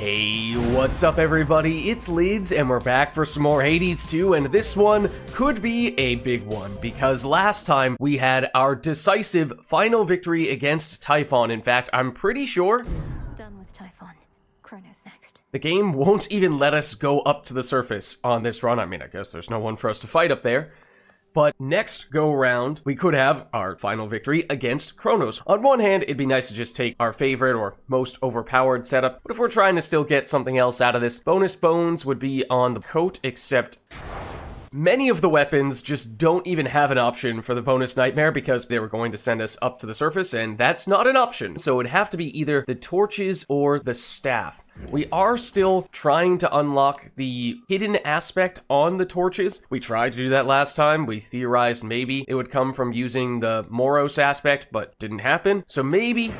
Hey, what's up everybody? It's Lids and we're back for some more Hades 2, and this one could be a big one because last time we had our decisive final victory against Typhon. In fact, I'm pretty sure Done with Typhon. Chronos next. the game won't even let us go up to the surface on this run. I mean, I guess there's no one for us to fight up there. But next go round, we could have our final victory against Chronos. On one hand, it'd be nice to just take our favorite or most overpowered setup, but if we're trying to still get something else out of this, bonus bones would be on the coat, except many of the weapons just don't even have an option for the bonus nightmare because they were going to send us up to the surface, and that's not an option. So it'd have to be either the torches or the staff. We are still trying to unlock the hidden aspect on the torches. We tried to do that last time. We theorized maybe it would come from using the Moros aspect, but didn't happen. So maybe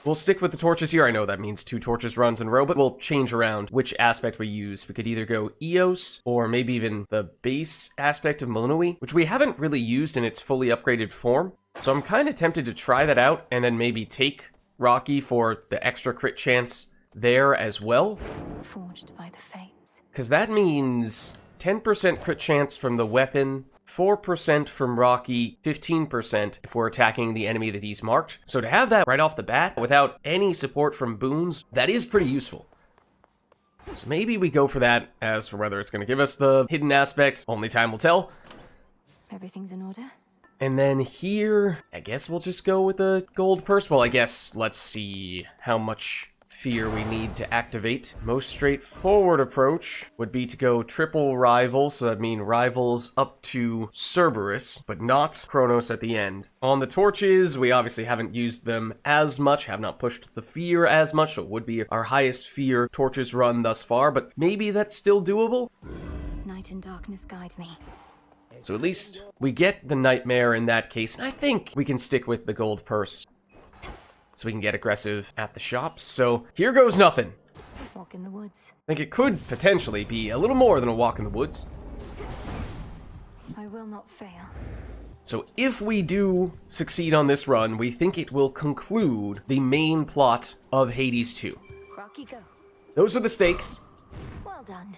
we'll stick with the torches here. I know that means 2 torches runs in a row, but we'll change around which aspect we use. We could either go Eos, or maybe even the base aspect of Millenoi, which we haven't really used in its fully upgraded form. So I'm kind of tempted to try that out, and then maybe take Rocky for the extra crit chance there as well. Forged by the fates. Because that means 10% crit chance from the weapon, 4% from Rocky, 15% if we're attacking the enemy that he's marked. So to have that right off the bat, without any support from boons, that is pretty useful. So maybe we go for that. As for whether it's going to give us the hidden aspect, only time will tell. Everything's in order? And then here, I guess we'll just go with the gold purse. Well, I guess let's see how much fear we need to activate. Most straightforward approach would be to go triple rival, so that means rivals up to Cerberus, but not Chronos at the end. On the torches, we obviously haven't used them as much, have not pushed the fear as much, so it would be our highest fear torches run thus far, but maybe that's still doable? Night and darkness guide me. So at least we get the nightmare in that case, and I think we can stick with the gold purse, so we can get aggressive at the shops. So here goes nothing. Walk in the woods. I think it could potentially be a little more than a walk in the woods. I will not fail. So if we do succeed on this run, we think it will conclude the main plot of Hades 2. Rocky, go. Those are the stakes. Well done.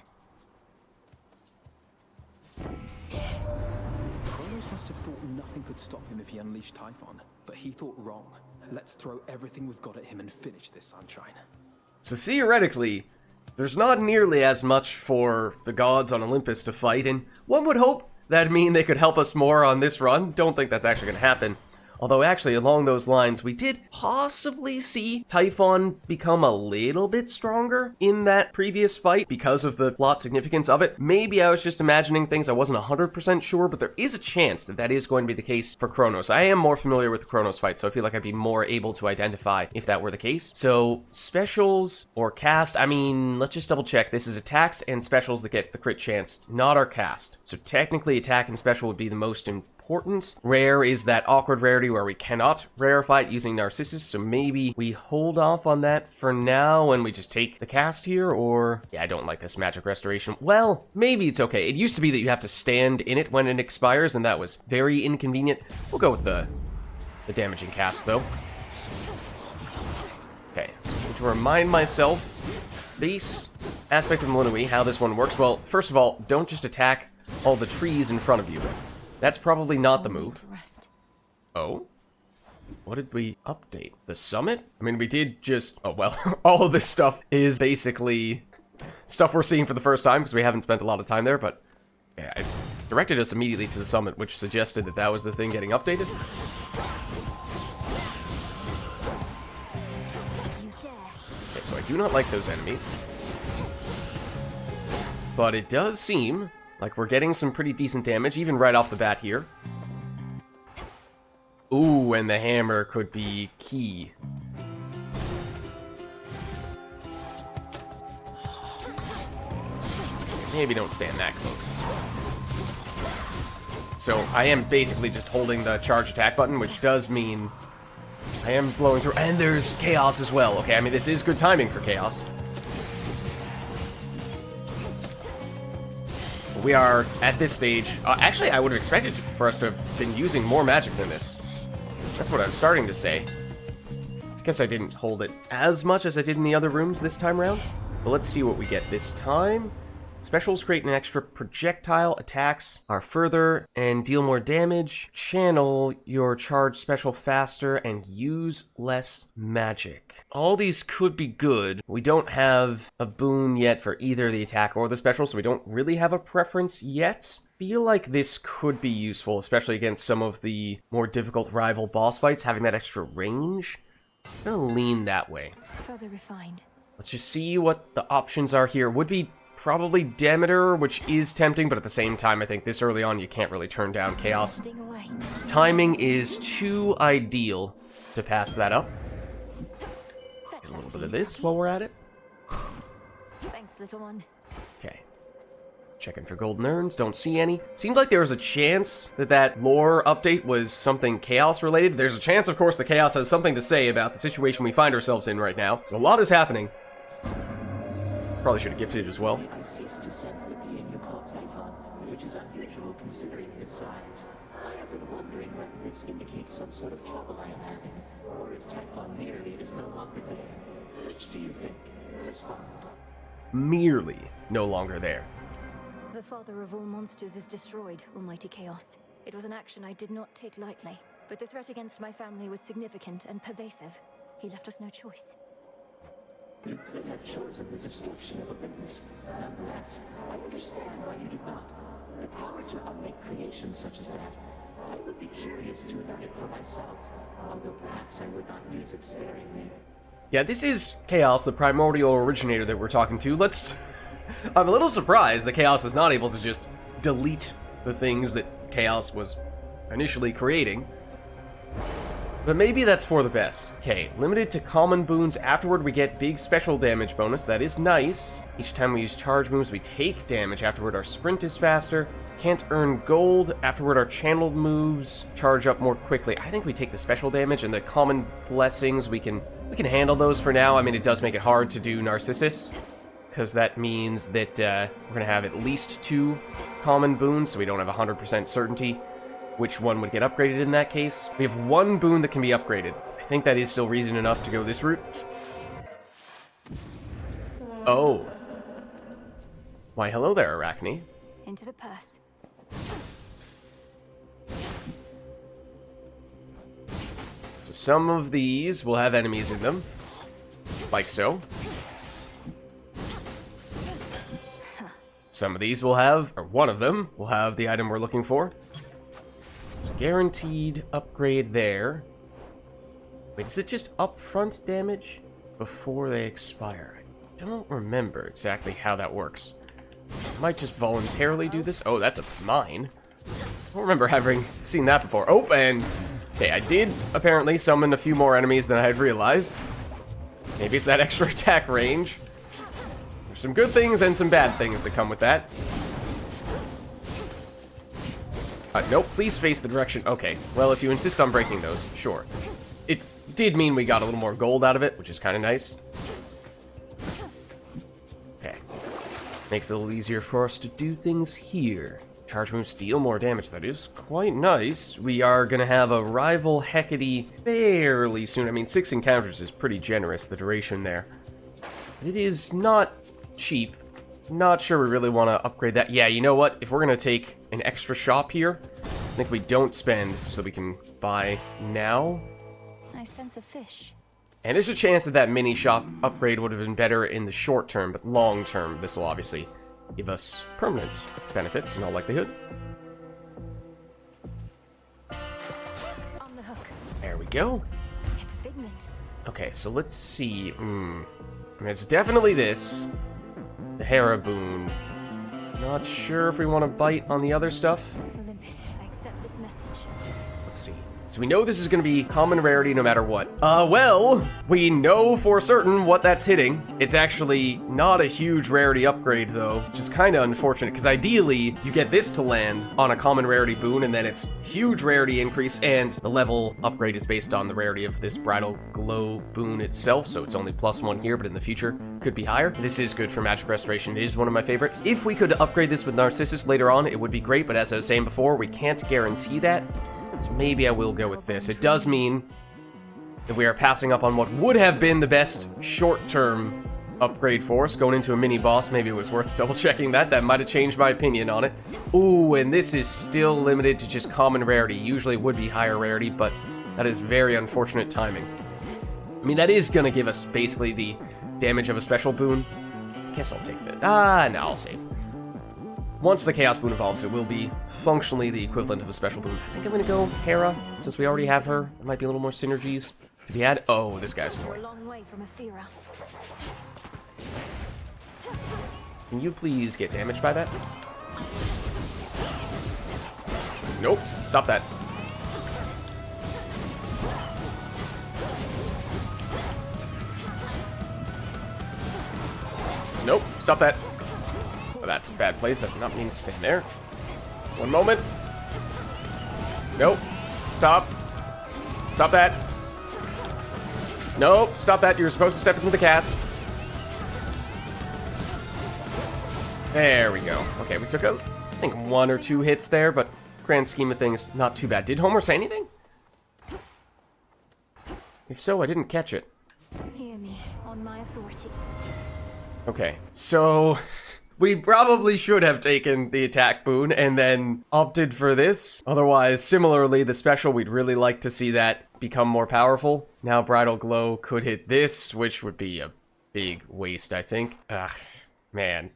Chronos must have thought nothing could stop him if he unleashed Typhon, but he thought wrong. Let's throw everything we've got at him and finish this, sunshine. So theoretically, there's not nearly as much for the gods on Olympus to fight, and one would hope that'd mean they could help us more on this run. Don't think that's actually going to happen. Although actually, along those lines, we did possibly see Typhon become a little bit stronger in that previous fight because of the plot significance of it. Maybe I was just imagining things. I wasn't 100% sure, but there is a chance that that is going to be the case for Chronos. I am more familiar with the Chronos fight, so I feel like I'd be more able to identify if that were the case. So, specials or cast, I mean, let's just double check. This is attacks and specials that get the crit chance, not our cast. So technically, attack and special would be the most important. Rare is that awkward rarity where we cannot rarefy it using Narcissus, so maybe we hold off on that for now and we just take the cast here, or... Yeah, I don't like this magic restoration. Well, maybe it's okay. It used to be that you have to stand in it when it expires, and that was very inconvenient. We'll go with the damaging cast, though. Okay, so to remind myself, base aspect of Millenoi, how this one works. Well, first of all, don't just attack all the trees in front of you. That's probably not the move. Oh? What did we update? The summit? I mean, we did just... Oh, well, all of this stuff is basically stuff we're seeing for the first time because we haven't spent a lot of time there, but yeah, it directed us immediately to the summit, which suggested that that was the thing getting updated. Okay, so I do not like those enemies. But it does seem like we're getting some pretty decent damage, even right off the bat here. Ooh, and the hammer could be key. Maybe don't stand that close. So I am basically just holding the charge attack button, which does mean I am blowing through. And there's chaos as well. Okay, I mean, this is good timing for chaos. We are at this stage. Actually, I would have expected for us to have been using more magic than this. That's what I was starting to say. I guess I didn't hold it as much as I did in the other rooms this time around. But let's see what we get this time. Specials create an extra projectile, attacks are further and deal more damage, channel your charge special faster, and use less magic. All these could be good. We don't have a boon yet for either the attack or the special, so we don't really have a preference yet. Feel like this could be useful, especially against some of the more difficult rival boss fights, having that extra range. I'm gonna lean that way. Further refined. Let's just see what the options are here. Would be probably Demeter, which is tempting, but at the same time, I think this early on you can't really turn down Chaos. Sting away. Timing is too ideal to pass that up. Get a little bit of this while we're at it. Thanks, little one. Okay. Checking for golden urns, don't see any. Seemed like there was a chance that that lore update was something Chaos related. There's a chance, of course, that Chaos has something to say about the situation we find ourselves in right now. So a lot is happening. Probably should have gifted it as well. I cease to sense the being you call Typhon, which is unusual considering his size. I have been wondering whether this indicates some sort of trouble I am having, or if Typhon merely is no longer there. Which do you think? Respond. Merely no longer there. The father of all monsters is destroyed, Almighty Chaos. It was an action I did not take lightly, but the threat against my family was significant and pervasive. He left us no choice. You could have chosen the destruction of Olympus. Nonetheless, I understand why you do not. The power to unmake creations such as that, I would be curious to learn it for myself, although perhaps I would not use it sparingly. Yeah, this is Chaos, the primordial originator that we're talking to. I'm a little surprised that Chaos is not able to just delete the things that Chaos was initially creating. But maybe that's for the best. Okay, limited to common boons. Afterward, we get big special damage bonus. That is nice. Each time we use charge moves, we take damage. Afterward, our sprint is faster. Can't earn gold. Afterward, our channeled moves charge up more quickly. I think we take the special damage and the common blessings. We can handle those for now. I mean, it does make it hard to do Narcissus, because that means that we're going to have at least 2 common boons, so we don't have 100% certainty which one would get upgraded in that case. We have 1 boon that can be upgraded. I think that is still reason enough to go this route. Oh. Why, hello there, Arachne. Into the purse. So some of these will have enemies in them, like so. Some of these will have, or one of them will have the item we're looking for. So guaranteed upgrade there. Wait, is it just upfront damage before they expire? I don't remember exactly how that works. I might just voluntarily do this. Oh, that's a mine. I don't remember having seen that before. Oh, and okay, I did apparently summon a few more enemies than I had realized. Maybe it's that extra attack range. There's some good things and some bad things that come with that. Nope, please face the direction. Okay, well, if you insist on breaking those, sure. It did mean we got a little more gold out of it, which is kind of nice. Okay. Makes it a little easier for us to do things here. Charge moves deal more damage. That is quite nice. We are going to have a rival Hecate fairly soon. I mean, 6 encounters is pretty generous, the duration there. It is not cheap. Not sure we really want to upgrade that. Yeah, you know what? If we're going to take an extra shop here, I think we don't spend so we can buy now. I sense a fish. And there's a chance that that mini shop upgrade would have been better in the short term, but long term, this will obviously give us permanent benefits in all likelihood. On the hook. There we go. It's a figment. Okay, so let's see. It's definitely this. The Hera boon. Not sure if we want to bite on the other stuff. Olympus, I accept this message. Let's see. So we know this is going to be common rarity no matter what. Well, we know for certain what that's hitting. It's actually not a huge rarity upgrade, though, which is kind of unfortunate, because ideally, you get this to land on a common rarity boon, and then it's huge rarity increase, and the level upgrade is based on the rarity of this Bridal Glow boon itself, so it's only +1 here, but in the future, could be higher. This is good for Magic Restoration. It is one of my favorites. If we could upgrade this with Narcissus later on, it would be great, but as I was saying before, we can't guarantee that. So maybe I will go with this. It does mean that we are passing up on what would have been the best short-term upgrade for us, going into a mini-boss. Maybe it was worth double-checking that. That might have changed my opinion on it. Ooh, and this is still limited to just common rarity. Usually it would be higher rarity, but that is very unfortunate timing. I mean, that is going to give us basically the damage of a special boon. I guess I'll take that. No, I'll save. Once the Chaos Boon evolves, it will be functionally the equivalent of a special boon. I think I'm going to go Hera, since we already have her. There might be a little more synergies to be had. Oh, this guy's We're a annoying. long way from Aphira. Can you please get damaged by that? Nope. Stop that. Nope. Stop that. Oh, that's a bad place. I did not mean to stand there. One moment. Nope. Stop. Stop that. Nope. Stop that. You're supposed to step into the cast. There we go. Okay, we took I think 1 or 2 hits there, but grand scheme of things, not too bad. Did Homer say anything? If so, I didn't catch it. Hear me, on my authority. Okay, so we probably should have taken the attack boon and then opted for this. Otherwise, similarly, the special, we'd really like to see that become more powerful. Now Bridal Glow could hit this, which would be a big waste, I think. Ugh, man.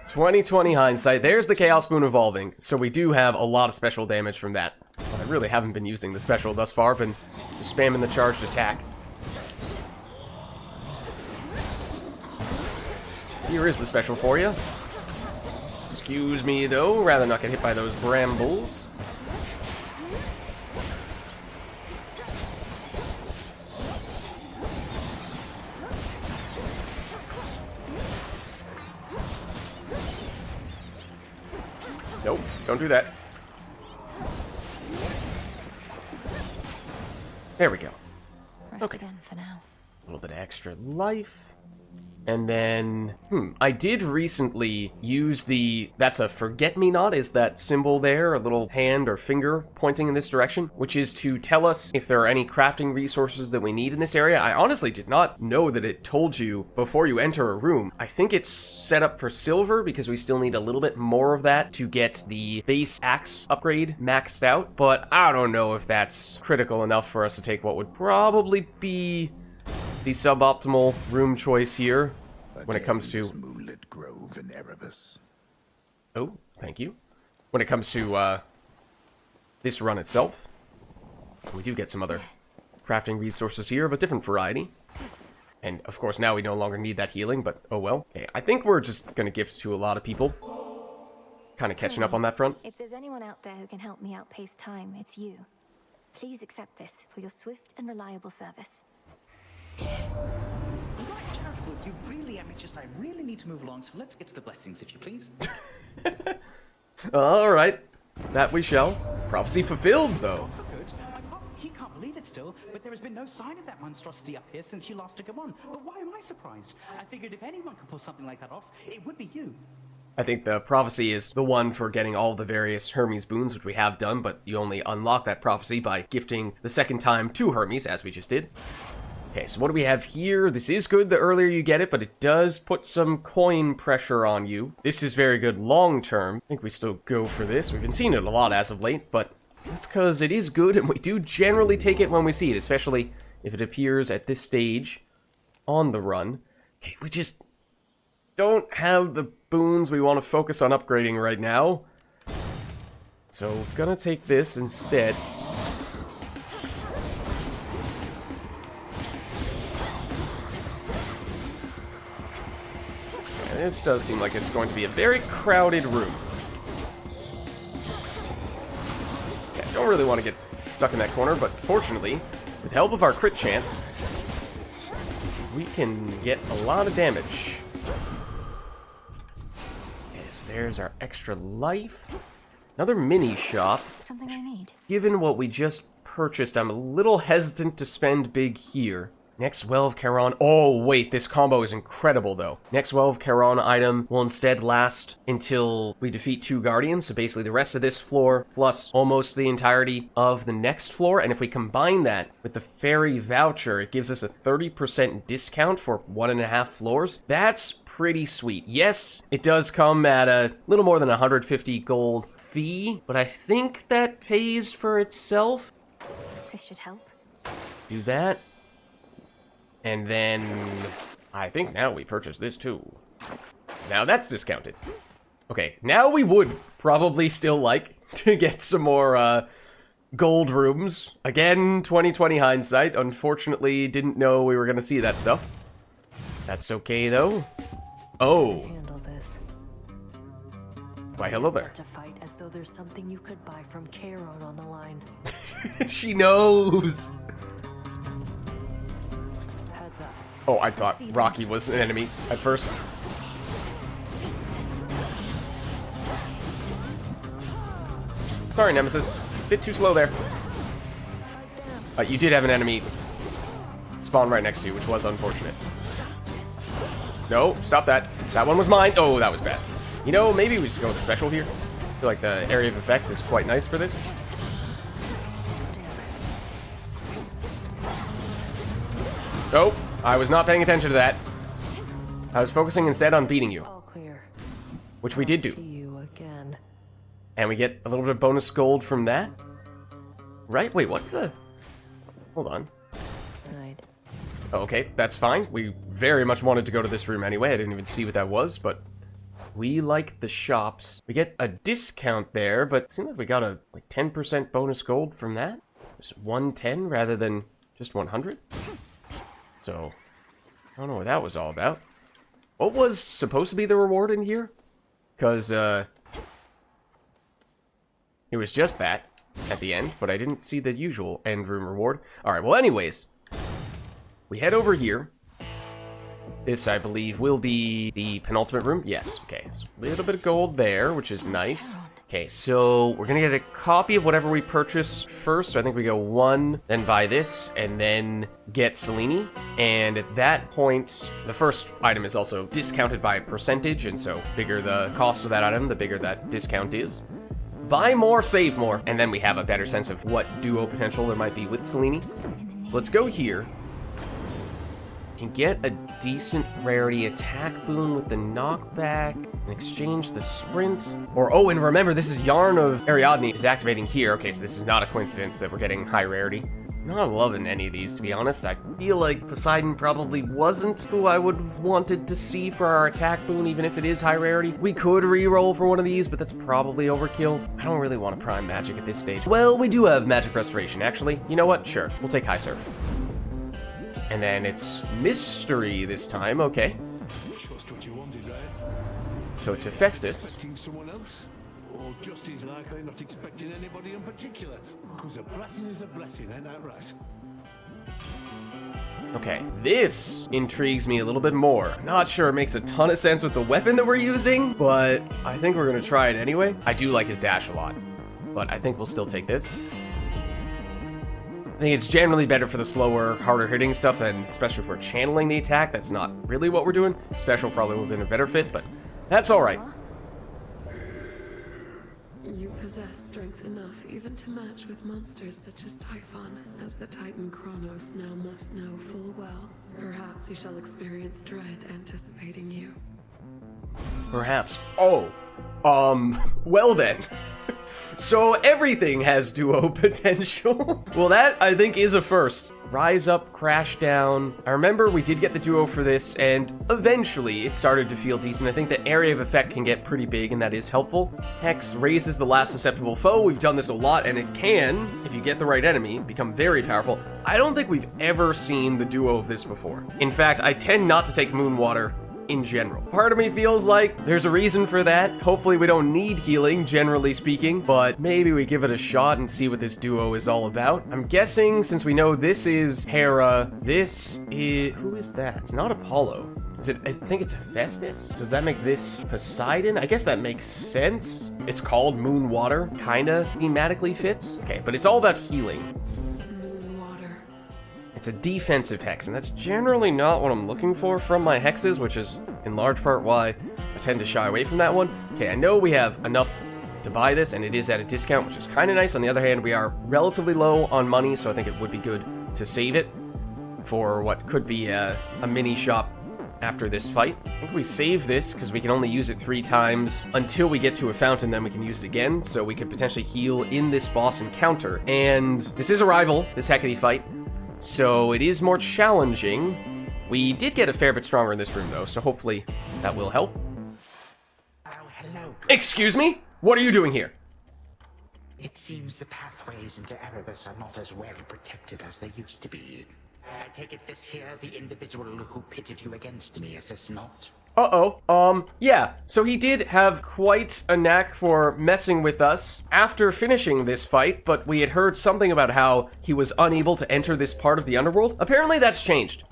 2020 hindsight. There's the Chaos Boon evolving, so we do have a lot of special damage from that. But I really haven't been using the special thus far, been just spamming the charged attack. Here is the special for you. Excuse me, though. Rather not get hit by those brambles. Nope, don't do that. There we go. Rest again for now. A little bit of extra life. And then, I did recently use that's a forget-me-not, is that symbol there, a little hand or finger pointing in this direction, which is to tell us if there are any crafting resources that we need in this area. I honestly did not know that it told you before you enter a room. I think it's set up for silver because we still need a little bit more of that to get the base axe upgrade maxed out, but I don't know if that's critical enough for us to take what would probably be the suboptimal room choice here when it comes to moonlit grove in Erebus. Oh, thank you. When it comes to this run itself, we do get some other crafting resources here of a different variety. And of course now we no longer need that healing, but oh well. Okay, I think we're just gonna gift to a lot of people. Kind of catching up on that front. If there's anyone out there who can help me outpace time, it's you. Please accept this for your swift and reliable service. Right, careful. You really ambitious. I really need to move along, so let's get to the blessings, if you please. Alright, that we shall. Prophecy fulfilled, though. For good. He can't believe it still, but there has been no sign of that monstrosity up here since you last took him on. But why am I surprised? I figured if anyone could pull something like that off, it would be you. I think the prophecy is the one for getting all the various Hermes boons, which we have done, but you only unlock that prophecy by gifting the second time to Hermes, as we just did. Okay, so what do we have here? This is good the earlier you get it, but it does put some coin pressure on you. This is very good long term. I think we still go for this. We've been seeing it a lot as of late, but that's because it is good, and we do generally take it when we see it, especially if it appears at this stage on the run. Okay, we just don't have the boons we want to focus on upgrading right now. So we're gonna take this instead. This does seem like it's going to be a very crowded room. Yeah, don't really want to get stuck in that corner, but fortunately, with the help of our crit chance, we can get a lot of damage. Yes, there's our extra life. Another mini shop. Something I need. Given what we just purchased, I'm a little hesitant to spend big here. Next Well of Charon. Oh, wait, this combo is incredible, though. Next Well of Charon item will instead last until we defeat 2 Guardians, so basically the rest of this floor, plus almost the entirety of the next floor, and if we combine that with the Fairy Voucher, it gives us a 30% discount for 1.5 floors. That's pretty sweet. Yes, it does come at a little more than 150 gold fee, but I think that pays for itself. This should help. Do that. And then, I think now we purchase this too. Now that's discounted. Okay, now we would probably still like to get some more gold rooms. Again, 2020 hindsight. Unfortunately, didn't know we were going to see that stuff. That's okay, though. Oh. Handle this. Why, hello there. To fight as though there's something you could buy from Charon on the line. She knows. Heads up. Oh, I thought Rocky was an enemy at first. Sorry, Nemesis. Bit too slow there. You did have an enemy spawn right next to you, which was unfortunate. No, stop that. That one was mine. Oh, that was bad. You know, maybe we just go with the special here. I feel like the area of effect is quite nice for this. Nope, I was not paying attention to that. I was focusing instead on beating you. All clear. Which we did See do. you again. And we get a little bit of bonus gold from that. Right? Wait, what's the... Hold on. Night. Oh, okay, that's fine. We very much wanted to go to this room anyway. I didn't even see what that was, but... We like the shops. We get a discount there, but it seems like we got a like 10% bonus gold from that. Just 110 rather than just 100. So, I don't know what that was all about. What was supposed to be the reward in here? Because, it was just that at the end, but I didn't see the usual end room reward. Alright, well anyways, we head over here. This, I believe, will be the penultimate room. Yes, okay. So a little bit of gold there, which is nice. Okay, so we're gonna get a copy of whatever we purchase first. So I think we go 1, then buy this, and then get Selene. And at that point, the first item is also discounted by a percentage, and so bigger the cost of that item, the bigger that discount is. Buy more, save more, and then we have a better sense of what duo potential there might be with Selene. So let's go here. Can get a decent rarity attack boon with the knockback and exchange the sprint. Or, oh, and remember, this is Yarn of Ariadne is activating here. Okay, so this is not a coincidence that we're getting high rarity. I'm not loving any of these, to be honest. I feel like Poseidon probably wasn't who I would have wanted to see for our attack boon, even if it is high rarity. We could re-roll for one of these, but that's probably overkill. I don't really want to prime magic at this stage. Well, we do have magic restoration, actually. You know what? Sure, we'll take high surf. And then it's mystery this time, okay. Just what you wanted, right? So it's Hephaestus. Expecting someone else? Or just as likely not expecting anybody in particular? Because a blessing is a blessing, ain't that right? Okay, this intrigues me a little bit more. Not sure it makes a ton of sense with the weapon that we're using, but I think we're gonna try it anyway. I do like his dash a lot, but I think we'll still take this. I think it's generally better for the slower, harder hitting stuff, and especially if we're channeling the attack. That's not really what we're doing. Special probably would have been a better fit, but that's alright. You possess strength enough even to match with monsters such as Typhon, as the Titan Kronos now must know full well. Perhaps he shall experience dread anticipating you. Perhaps. Oh. Well then. So everything has duo potential. Well, that, I think, is a first. Rise up, crash down. I remember we did get the duo for this, and eventually it started to feel decent. I think the area of effect can get pretty big, and that is helpful. Hex raises the last susceptible foe. We've done this a lot, and it can, if you get the right enemy, become very powerful. I don't think we've ever seen the duo of this before. In fact, I tend not to take Moonwater in general. Part of me feels like there's a reason for that. Hopefully we don't need healing, generally speaking, but maybe we give it a shot and see what this duo is all about. I'm guessing, since we know this is Hera, this is... who is that? It's not Apollo. Is it? I think it's Hephaestus? Does that make this Poseidon? I guess that makes sense. It's called Moonwater. Kinda thematically fits. Okay, but it's all about healing. Moonwater. It's a defensive hex, and that's generally not what I'm looking for from my hexes, which is in large part why I tend to shy away from that one. Okay, I know we have enough to buy this, and it is at a discount, which is kind of nice. On the other hand, we are relatively low on money, so I think it would be good to save it for what could be a mini shop after this fight. I think we save this because we can only use it 3 times until we get to a fountain, then we can use it again, so we could potentially heal in this boss encounter. And this is a rival, this Hecate fight, so it is more challenging. We did get a fair bit stronger in this room, though, so hopefully that will help. Oh, hello. Excuse me? What are you doing here? It seems the pathways into Erebus are not as well protected as they used to be. I take it this here's the individual who pitted you against me, is this not? Yeah. So he did have quite a knack for messing with us after finishing this fight, but we had heard something about how he was unable to enter this part of the underworld. Apparently that's changed.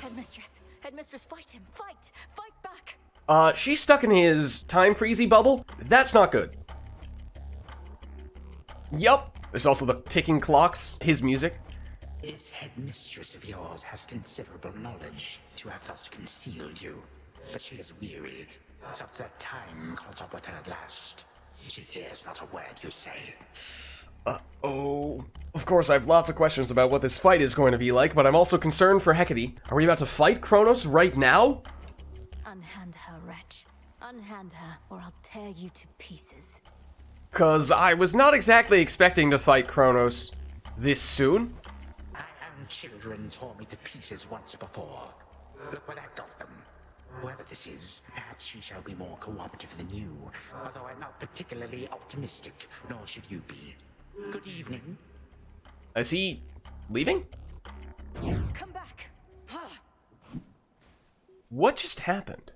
Headmistress, fight him, fight back. She's stuck in his time freezy bubble. That's not good. Yup. There's also the ticking clocks, his music. This headmistress of yours has considerable knowledge to have thus concealed you. But she is weary, such that time caught up with her at last. She hears not a word you say. Oh. Of course, I have lots of questions about what this fight is going to be like, but I'm also concerned for Hecate. Are we about to fight Kronos right now? Unhand her, wretch. Unhand her, or I'll tear you to pieces. 'Cause I was not exactly expecting to fight Kronos this soon. Children tore me to pieces once before. Look where that got them. Whoever this is, perhaps she shall be more cooperative than you, although I'm not particularly optimistic, nor should you be. Good evening. Is he leaving? Come back. What just happened?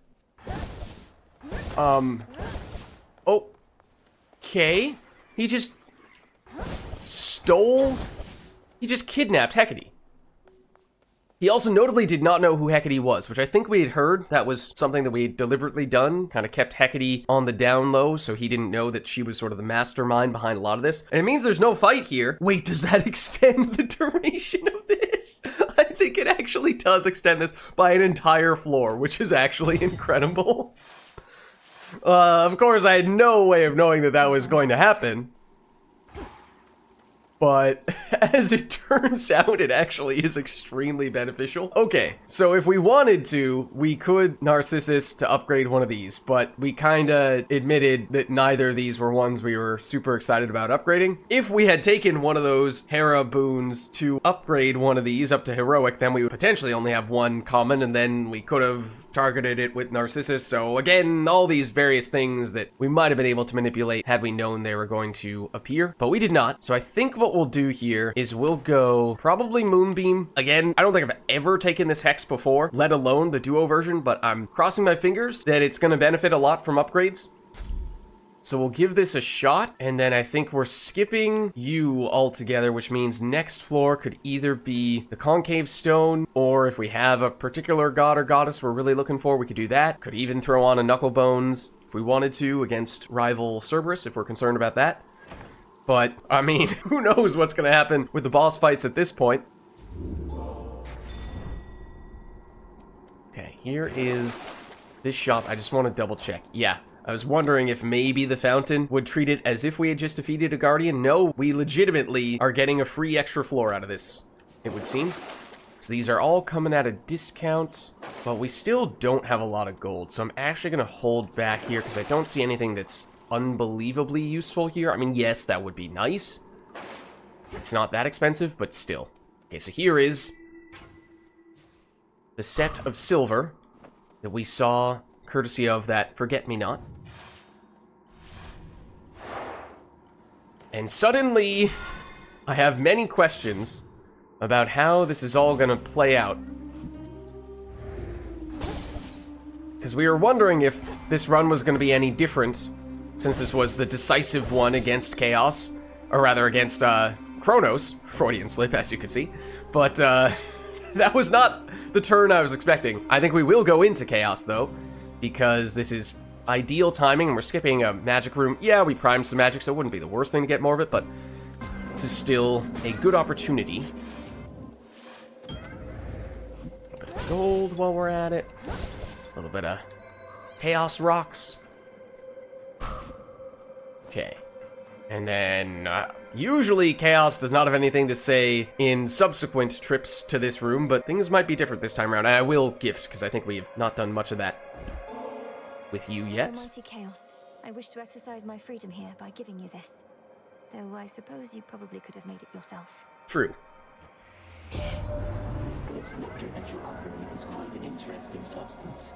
Okay. He just kidnapped Hecate. He also notably did not know who Hecate was, which I think we had heard that was something that we had deliberately done, kind of kept Hecate on the down low, so he didn't know that she was sort of the mastermind behind a lot of this. And it means there's no fight here. Wait, does that extend the duration of this? I think it actually does extend this by an entire floor, which is actually incredible. Of course, I had no way of knowing that that was going to happen. But as it turns out, it actually is extremely beneficial. Okay, so if we wanted to, we could Narcissus to upgrade one of these, but we kinda admitted that neither of these were ones we were super excited about upgrading. If we had taken one of those Hera boons to upgrade one of these up to Heroic, then we would potentially only have one common, and then we could have targeted it with Narcissus. So again, all these various things that we might have been able to manipulate had we known they were going to appear, but we did not. So I think what we'll do here is we'll go probably Moonbeam. Again, I don't think I've ever taken this hex before, let alone the duo version, but I'm crossing my fingers that it's going to benefit a lot from upgrades. So we'll give this a shot, and then I think we're skipping you altogether, which means next floor could either be the Concave Stone, or if we have a particular god or goddess we're really looking for, we could do that. Could even throw on a Knucklebones if we wanted to against rival Cerberus, if we're concerned about that. But, I mean, who knows what's going to happen with the boss fights at this point. Okay, here is this shop. I just want to double check. Yeah, I was wondering if maybe the fountain would treat it as if we had just defeated a Guardian. No, we legitimately are getting a free extra floor out of this, it would seem. So these are all coming at a discount, but we still don't have a lot of gold. So I'm actually going to hold back here because I don't see anything that's unbelievably useful here. I mean, yes, that would be nice. It's not that expensive, but still. Okay, so here is the set of silver that we saw courtesy of that Forget-Me-Not. And suddenly, I have many questions about how this is all going to play out. Because we were wondering if this run was going to be any different, since this was the decisive one against Chaos, or rather against Kronos, Freudian slip, as you can see. But that was not the turn I was expecting. I think we will go into Chaos, though, because this is ideal timing, and we're skipping a magic room. Yeah, we primed some magic, so it wouldn't be the worst thing to get more of it, but this is still a good opportunity. gold while we're at it. A little bit of chaos rocks. Okay. And then, usually chaos does not have anything to say in subsequent trips to this room, but things might be different this time around. I will gift, because I think we've not done much of that with you yet. Almighty Chaos, I wish to exercise my freedom here by giving you this. Though I suppose you probably could have made it yourself. True. This nectar that you offer me is quite an interesting substance.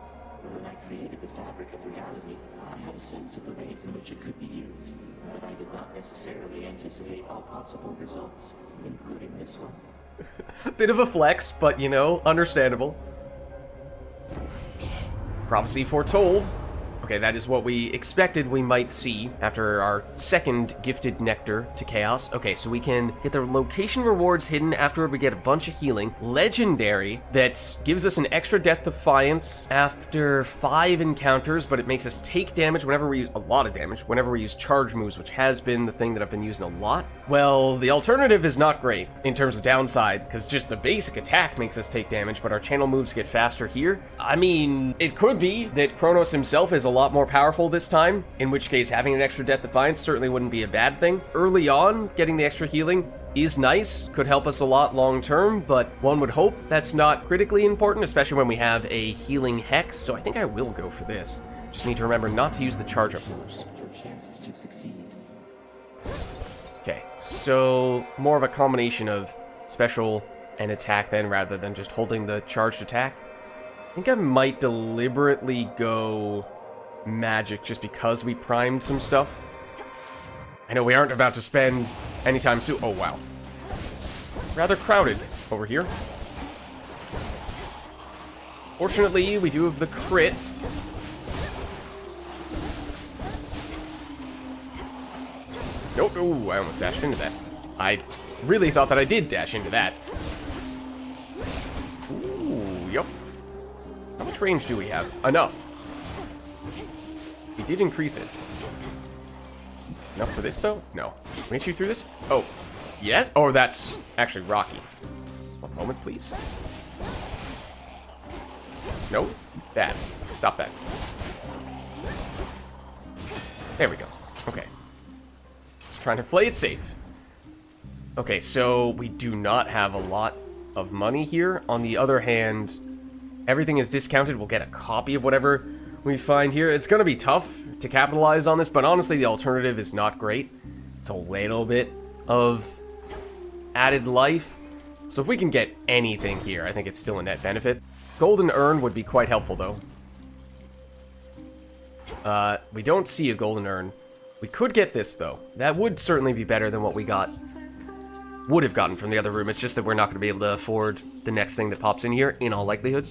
When I created the fabric of reality, I had a sense of the ways in which it could be used, but I did not necessarily anticipate all possible results, including this one. Bit of a flex, but, you know, understandable. Prophecy foretold. Okay, that is what we expected we might see after our second gifted nectar to chaos. Okay, so we can get the location rewards hidden. Afterward, we get a bunch of healing. Legendary, that gives us an extra death defiance after 5 encounters, but it makes us take damage whenever we use a lot of damage, whenever we use charge moves, which has been the thing that I've been using a lot. Well, the alternative is not great in terms of downside, because just the basic attack makes us take damage, but our channel moves get faster here. I mean, it could be that Kronos himself is a lot more powerful this time, in which case having an extra death defiance certainly wouldn't be a bad thing. Early on, getting the extra healing is nice, could help us a lot long term, but one would hope that's not critically important, especially when we have a healing hex, so I think I will go for this. Just need to remember not to use the charge up moves. Your chances to succeed. Okay, so more of a combination of special and attack then, rather than just holding the charged attack. I think I might deliberately go magic just because we primed some stuff. I know we aren't about to spend any time soon. Oh, wow. Rather crowded over here. Fortunately, we do have the crit. Nope. Oh, I almost dashed into that. I really thought that I did dash into that. Ooh, yep. How much range do we have? Enough. We did increase it. Enough for this, though? No. Can we shoot through this? Oh. Yes? Oh, that's actually rocky. One moment, please. No? Bad. Stop that. There we go. Okay. Just trying to play it safe. Okay, so we do not have a lot of money here. On the other hand, everything is discounted. We'll get a copy of whatever we find here. It's going to be tough to capitalize on this, but honestly, the alternative is not great. It's a little bit of added life. So if we can get anything here, I think it's still a net benefit. Golden urn would be quite helpful, though. We don't see a golden urn. We could get this, though. That would certainly be better than what we would have gotten from the other room. It's just that we're not going to be able to afford the next thing that pops in here, in all likelihood.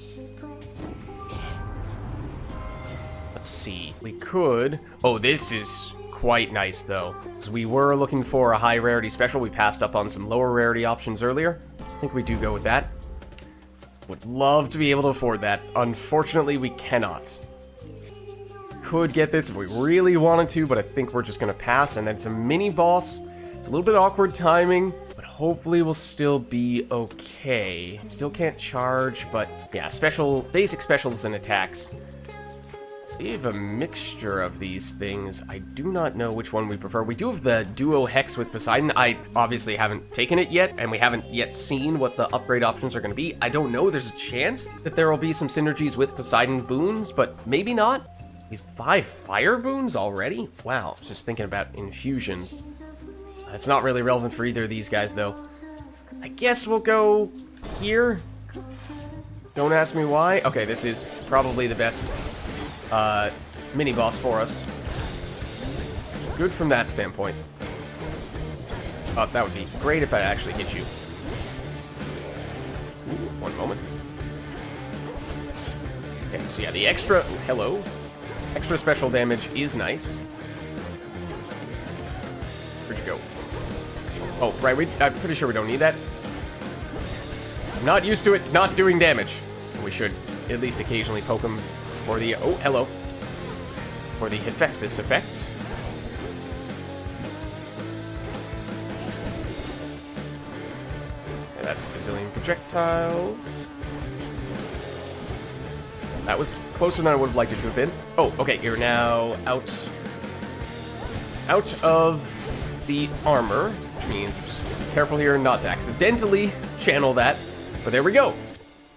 Let's see. We could... Oh, this is quite nice, though. Because we were looking for a high rarity special. We passed up on some lower rarity options earlier. So I think we do go with that. Would love to be able to afford that. Unfortunately, we cannot. Could get this if we really wanted to, but I think we're just going to pass. And then it's a mini-boss. It's a little bit awkward timing, but hopefully we'll still be okay. Still can't charge, but yeah, basic specials and attacks. We have a mixture of these things. I do not know which one we prefer. We do have the duo hex with Poseidon. I obviously haven't taken it yet, and we haven't yet seen what the upgrade options are going to be. I don't know. There's a chance that there will be some synergies with Poseidon boons, but maybe not. We have 5 fire boons already? Wow, I was just thinking about infusions. It's not really relevant for either of these guys, though. I guess we'll go here. Don't ask me why. Okay, this is probably the best mini-boss for us. So good from that standpoint. Oh, that would be great if I actually hit you. Ooh, one moment. Okay, so yeah, the extra... Ooh, hello. Extra special damage is nice. Where'd you go? Oh, right, I'm pretty sure we don't need that. I'm not used to it not doing damage. We should at least occasionally poke him for the... Oh, hello. For the Hephaestus effect. And that's a bazillion projectiles. That was closer than I would have liked it to have been. Oh, okay, you're now out of the armor, which means just be careful here not to accidentally channel that. But there we go.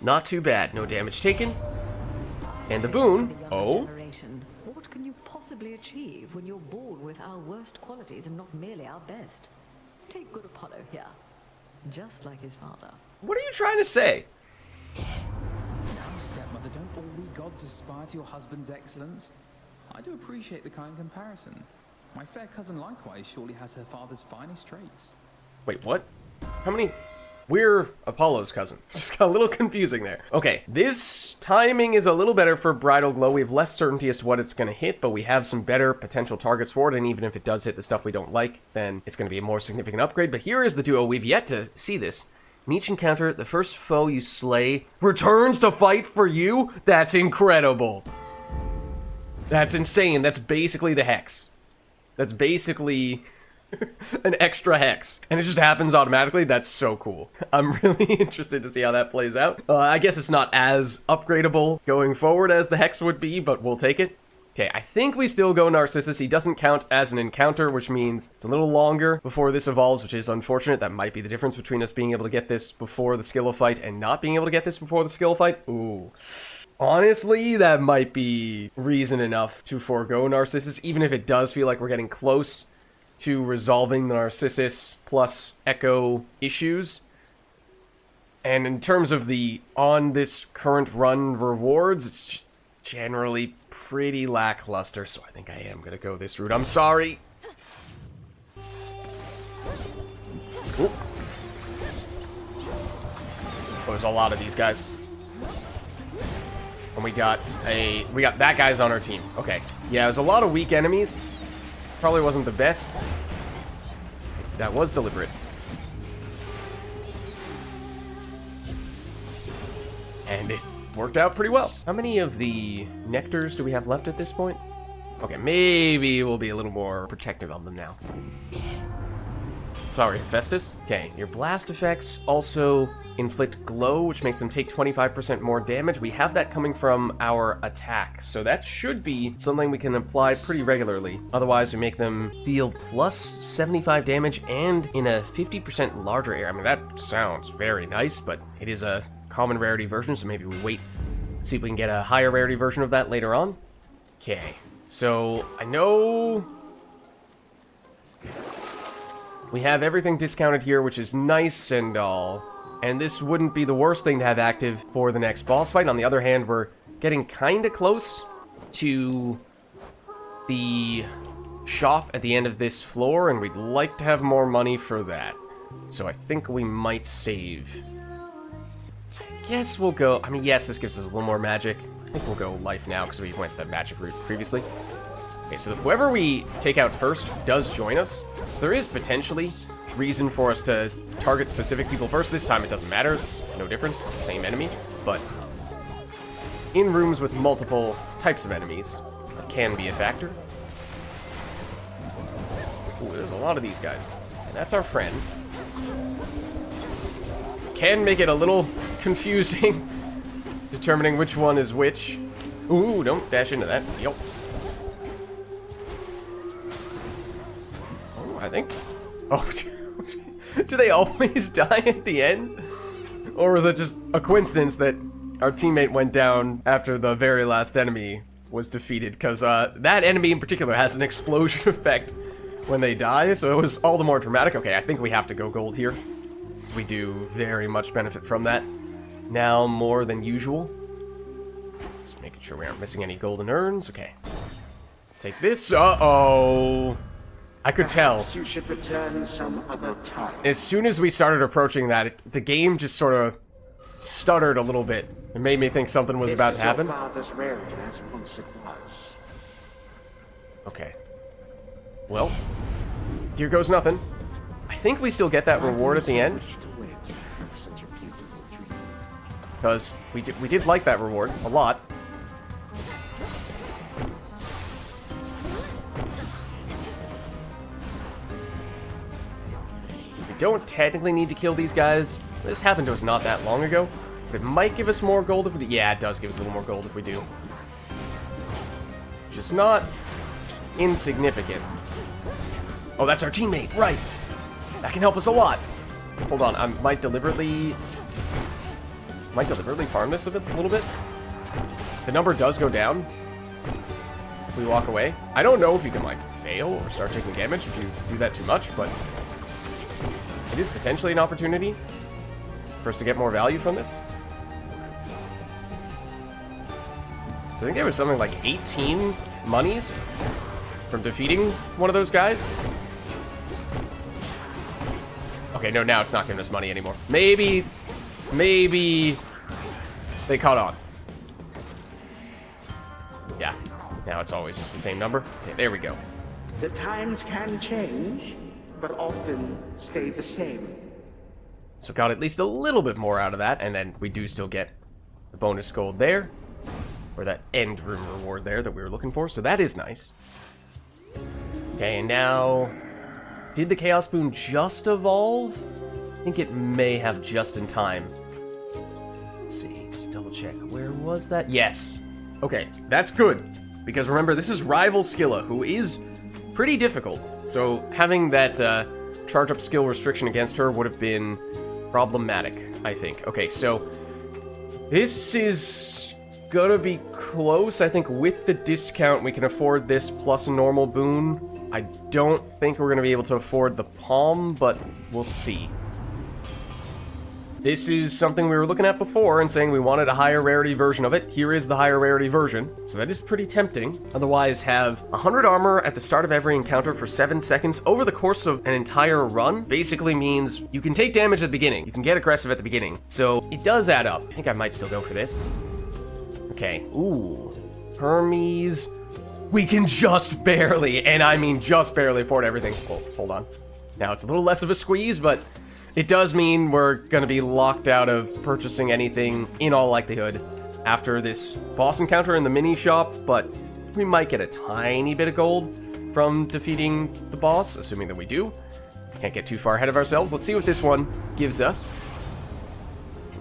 Not too bad. No damage taken. And the boon. Oh. What can you possibly achieve when you're born with our worst qualities and not merely our best? Take good Apollo here. Just like his father. What are you trying to say? Now, stepmother, don't all we gods aspire to your husband's excellence? I do appreciate the kind comparison. My fair cousin likewise surely has her father's finest traits. Wait, what? How many? We're Apollo's cousin. Just got a little confusing there. Okay, this timing is a little better for Bridal Glow. We have less certainty as to what it's going to hit, but we have some better potential targets for it, and even if it does hit the stuff we don't like, then it's going to be a more significant upgrade. But here is the duo. We've yet to see this. In each encounter, the first foe you slay returns to fight for you? That's incredible. That's insane. That's basically the Hex. That's basically an extra Hex. And it just happens automatically. That's so cool. I'm really interested to see how that plays out. I guess it's not as upgradable going forward as the Hex would be, but we'll take it. Okay, I think we still go Narcissus. He doesn't count as an encounter, which means it's a little longer before this evolves, which is unfortunate. That might be the difference between us being able to get this before the skill of fight and not being able to get this before the skill of fight. Ooh. Honestly, that might be reason enough to forego Narcissus, even if it does feel like we're getting close to resolving the Narcissus plus Echo issues. And in terms of the on this current run rewards, it's just generally pretty lackluster, so I think I am gonna go this route. I'm sorry. Ooh. Oh, there's a lot of these guys. And we got that guy's on our team. Okay. Yeah, there's a lot of weak enemies. Probably wasn't the best. That was deliberate. And it worked out pretty well. How many of the nectars do we have left at this point? Okay, maybe we'll be a little more protective of them now. Sorry, Festus. Okay, your blast effects also inflict glow, which makes them take 25% more damage. We have that coming from our attack, so that should be something we can apply pretty regularly. Otherwise, we make them deal plus 75 damage and in a 50% larger area. I mean, that sounds very nice, but it is a common rarity version, so maybe we wait, see if we can get a higher rarity version of that later on. Okay, so I know we have everything discounted here, which is nice and all, and this wouldn't be the worst thing to have active for the next boss fight. On the other hand, we're getting kind of close to the shop at the end of this floor, and we'd like to have more money for that. So I think we might save. I guess we'll go, I mean, yes, this gives us a little more magic. I think we'll go life now because we went the magic route previously. Okay, so whoever we take out first does join us. So there is potentially reason for us to target specific people first. This time it doesn't matter. There's no difference. It's the same enemy. But in rooms with multiple types of enemies, that can be a factor. Ooh, there's a lot of these guys. And that's our friend. Can make it a little confusing determining which one is which. Ooh, don't dash into that. Yup. Oh, I think. Oh, do they always die at the end? Or was it just a coincidence that our teammate went down after the very last enemy was defeated? Because that enemy in particular has an explosion effect when they die, so it was all the more dramatic. Okay, I think we have to go gold here. We do very much benefit from that. Now more than usual. Just making sure we aren't missing any golden urns. Okay. Take this. Uh-oh. I could tell. You should return some other time. As soon as we started approaching that, the game just sort of stuttered a little bit. It made me think something was about to happen. Your father's rarity as once it was. Okay. Well, here goes nothing. I think we still get that reward at the end. Because we did like that reward a lot. We don't technically need to kill these guys. This happened to us not that long ago. It might give us more gold if we do. Yeah, it does give us a little more gold if we do. Just not insignificant. Oh, that's our teammate, right. That can help us a lot. Hold on, I might deliberately farm this a little bit. The number does go down if we walk away. I don't know if you can, like, fail or start taking damage if you do that too much, but it is potentially an opportunity for us to get more value from this. So I think there was something like 18 monies from defeating one of those guys. Okay, no, now it's not giving us money anymore. Maybe they caught on. Yeah, now it's always just the same number. Okay, there we go. The times can change, but often stay the same. So got at least a little bit more out of that, and then we do still get the bonus gold there, or that end room reward there that we were looking for, so that is nice. Okay, and now, did the Chaos Boon just evolve? I think it may have just in time. Let's see, just double check. Where was that? Yes. Okay, that's good, because remember, this is Rival Skilla, who is pretty difficult, so having that charge up skill restriction against her would have been problematic, I think. Okay, so this is gonna be close. I think with the discount, we can afford this plus a normal boon. I don't think we're gonna be able to afford the palm, but we'll see. This is something we were looking at before and saying we wanted a higher rarity version of it. Here is the higher rarity version, so that is pretty tempting. Otherwise, have 100 armor at the start of every encounter for 7 seconds over the course of an entire run basically means you can take damage at the beginning. You can get aggressive at the beginning. So it does add up. I think I might still go for this. Okay, ooh. Hermes. We can just barely, and I mean just barely, afford everything. Oh, hold on. Now it's a little less of a squeeze, but it does mean we're gonna be locked out of purchasing anything, in all likelihood, after this boss encounter in the mini shop, but we might get a tiny bit of gold from defeating the boss, assuming that we do. Can't get too far ahead of ourselves. Let's see what this one gives us.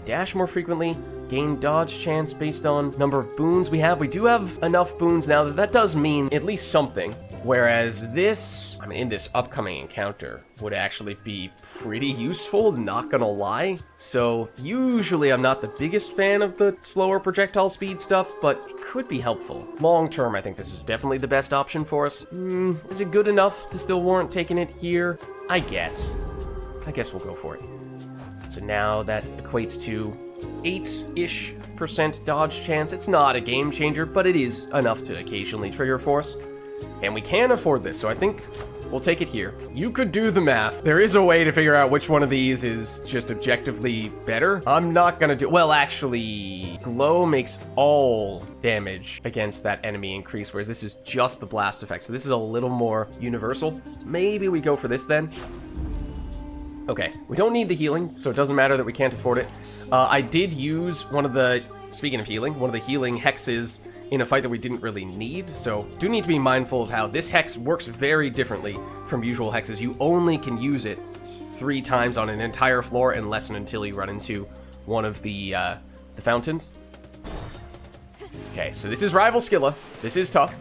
Dash more frequently, gain dodge chance based on number of boons we have. We do have enough boons now that does mean at least something. Whereas this, I mean, in this upcoming encounter, would actually be pretty useful, not gonna lie. So usually I'm not the biggest fan of the slower projectile speed stuff, but it could be helpful. Long term, I think this is definitely the best option for us. Is it good enough to still warrant taking it here? I guess we'll go for it. So now that equates to 8-ish% dodge chance. It's not a game changer, but it is enough to occasionally trigger force. And we can afford this, so I think we'll take it here. You could do the math. There is a way to figure out which one of these is just objectively better. I'm not gonna do... Well, actually, glow makes all damage against that enemy increase, whereas this is just the blast effect. So this is a little more universal. Maybe we go for this then. Okay, we don't need the healing, so it doesn't matter that we can't afford it. I did use one of the, speaking of healing, one of the healing hexes in a fight that we didn't really need, so do need to be mindful of how this hex works very differently from usual hexes. You only can use it 3 times on an entire floor unless and until you run into one of the fountains. Okay, so this is Rival Skilla. This is tough.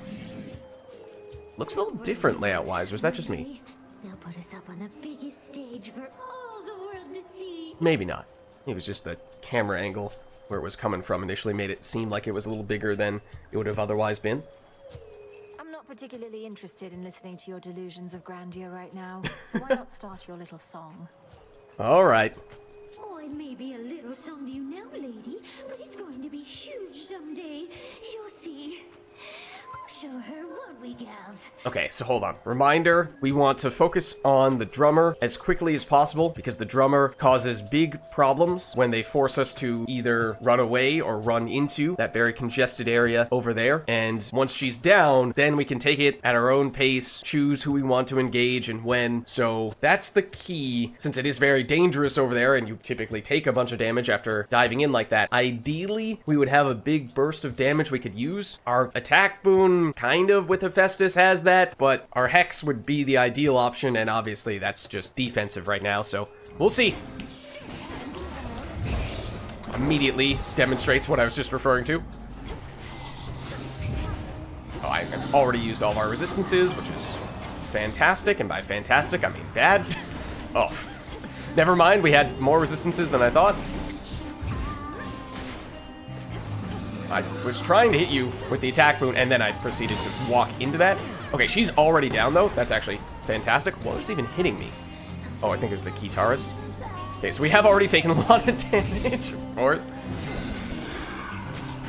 Looks a little different layout-wise, or is that just me? They'll put us up on the biggest stage for all the world to see. Maybe not. It was just the camera angle where it was coming from initially made it seem like it was a little bigger than it would have otherwise been. I'm not particularly interested in listening to your delusions of grandeur right now, so why not start your little song? All right. Oh, it may be a little song to you now, lady, but it's going to be huge someday. You'll see. We'll show her, won't we, gals? Okay, so hold on. Reminder, we want to focus on the drummer as quickly as possible because the drummer causes big problems when they force us to either run away or run into that very congested area over there. And once she's down, then we can take it at our own pace, choose who we want to engage and when. So that's the key, since it is very dangerous over there and you typically take a bunch of damage after diving in like that. Ideally, we would have a big burst of damage we could use. Our attack boon, kind of, with Hephaestus has that, but our Hex would be the ideal option, and obviously that's just defensive right now, so we'll see. immediately demonstrates what I was just referring to. Oh, I've already used all of our resistances, which is fantastic, and by fantastic, I mean bad. Oh, never mind, we had more resistances than I thought. I was trying to hit you with the attack boon, and then I proceeded to walk into that. Okay, she's already down, though. That's actually fantastic. What was even hitting me? Oh, I think it was the guitarist. Okay, so we have already taken a lot of damage, of course.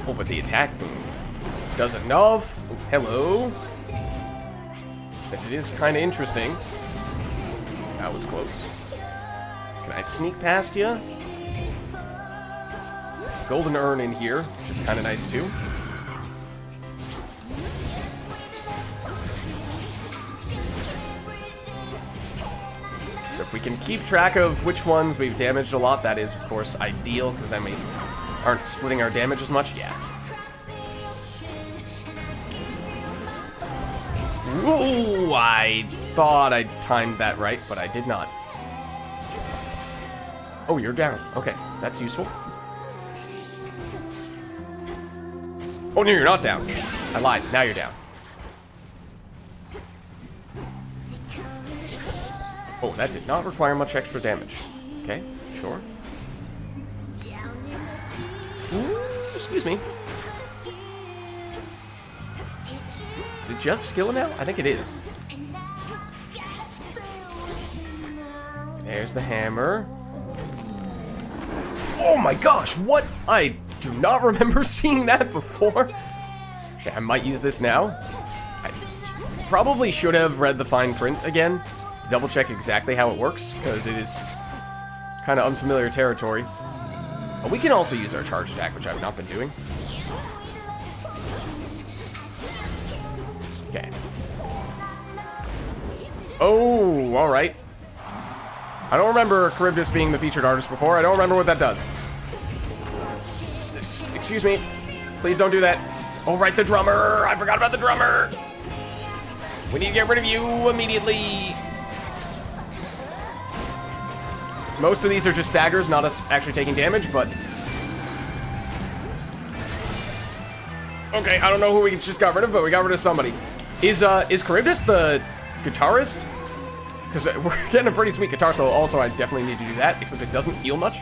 Oh, but the attack boon does enough. Oh, hello. But it is kind of interesting. That was close. Can I sneak past you? Golden urn in here, which is kind of nice too. So if we can keep track of which ones we've damaged a lot, that is, of course, ideal, because then we aren't splitting our damage as much. Yeah. Ooh, I thought I timed that right, but I did not. Oh, you're down. Okay, that's useful. Oh, no, you're not down. I lied. Now you're down. Oh, that did not require much extra damage. Okay, sure. Ooh, excuse me. Is it just skill now? I think it is. There's the hammer. Oh my gosh, what? I do not remember seeing that before. Okay, I might use this now. I probably should have read the fine print again to double check exactly how it works, because it is kind of unfamiliar territory. But we can also use our charge attack, which I've not been doing. Okay. Oh, alright. I don't remember Charybdis being the featured artist before. I don't remember what that does. Excuse me. Please don't do that. Oh, right, the drummer. I forgot about the drummer. We need to get rid of you immediately. Most of these are just staggers, not us actually taking damage, but... Okay, I don't know who we just got rid of, but we got rid of somebody. Is Charybdis the guitarist? Because we're getting a pretty sweet guitar solo. Also, I definitely need to do that, except it doesn't heal much.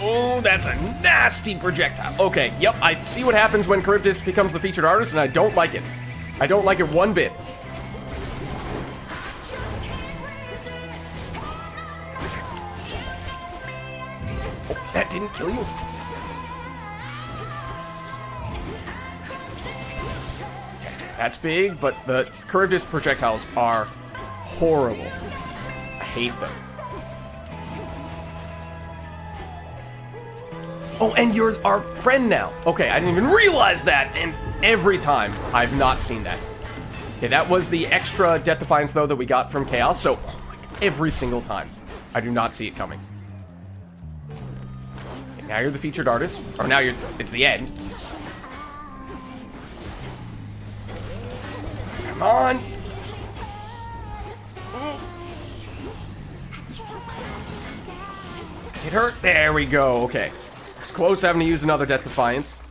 Oh, that's a nasty projectile. Okay, yep, I see what happens when Charybdis becomes the featured artist, and I don't like it. I don't like it one bit. Oh, that didn't kill you? That's big, but the Charybdis projectiles are horrible. I hate them. Oh, and you're our friend now. Okay, I didn't even realize that, and every time I've not seen that. Okay, that was the extra Death Defiance, though, that we got from Chaos, so oh my God, every single time I do not see it coming. Okay, now you're the featured artist, or now it's the end. Come on! It hurt. There we go. Okay. It's close having to use another Death Defiance.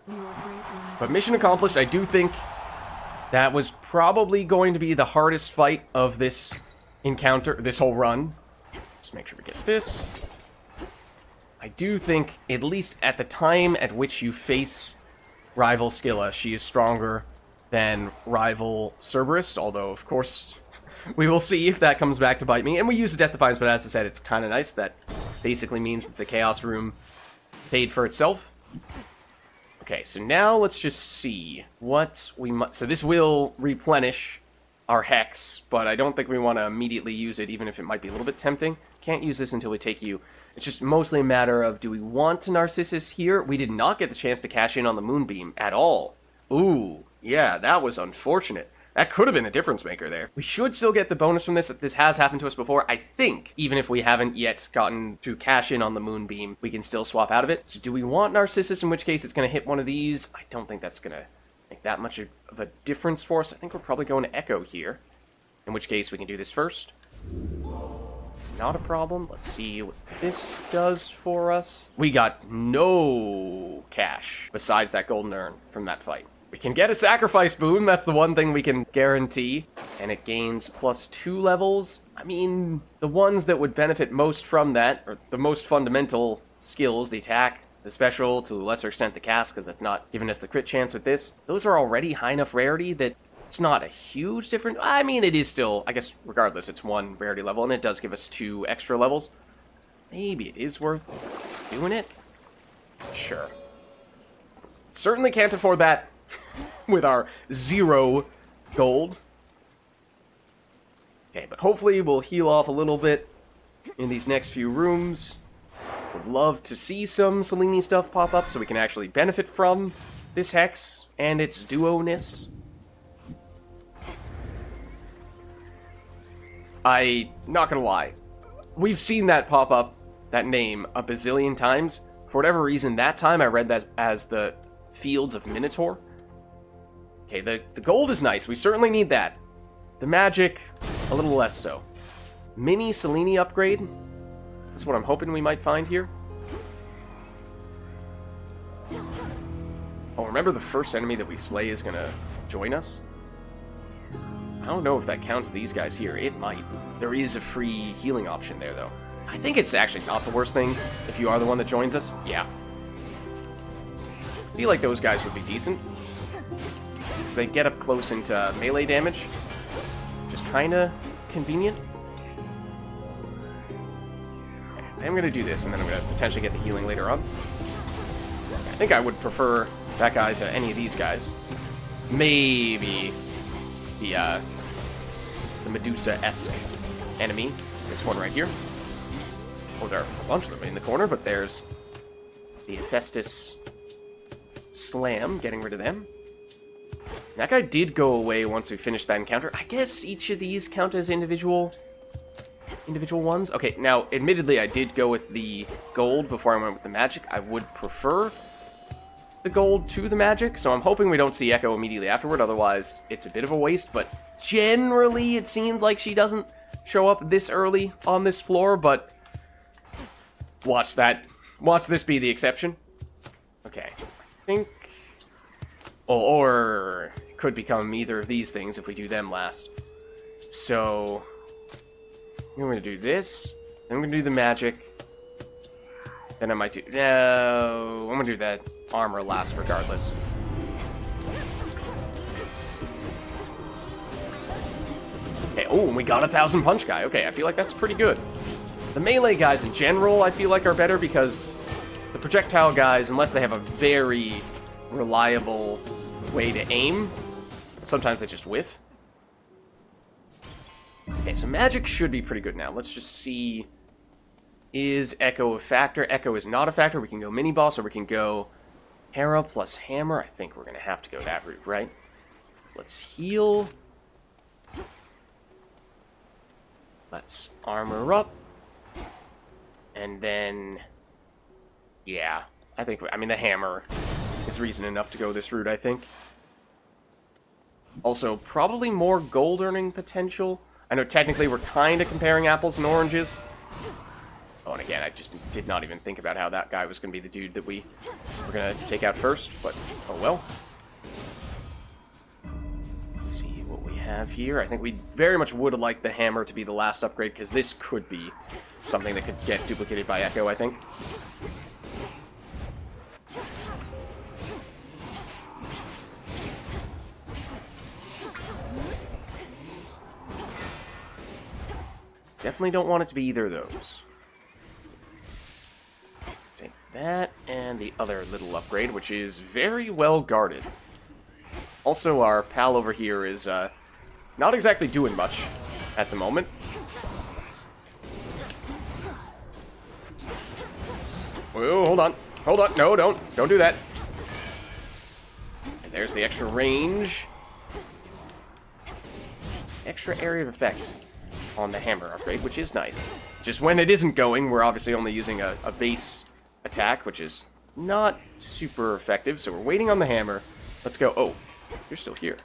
But mission accomplished. I do think that was probably going to be the hardest fight of this encounter, this whole run. Just make sure we get this. I do think, at least at the time at which you face rival Scylla, she is stronger than rival Cerberus, although, of course, we will see if that comes back to bite me. And we use the Death Defiance, but as I said, it's kind of nice. That basically means that the Chaos Room paid for itself. Okay, so now let's just see what we must... So this will replenish our Hex, but I don't think we want to immediately use it, even if it might be a little bit tempting. Can't use this until we take you... It's just mostly a matter of, do we want to Narcissus here? We did not get the chance to cash in on the Moonbeam at all. Ooh, yeah, that was unfortunate. That could have been a difference maker there. We should still get the bonus from this. This has happened to us before. I think, even if we haven't yet gotten to cash in on the Moonbeam, we can still swap out of it. So do we want Narcissus, in which case it's going to hit one of these? I don't think that's going to make that much of a difference for us. I think we're probably going to Echo here, in which case we can do this first. It's not a problem. Let's see what this does for us. We got no cash besides that golden urn from that fight. We can get a sacrifice boon, that's the one thing we can guarantee. And it gains +2 levels. I mean, the ones that would benefit most from that, or the most fundamental skills, the attack, the special, to a lesser extent the cast, because that's not giving us the crit chance with this, those are already high enough rarity that it's not a huge difference. I mean, it is still, I guess, regardless, it's 1 rarity level, and it does give us 2 extra levels. Maybe it is worth doing it? Sure. Certainly can't afford that with our 0 gold. Okay, but hopefully we'll heal off a little bit in these next few rooms. Would love to see some Selene stuff pop up so we can actually benefit from this hex and its duo-ness. Not gonna lie, we've seen that pop up, that name, a bazillion times. For whatever reason, that time I read that as the Fields of Minotaur. Okay, the gold is nice, we certainly need that. The magic, a little less so. Mini Selene upgrade, that's what I'm hoping we might find here. Oh, remember the first enemy that we slay is gonna join us? I don't know if that counts these guys here. It might. There is a free healing option there, though. I think it's actually not the worst thing if you are the one that joins us. Yeah. I feel like those guys would be decent. Because they get up close into melee damage. Just kinda convenient. I'm gonna do this, and then I'm gonna potentially get the healing later on. I think I would prefer that guy to any of these guys. Maybe the Medusa-esque enemy. This one right here. Oh, there are a bunch of them in the corner, but there's the Hephaestus Slam, getting rid of them. That guy did go away once we finished that encounter. I guess each of these count as individual ones. Okay, now, admittedly, I did go with the gold before I went with the magic. I would prefer the gold to the magic, so I'm hoping we don't see Echo immediately afterward, otherwise it's a bit of a waste, but generally it seems like she doesn't show up this early on this floor, but watch this be the exception. Okay, I think, or it could become either of these things if we do them last. So, I'm going to do this, then I'm going to do the magic, then I might do, no, I'm going to do that armor last regardless. Okay, oh, and we got 1,000 punch guy. Okay, I feel like that's pretty good. The melee guys in general, I feel like, are better because the projectile guys, unless they have a very reliable way to aim, sometimes they just whiff. Okay, so magic should be pretty good now. Let's just see. Is Echo a factor? Echo is not a factor. We can go mini-boss, or we can go Hera plus Hammer. I think we're going to have to go that route, right? So let's heal. Let's armor up. And then, yeah, I mean, the Hammer is reason enough to go this route, I think. Also, probably more gold earning potential. I know technically we're kind of comparing apples and oranges. Oh, and again, I just did not even think about how that guy was going to be the dude that we were going to take out first, but oh well. Let's see what we have here. I think we very much would have liked the Hammer to be the last upgrade, because this could be something that could get duplicated by Echo, I think. Definitely don't want it to be either of those. Take that, and the other little upgrade, which is very well guarded. Also, our pal over here is not exactly doing much at the moment. Whoa, hold on. Hold on. No, don't do that. And there's the extra range. Extra area of effect on the Hammer upgrade, which is nice. Just when it isn't going, we're obviously only using a base attack, which is not super effective, so we're waiting on the Hammer. Let's go. Oh, you're still here.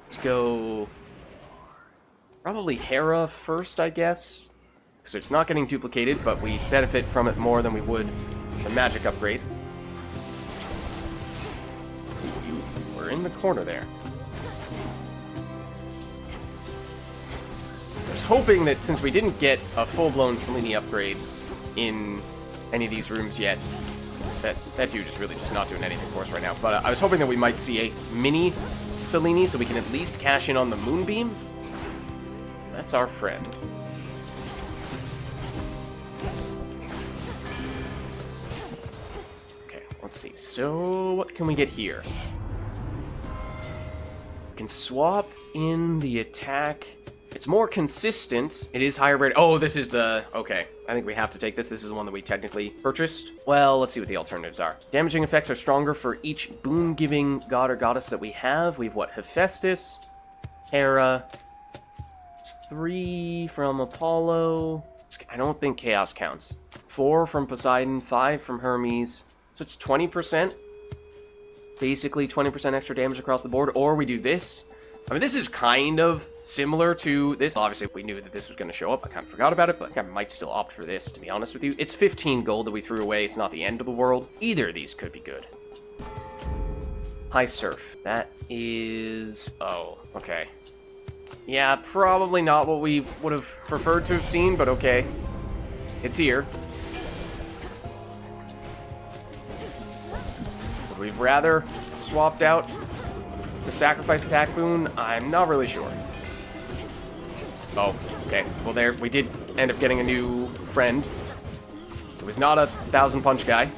Let's go Probably Hera first, I guess. So it's not getting duplicated, but we benefit from it more than we would the magic upgrade. We're in the corner there. I was hoping that since we didn't get a full-blown Selene upgrade in any of these rooms yet, that dude is really just not doing anything for us right now. But I was hoping that we might see a mini Selene so we can at least cash in on the Moonbeam. That's our friend. Okay, let's see. So, what can we get here? We can swap in the attack. It's more consistent. It is higher rate. Oh, this is the... Okay, I think we have to take this. This is the one that we technically purchased. Well, let's see what the alternatives are. Damaging effects are stronger for each boon-giving god or goddess that we have. We have what? Hephaestus, Hera. It's 3 from Apollo. I don't think Chaos counts. 4 from Poseidon, 5 from Hermes. So it's 20%. Basically 20% extra damage across the board. Or we do this. I mean, this is kind of similar to this. Obviously, we knew that this was going to show up. I kind of forgot about it, but I think I might still opt for this, to be honest with you. It's 15 gold that we threw away. It's not the end of the world. Either of these could be good. High Surf. That is... Oh, okay. Yeah, probably not what we would have preferred to have seen, but okay. It's here. Would we have rather swapped out the sacrifice attack boon? I'm not really sure. Oh, okay. Well, there, we did end up getting a new friend. It was not a 1,000 punch guy.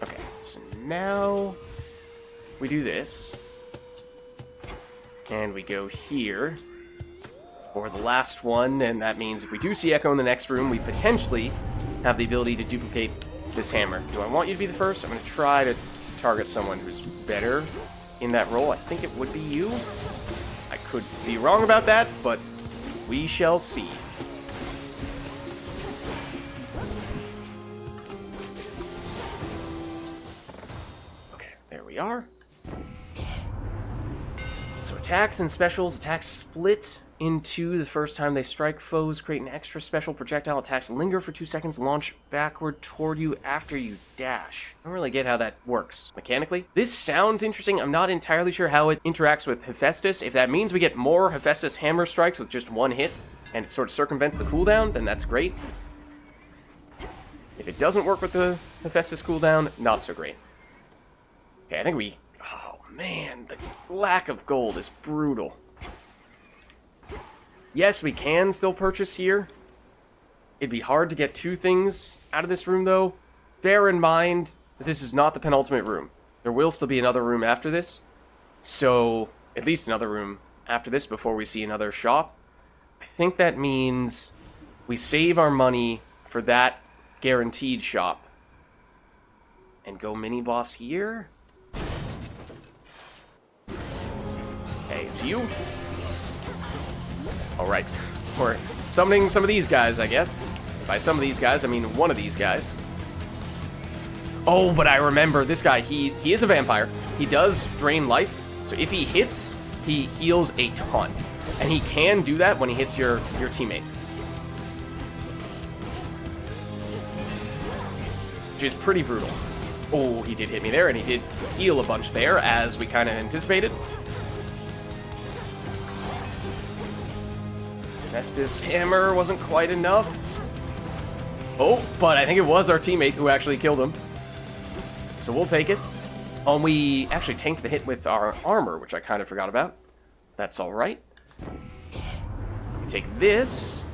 Okay, so now we do this. And we go here for the last one, and that means if we do see Echo in the next room, we potentially have the ability to duplicate this hammer. Do I want you to be the first? I'm going to try to target someone who's better in that role. I think it would be you. I could be wrong about that, but we shall see. Okay, there we are. So attacks and specials. Attacks split into the first time they strike foes, create an extra special projectile. Attacks linger for 2 seconds, launch backward toward you after you dash. I don't really get how that works mechanically. This sounds interesting. I'm not entirely sure how it interacts with Hephaestus. If that means we get more Hephaestus hammer strikes with just one hit, and it sort of circumvents the cooldown, then that's great. If it doesn't work with the Hephaestus cooldown, not so great. Okay, I think we... Oh man, the lack of gold is brutal. Yes, we can still purchase here. It'd be hard to get 2 things out of this room, though. Bear in mind that this is not the penultimate room. There will still be another room after this. So, at least another room after this before we see another shop. I think that means we save our money for that guaranteed shop. And go mini-boss here. Hey, it's you. Alright, we're summoning some of these guys, I guess. By some of these guys, I mean one of these guys. Oh, but I remember this guy, he is a vampire. He does drain life, so if he hits, he heals a ton. And he can do that when he hits your teammate. Which is pretty brutal. Oh, he did hit me there, and he did heal a bunch there, as we kind of anticipated. Hephaestus hammer wasn't quite enough. Oh, but I think it was our teammate who actually killed him. So we'll take it. Oh, and we actually tanked the hit with our armor, which I kind of forgot about. That's alright. We take this.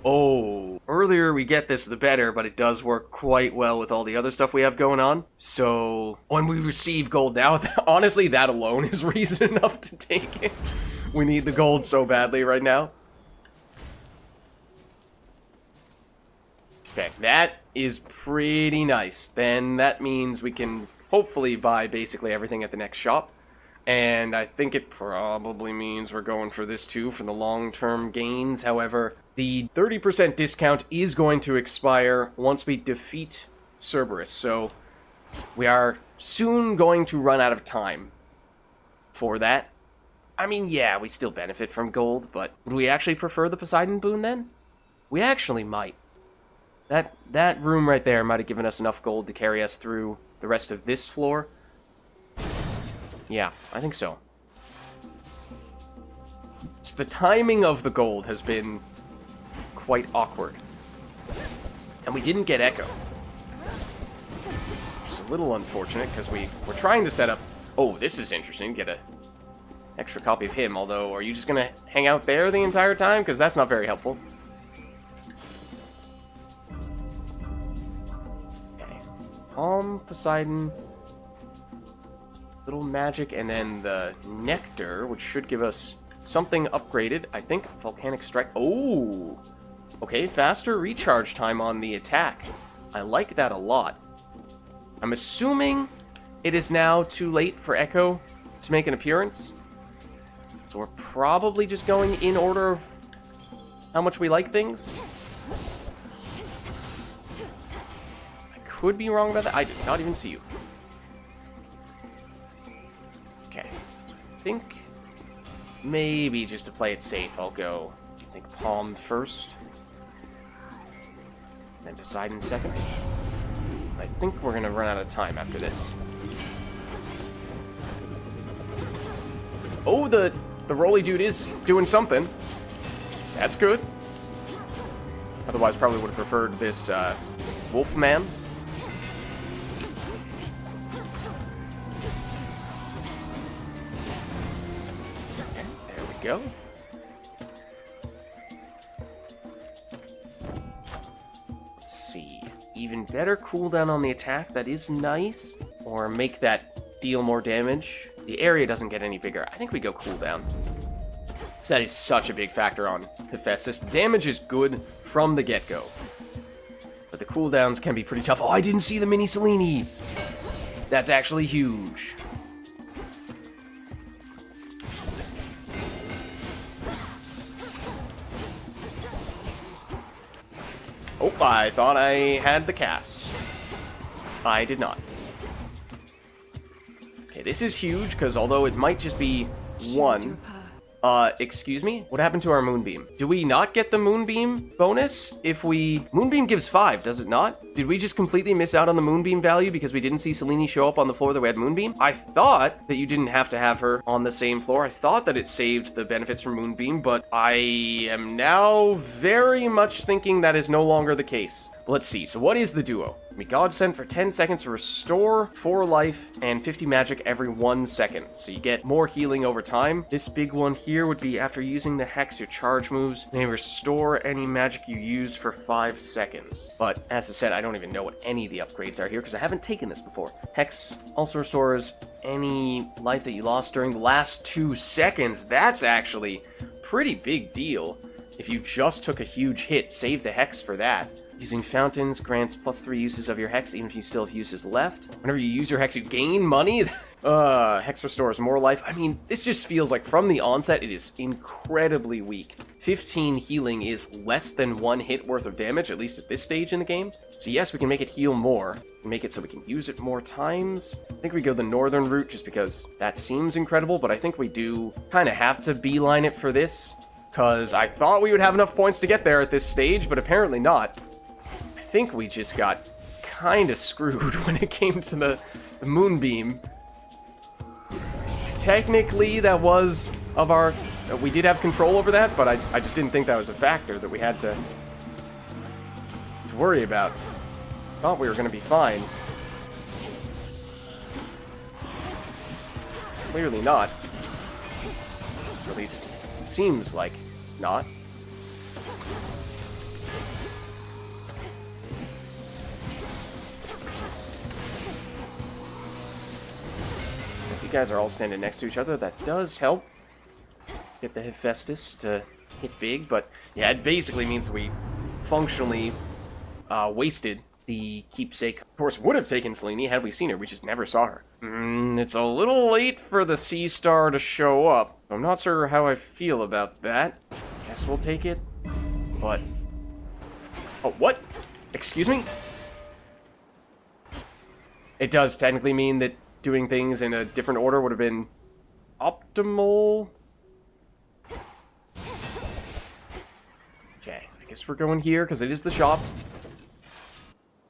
Oh, earlier we get this, the better, but it does work quite well with all the other stuff we have going on. So when we receive gold now, honestly, that alone is reason enough to take it. We need the gold so badly right now. Okay, that is pretty nice. Then that means we can hopefully buy basically everything at the next shop. And I think it probably means we're going for this too for the long-term gains. However, the 30% discount is going to expire once we defeat Cerberus, so we are soon going to run out of time for that. I mean, yeah, we still benefit from gold, but would we actually prefer the Poseidon boon then? We actually might. That room right there might have given us enough gold to carry us through the rest of this floor. Yeah, I think so. So the timing of the gold has been quite awkward. And we didn't get Echo. Which is a little unfortunate, because we're trying to set up... Oh, this is interesting. Get a extra copy of him, although, are you just going to hang out there the entire time? Because that's not very helpful. Okay. Poseidon... Little magic, and then the nectar, which should give us something upgraded. I think volcanic strike. Oh, okay, faster recharge time on the attack. I like that a lot. I'm assuming it is now too late for Echo to make an appearance. So we're probably just going in order of how much we like things. I could be wrong about that. I did not even see you. Okay, so I think maybe just to play it safe, I'll go, I think, Palm first, then Poseidon second. I think we're going to run out of time after this. Oh, the Rolly dude is doing something. That's good. Otherwise, probably would have preferred this Wolfman. Go. Let's see. Even better cooldown on the attack. That is nice. Or make that deal more damage. The area doesn't get any bigger. I think we go cooldown. So that is such a big factor on Hephaestus. Damage is good from the get-go. But the cooldowns can be pretty tough. Oh, I didn't see the mini Selene. That's actually huge. Oh, I thought I had the cast. I did not. Okay, this is huge, because although it might just be one... excuse me? What happened to our Moonbeam? Do we not get the Moonbeam bonus if we... Moonbeam gives 5, does it not? Did we just completely miss out on the Moonbeam value because we didn't see Selene show up on the floor that we had Moonbeam? I thought that you didn't have to have her on the same floor. I thought that it saved the benefits from Moonbeam, but I am now very much thinking that is no longer the case. Let's see, so what is the duo? Be God sent for 10 seconds to restore 4 life and 50 magic every 1 second. So you get more healing over time. This big one here would be after using the Hex, your charge moves may restore any magic you use for 5 seconds. But as I said, I don't even know what any of the upgrades are here because I haven't taken this before. Hex also restores any life that you lost during the last 2 seconds. That's actually a pretty big deal. If you just took a huge hit, save the Hex for that. Using fountains grants +3 uses of your Hex, even if you still have uses left. Whenever you use your Hex, you gain money. Hex restores more life. I mean, this just feels like from the onset, it is incredibly weak. 15 healing is less than 1 hit worth of damage, at least at this stage in the game. So yes, we can make it heal more. Make it so we can use it more times. I think we go the northern route just because that seems incredible, but I think we do kind of have to beeline it for this. Because I thought we would have enough points to get there at this stage, but apparently not. I think we just got kind of screwed when it came to the Moonbeam. Technically, that was of our... we did have control over that, but I just didn't think that was a factor that we had to worry about. Thought we were going to be fine. Clearly not. At least, it seems like not. If you guys are all standing next to each other, that does help get the Hephaestus to hit big, but yeah, it basically means that we functionally wasted the keepsake. Of course, would have taken Selene had we seen her, we just never saw her. It's a little late for the Sea Star to show up. I'm not sure how I feel about that. Guess we'll take it, but... Oh, what? Excuse me? It does technically mean that doing things in a different order would have been optimal. Okay, I guess we're going here because it is the shop.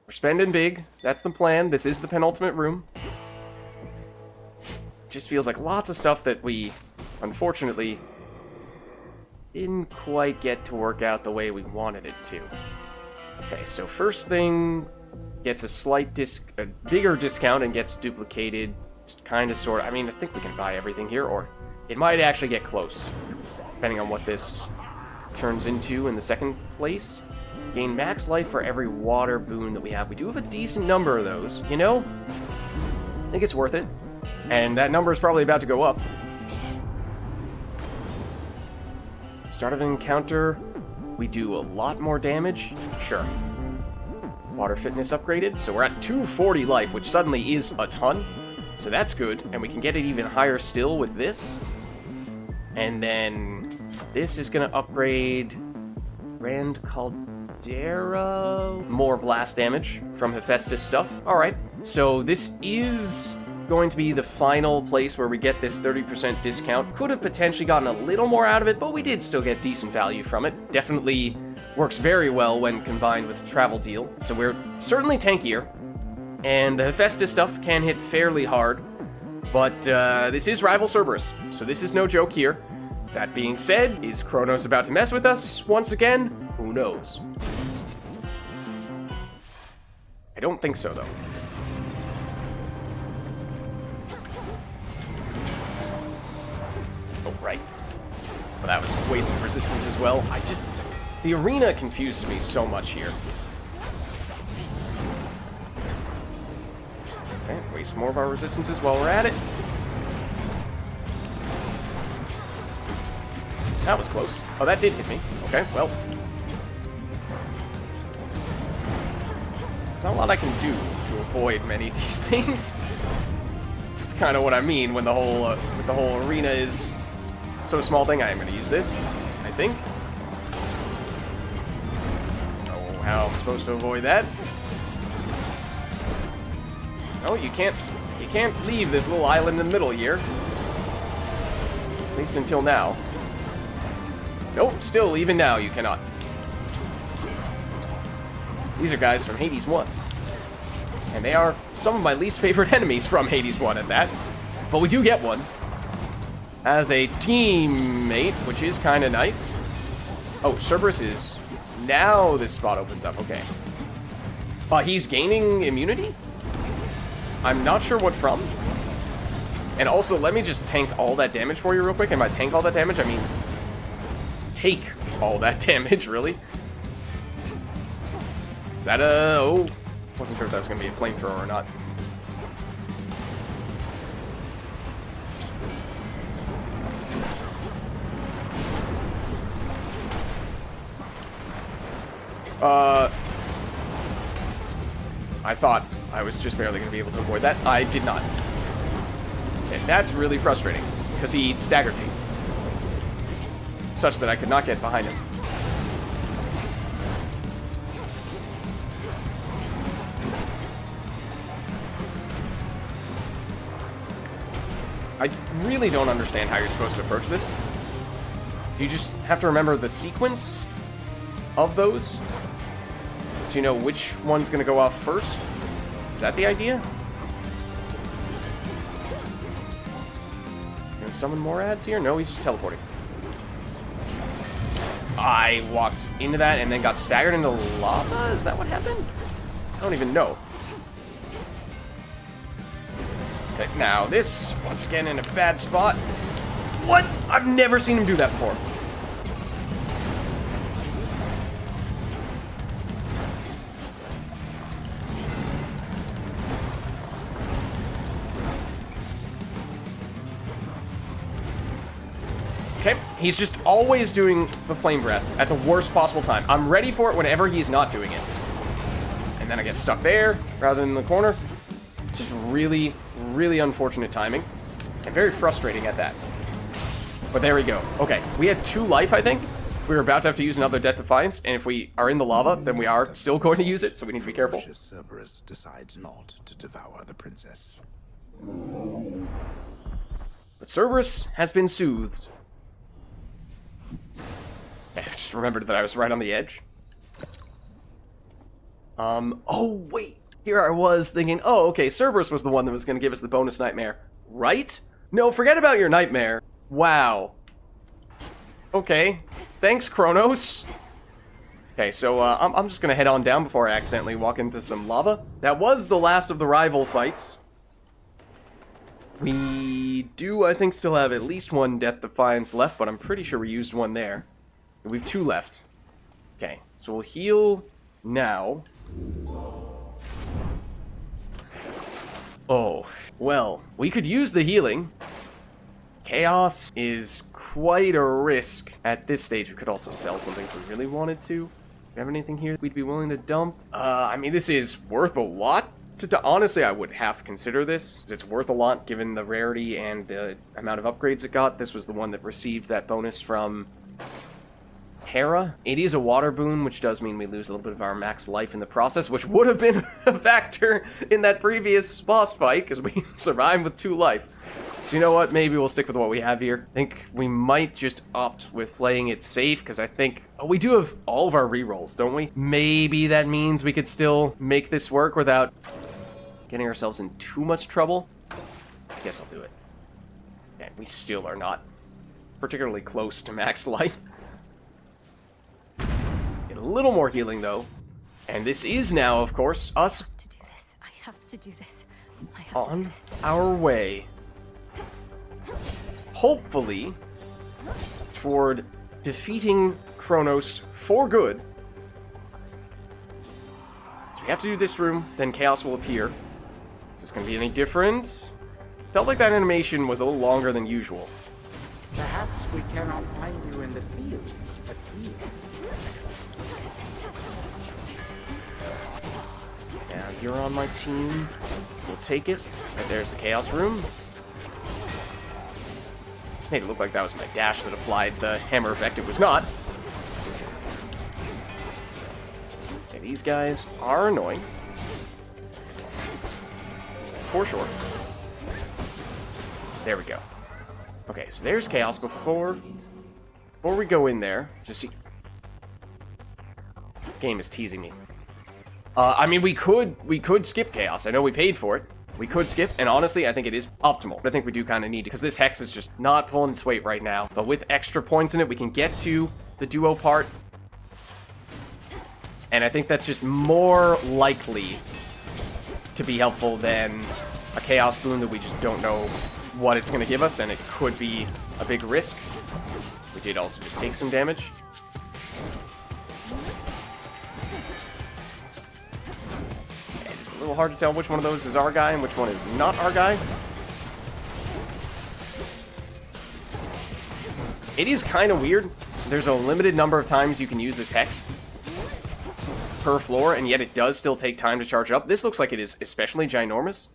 We're spending big. That's the plan. This is the penultimate room. Just feels like lots of stuff that we, unfortunately, didn't quite get to work out the way we wanted it to. Okay, so first thing gets a bigger discount and gets duplicated. It's kind of sort of, I mean, I think we can buy everything here, or it might actually get close, depending on what this turns into in the second place. Gain max life for every water boon that we have. We do have a decent number of those, you know? I think it's worth it. And that number is probably about to go up. Start of an encounter, we do a lot more damage. Sure. Water fitness upgraded, so we're at 240 life, which suddenly is a ton. So that's good, and we can get it even higher still with this. And then this is going to upgrade Grand Caldera. More blast damage from Hephaestus stuff. Alright, so this is going to be the final place where we get this 30% discount. Could have potentially gotten a little more out of it, but we did still get decent value from it. Definitely works very well when combined with Travel Deal. So we're certainly tankier. And the Hephaestus stuff can hit fairly hard. But this is Rival Cerberus, so this is no joke here. That being said, is Kronos about to mess with us once again? Who knows? I don't think so, though. Oh, right. Well, that was wasted resistance as well. The arena confused me so much here. Okay, waste more of our resistances while we're at it. That was close. Oh, that did hit me. Okay, well. Not a lot I can do to avoid many of these things. That's kind of what I mean when the whole arena is so small thing. I am going to use this, I think. Oh, how I'm supposed to avoid that? Oh, you can't leave this little island in the middle here. At least until now. Nope, still, even now, you cannot. These are guys from Hades 1. And they are some of my least favorite enemies from Hades 1 at that. But we do get one. As a teammate, which is kind of nice. Oh, Cerberus is... Now this spot opens up, okay. He's gaining immunity? I'm not sure what from. And also, let me just tank all that damage for you real quick. And by tank all that damage, I mean... take all that damage, really. Is that a... oh, wasn't sure if that was going to be a flamethrower or not. I thought I was just barely going to be able to avoid that. I did not. And that's really frustrating, because he staggered me. Such that I could not get behind him. I really don't understand how you're supposed to approach this. You just have to remember the sequence of those, so you know which one's going to go off first. Is that the idea? Gonna summon more ads here? No, he's just teleporting. I walked into that and then got staggered into lava? Is that what happened? I don't even know. Okay, now this, once again, in a bad spot. What? I've never seen him do that before. Okay, he's just always doing the flame breath at the worst possible time. I'm ready for it whenever he's not doing it. And then I get stuck there rather than in the corner. Just really, really unfortunate timing. And very frustrating at that. But there we go. Okay, we had 2 life, I think. We're about to have to use another Death Defiance, and if we are in the lava, then we are still going to use it, so we need to be careful. Cerberus decides not to devour the princess. But Cerberus has been soothed. I just remembered that I was right on the edge. Oh wait, here I was thinking, oh okay, Cerberus was the one that was going to give us the bonus nightmare, right? No, forget about your nightmare. Wow. Okay, thanks Kronos. Okay, so I'm just going to head on down before I accidentally walk into some lava. That was the last of the rival fights. We do, I think, still have at least one Death Defiance left, but I'm pretty sure we used one there. We have 2 left. Okay, so we'll heal now. Oh, well, we could use the healing. Chaos is quite a risk at this stage. We could also sell something if we really wanted to. Do we have anything here we'd be willing to dump? I mean, this is worth a lot. Honestly, I would have to consider this, because it's worth a lot given the rarity and the amount of upgrades it got. This was the one that received that bonus from Hera. It is a water boon, which does mean we lose a little bit of our max life in the process, which would have been a factor in that previous boss fight, because we survived with 2 life. So you know what, maybe we'll stick with what we have here. I think we might just opt with playing it safe, because I think... Oh, we do have all of our rerolls, don't we? Maybe that means we could still make this work without getting ourselves in too much trouble. I guess I'll do it. And we still are not particularly close to max life. Get a little more healing, though. And this is now, of course, us I have to do this. I have to do on this. our way, hopefully, toward defeating Kronos for good. So we have to do this room, then chaos will appear. Is this going to be any different? Felt like that animation was a little longer than usual. Perhaps we cannot find you in the fields, but here. And you're on my team. We'll take it. And there's the chaos room. Made it look like that was my dash that applied the hammer effect. It was not. Okay, these guys are annoying. For sure. There we go. Okay, so there's chaos. Before we go in there, just see. Game is teasing me. I mean, we could skip chaos. I know we paid for it. We could skip, and honestly, I think it is optimal. But I think we do kind of need to, because this hex is just not pulling its weight right now. But with extra points in it, we can get to the duo part. And I think that's just more likely to be helpful than a chaos boon that we just don't know what it's going to give us, and it could be a big risk. We did also just take some damage. And it's a little hard to tell which one of those is our guy and which one is not our guy. It is kind of weird. There's a limited number of times you can use this hex per floor, and yet it does still take time to charge up. This looks like it is especially ginormous.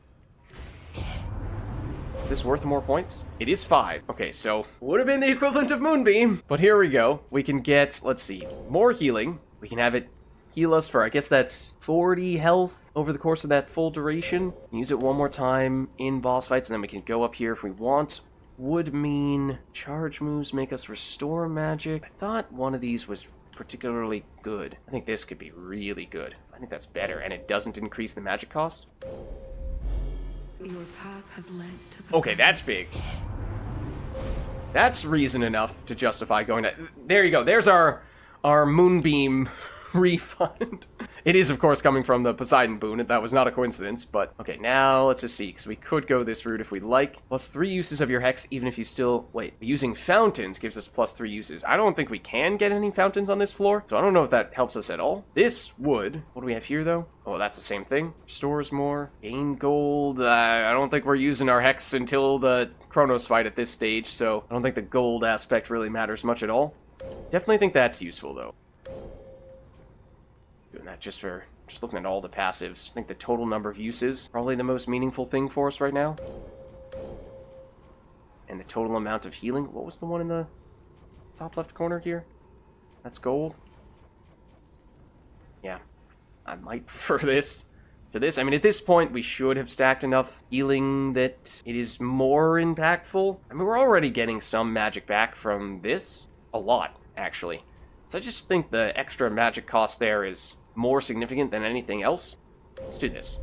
Is this worth more points? It is 5. Okay, so would have been the equivalent of Moonbeam. But here we go. We can get, let's see, more healing. We can have it heal us for, I guess that's 40 health over the course of that full duration. Use it one more time in boss fights, and then we can go up here if we want. Would mean charge moves make us restore magic. I thought one of these was particularly good. I think this could be really good. I think that's better, and it doesn't increase the magic cost. Your path has led to Okay, that's big. That's reason enough to justify going to... There you go. There's our Moonbeam refund. It is, of course, coming from the Poseidon boon. That was not a coincidence, but... Okay, now let's just see, because we could go this route if we'd like. Plus 3 uses of your hex, even if you still... Wait, using fountains gives us plus 3 uses. I don't think we can get any fountains on this floor, so I don't know if that helps us at all. This would... What do we have here, though? Oh, that's the same thing. Restores more. Gain gold. I don't think we're using our hex until the Kronos fight at this stage, so I don't think the gold aspect really matters much at all. Definitely think that's useful, though. Doing that just looking at all the passives. I think the total number of uses, probably the most meaningful thing for us right now. And the total amount of healing. What was the one in the top left corner here? That's gold. Yeah, I might prefer this to this. I mean, at this point, we should have stacked enough healing that it is more impactful. I mean, we're already getting some magic back from this. A lot, actually. So I just think the extra magic cost there is more significant than anything else. Let's do this.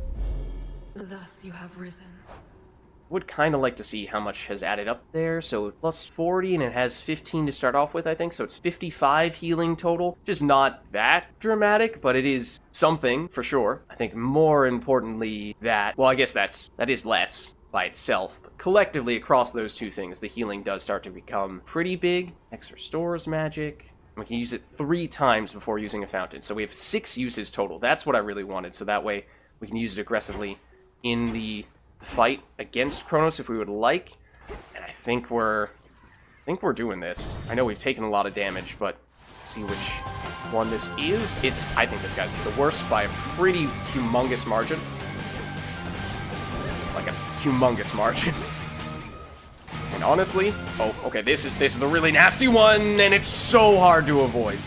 Thus you have risen. Would kind of like to see how much has added up there. So plus 40, and it has 15 to start off with, I think. So it's 55 healing total. Just not that dramatic, but it is something for sure. I think more importantly that, well, I guess that is less by itself. But collectively, across those two things, the healing does start to become pretty big. X restores magic. We can use it 3 times before using a fountain. So we have 6 uses total. That's what I really wanted. So that way we can use it aggressively in the fight against Kronos if we would like. And I think we're doing this. I know we've taken a lot of damage, but let's see which one this is. I think this guy's the worst by a pretty humongous margin. Like a humongous margin. And honestly, oh, okay, this is the really nasty one, and it's so hard to avoid.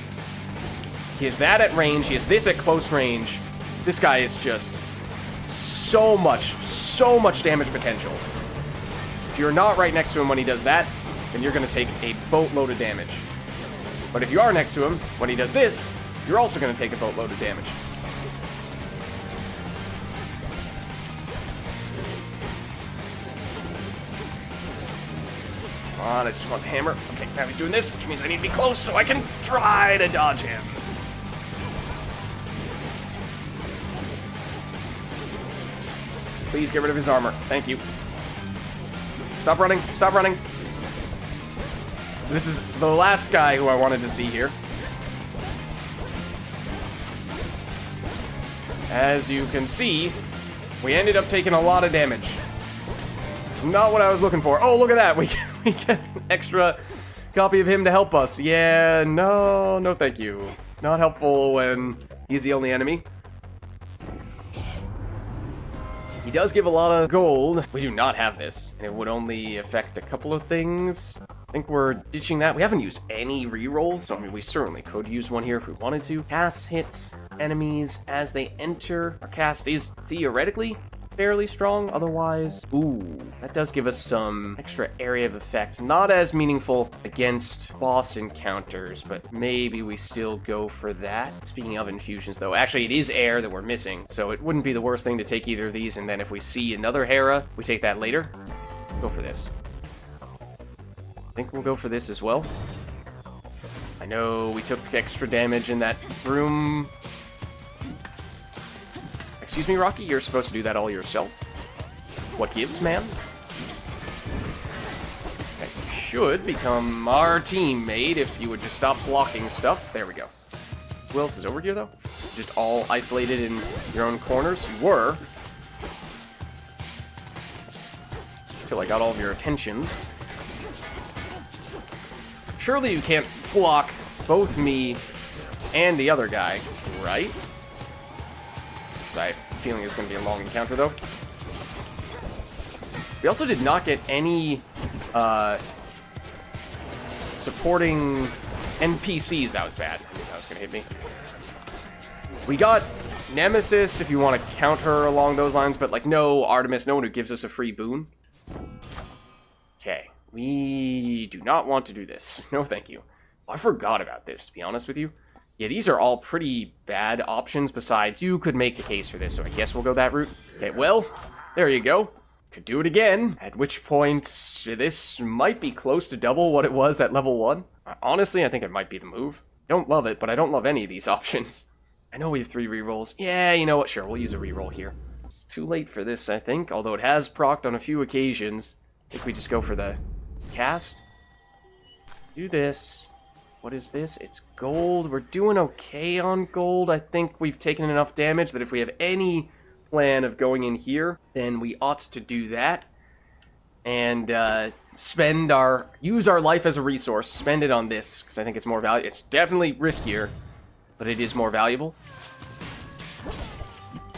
He has that at range, he has this at close range. This guy is just so much damage potential. If you're not right next to him when he does that, then you're gonna take a boatload of damage. But if you are next to him when he does this, you're also gonna take a boatload of damage. Come on, I just want the hammer. Okay, now he's doing this, which means I need to be close so I can try to dodge him. Please get rid of his armor. Thank you. Stop running. Stop running. This is the last guy who I wanted to see here. As you can see, we ended up taking a lot of damage. It's not what I was looking for. Oh, look at that. We get an extra copy of him to help us. Yeah, no thank you. Not helpful when he's the only enemy. He does give a lot of gold. We do not have this, and it would only affect a couple of things. I think we're ditching that. We haven't used any rerolls, so I mean, we certainly could use one here if we wanted to. Cast hits enemies as they enter. Our cast is theoretically fairly strong, otherwise, ooh, that does give us some extra area of effect. Not as meaningful against boss encounters, but maybe we still go for that. Speaking of infusions, though, actually it is air that we're missing, so it wouldn't be the worst thing to take either of these, and then if we see another Hera, we take that later. Go for this. I think we'll go for this as well. I know we took extra damage in that room. Excuse me, Rocky, you're supposed to do that all yourself. What gives, man? Okay, you should become our teammate if you would just stop blocking stuff. There we go. Who else is over here, though? Just all isolated in your own corners? You were. Until I got all of your attentions. Surely you can't block both me and the other guy, right? I have a feeling it's going to be a long encounter, though. We also did not get any supporting NPCs. That was bad. That was going to hit me. We got Nemesis, if you want to count her along those lines, but, like, no Artemis, no one who gives us a free boon. Okay. We do not want to do this. No, thank you. I forgot about this, to be honest with you. Yeah, these are all pretty bad options. Besides, you could make the case for this, so I guess we'll go that route. Okay, well, there you go. Could do it again, at which point this might be close to double what it was at level 1. Honestly, I think it might be the move. Don't love it, but I don't love any of these options. I know we have 3 rerolls. Yeah, you know what? Sure, we'll use a reroll here. It's too late for this, I think, although it has procced on a few occasions. I think we just go for the cast. Do this. What is this? It's gold. We're doing okay on gold. I think we've taken enough damage that if we have any plan of going in here, then we ought to do that. And use our life as a resource. Spend it on this, because I think it's more valuable. It's definitely riskier, but it is more valuable.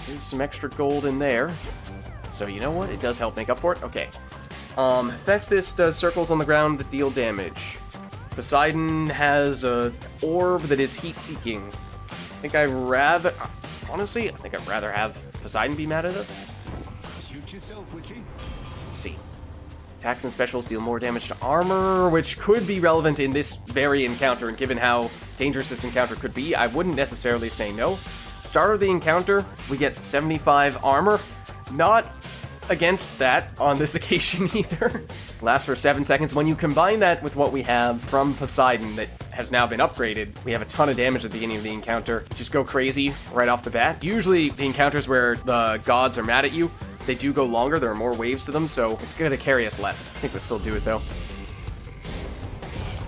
There's some extra gold in there. So you know what? It does help make up for it. Okay. Festus does circles on the ground that deal damage. Poseidon has a orb that is heat-seeking. Honestly, I think I'd rather have Poseidon be mad at us. Suit yourself, Witchy. Let's see. Attacks and specials deal more damage to armor, which could be relevant in this very encounter, and given how dangerous this encounter could be, I wouldn't necessarily say no. Start of the encounter, we get 75 armor. Not against that on this occasion either. Lasts for 7 seconds. When you combine that with what we have from Poseidon that has now been upgraded, we have a ton of damage at the beginning of the encounter. Just go crazy right off the bat. Usually the encounters where the gods are mad at you, they do go longer. There are more waves to them, so it's going to carry us less. I think we'll still do it though.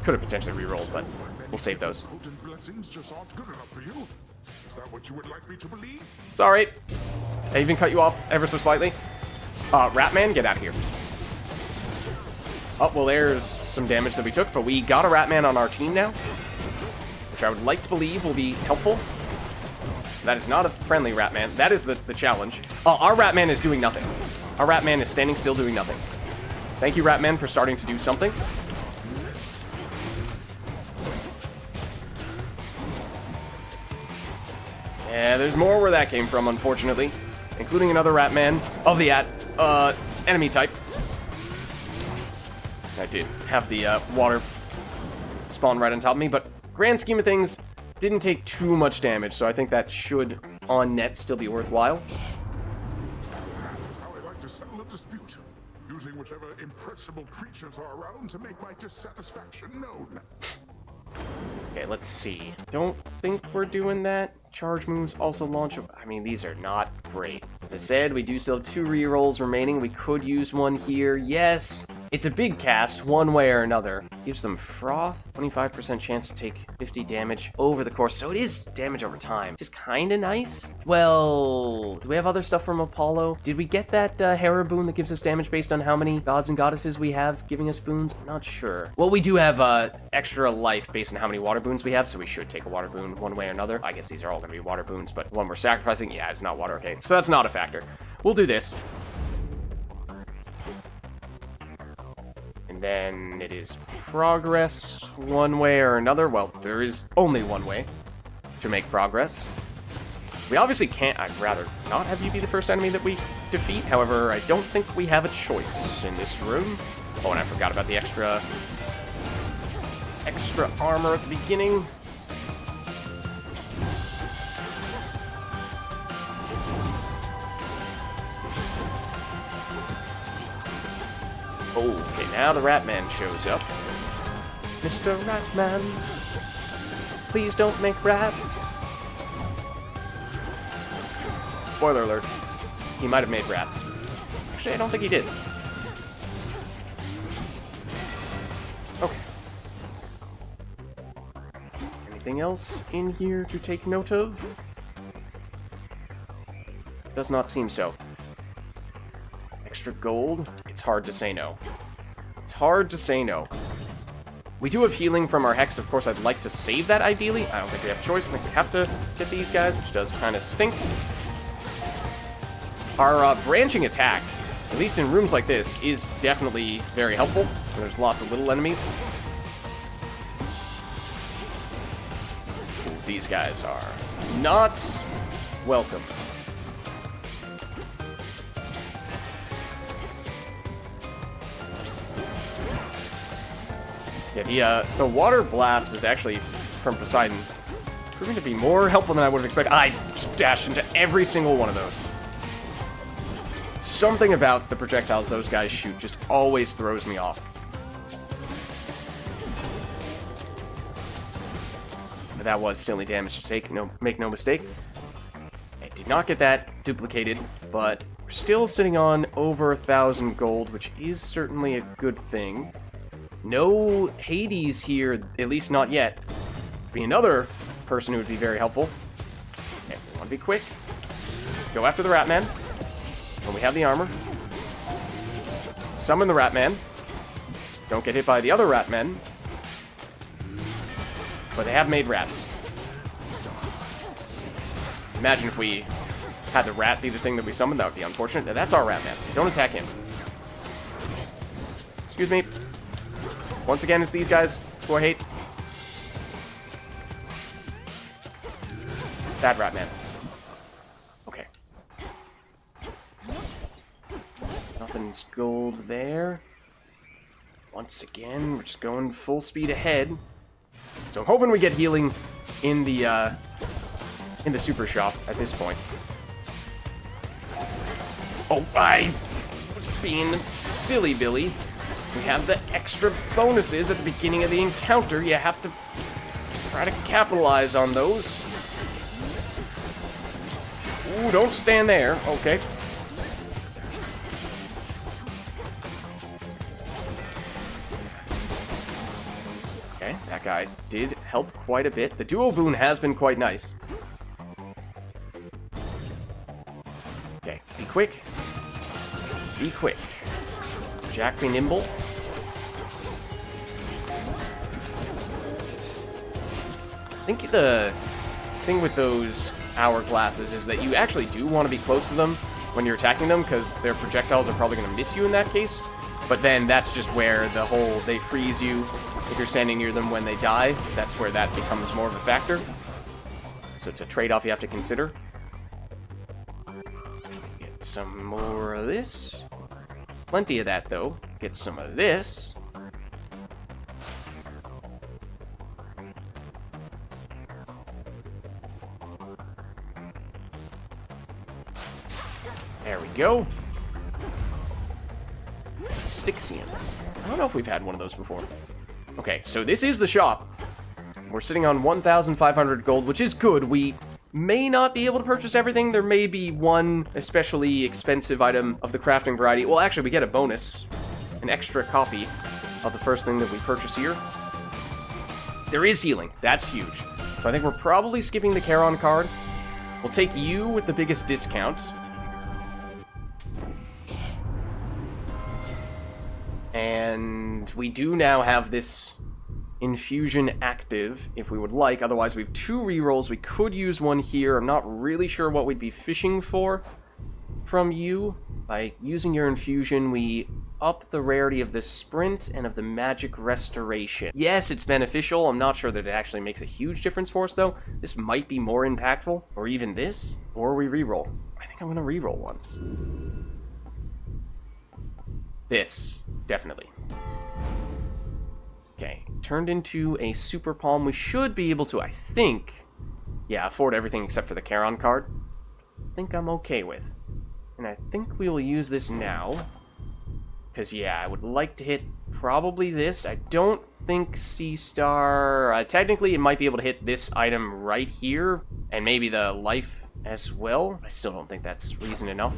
Could have potentially rerolled, but we'll save those. Potent blessings just aren't good enough for you. Is that what you would like me to believe? It's alright. I even cut you off ever so slightly. Ratman, get out of here. Oh, well, there's some damage that we took, but we got a Ratman on our team now, which I would like to believe will be helpful. That is not a friendly Ratman. That is the challenge. Our Ratman is doing nothing. Our Ratman is standing still doing nothing. Thank you, Ratman, for starting to do something. Yeah, there's more where that came from, unfortunately. Including another Ratman of the enemy type. I did have the water spawn right on top of me, but grand scheme of things, didn't take too much damage, so I think that should, on net, still be worthwhile. That's how I like to settle a dispute, using whichever impressionable creatures are around to make my dissatisfaction known. Okay, let's see. Don't think we're doing that. Charge moves also launch. I mean, these are not great. As I said, we do still have 2 rerolls remaining. We could use one here. Yes. It's a big cast, one way or another. Gives them Froth, 25% chance to take 50 damage over the course. So it is damage over time, which is kind of nice. Well, do we have other stuff from Apollo? Did we get that Hera boon that gives us damage based on how many gods and goddesses we have giving us boons? I'm not sure. Well, we do have extra life based on how many water boons we have, so we should take a water boon one way or another. I guess these are all going to be water boons, but one we're sacrificing, yeah, it's not water. Okay, so that's not a factor. We'll do this. And then it is progress one way or another. Well, there is only one way to make progress. We obviously can't. I'd rather not have you be the first enemy that we defeat. However, I don't think we have a choice in this room. Oh, and I forgot about the extra armor at the beginning. Okay, now the Ratman shows up. Mr. Ratman, please don't make rats. Spoiler alert, he might have made rats. Actually, I don't think he did. Okay. Anything else in here to take note of? Does not seem so. Extra gold? It's hard to say no. It's hard to say no. We do have healing from our Hex. Of course, I'd like to save that ideally. I don't think we have a choice. I think we have to get these guys, which does kind of stink. Our branching attack, at least in rooms like this, is definitely very helpful. There's lots of little enemies. These guys are not welcome. Yeah, the water blast is actually, from Poseidon, proving to be more helpful than I would have expected. I just dashed into every single one of those. Something about the projectiles those guys shoot just always throws me off. But that was silly damage to take, make no mistake. I did not get that duplicated, but we're still sitting on over 1,000 gold, which is certainly a good thing. No Hades here, at least not yet. Be another person who would be very helpful. Okay, we want to be quick. Go after the Ratman. When we have the armor. Summon the Ratman. Don't get hit by the other Ratmen. But they have made rats. Imagine if we had the rat be the thing that we summoned. That would be unfortunate. That's our Ratman. Don't attack him. Excuse me. Once again, it's these guys. who I hate. Bad rat man. Okay. Nothing's gold there. Once again, we're just going full speed ahead. So I'm hoping we get healing in the super shop at this point. Oh, I was being silly, Billy. We have the extra bonuses at the beginning of the encounter. You have to try to capitalize on those. Ooh, don't stand there. Okay. Okay, that guy did help quite a bit. The duo boon has been quite nice. Okay, be quick. Be quick. Jack be nimble. I think the thing with those hourglasses is that you actually do want to be close to them when you're attacking them, because their projectiles are probably going to miss you in that case. But then that's just where the whole, they freeze you if you're standing near them when they die. That's where that becomes more of a factor. So it's a trade-off you have to consider. Get some more of this. Plenty of that, though. Get some of this. There we go. Styxian. I don't know if we've had one of those before. Okay, so this is the shop. We're sitting on 1,500 gold, which is good. We may not be able to purchase everything. There may be one especially expensive item of the crafting variety. Well, actually, we get a bonus. An extra copy of the first thing that we purchase here. There is healing. That's huge. So I think we're probably skipping the Charon card. We'll take you with the biggest discount. And we do now have this infusion active, if we would like. Otherwise, we have 2 rerolls. We could use one here. I'm not really sure what we'd be fishing for from you. By using your infusion, we up the rarity of the sprint and of the magic restoration. Yes, it's beneficial. I'm not sure that it actually makes a huge difference for us, though. This might be more impactful. Or even this. Or we reroll. I think I'm going to reroll once. This. Definitely. Okay, turned into a super palm. We should be able to, I think, yeah, afford everything except for the Charon card. I think I'm okay with. And I think we will use this now. Because, yeah, I would like to hit probably this. I don't think C-Star... technically, it might be able to hit this item right here. And maybe the life as well. I still don't think that's reason enough.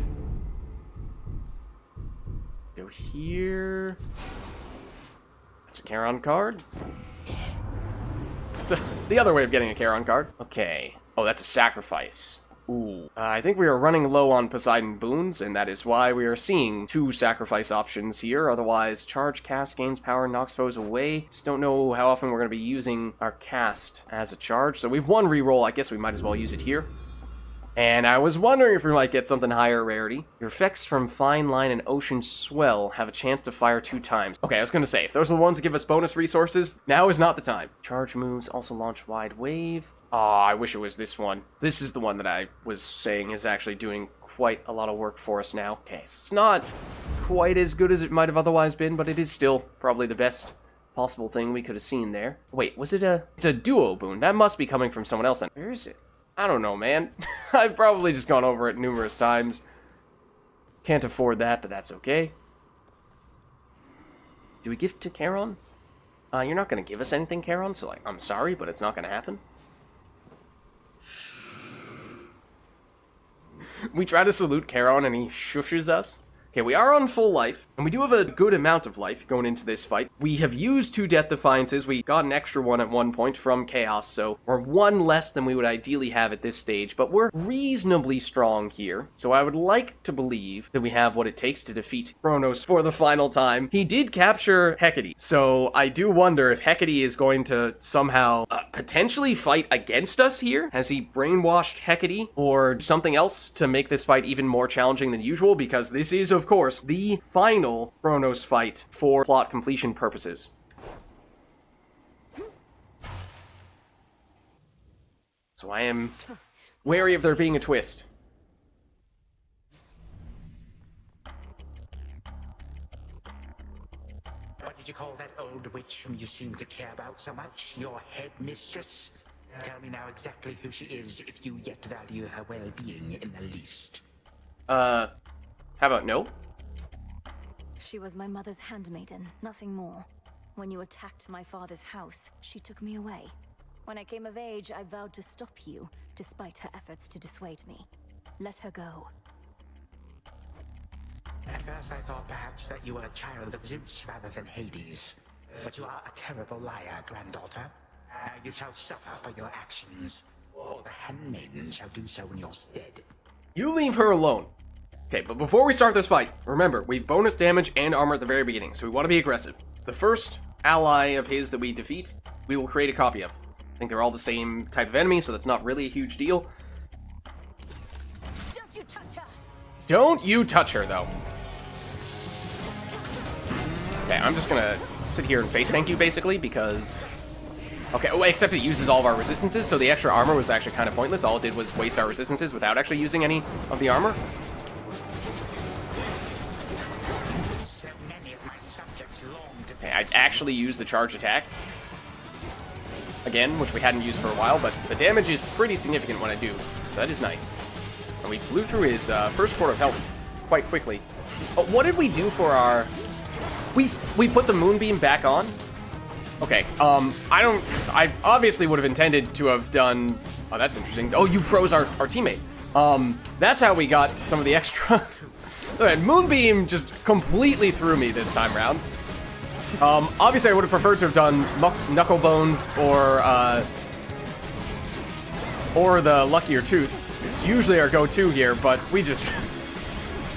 Go here. That's a Charon card. That's the other way of getting a Charon card. Okay. Oh, that's a sacrifice. Ooh. I think we are running low on Poseidon boons, and that is why we are seeing 2 sacrifice options here. Otherwise, charge, cast, gains power, knocks foes away. Just don't know how often we're going to be using our cast as a charge. So we've 1 reroll. I guess we might as well use it here. And I was wondering if we might get something higher rarity. Your effects from Fine Line and Ocean Swell have a chance to fire 2 times. Okay, I was going to say, if those are the ones that give us bonus resources, now is not the time. Charge moves also launch Wide Wave. Oh, I wish it was this one. This is the one that I was saying is actually doing quite a lot of work for us now. Okay, so it's not quite as good as it might have otherwise been, but it is still probably the best possible thing we could have seen there. Wait, was it it's a duo boon? That must be coming from someone else then. Where is it? I don't know, man. I've probably just gone over it numerous times. Can't afford that, but that's okay. Do we give to Charon? You're not going to give us anything, Charon, so, I'm sorry, but it's not going to happen. We try to salute Charon, and he shushes us. Okay, we are on full life, and we do have a good amount of life going into this fight. We have used 2 Death Defiances. We got an extra one at one point from Chaos, so we're 1 less than we would ideally have at this stage, but we're reasonably strong here. So I would like to believe that we have what it takes to defeat Kronos for the final time. He did capture Hecate, so I do wonder if Hecate is going to somehow potentially fight against us here. Has he brainwashed Hecate or something else to make this fight even more challenging than usual? Because this is, of course, the final Kronos fight for plot completion purposes. So I am wary of there being a twist. What did you call that old witch whom you seem to care about so much? Your headmistress? Tell me now exactly who she is, if you yet value her well-being in the least. How about no? She was my mother's handmaiden, nothing more. When you attacked my father's house, she took me away. When I came of age, I vowed to stop you, despite her efforts to dissuade me. Let her go. At first I thought perhaps that you were a child of Zeus rather than Hades. But you are a terrible liar, granddaughter. Now you shall suffer for your actions, or the handmaiden shall do so in your stead. You leave her alone. Okay, but before we start this fight, remember, we have bonus damage and armor at the very beginning, so we want to be aggressive. The first ally of his that we defeat, we will create a copy of. I think they're all the same type of enemy, so that's not really a huge deal. Don't you touch her! Don't you touch her, though. Okay, I'm just gonna sit here and face tank you, basically, because... Okay, oh, except it uses all of our resistances, so the extra armor was actually kind of pointless. All it did was waste our resistances without actually using any of the armor. Okay, I actually used the charge attack. Again, which we hadn't used for a while, but the damage is pretty significant when I do, so that is nice. And we blew through his first quarter of health quite quickly. Oh, what did we do for our... We put the moonbeam back on? Okay, I obviously would have intended to have done... Oh, that's interesting. Oh, you froze our teammate. That's how we got some of the extra... Moonbeam just completely threw me this time round. Obviously I would have preferred to have done Knuckle Bones or the Luckier Tooth. It's usually our go-to here, but we just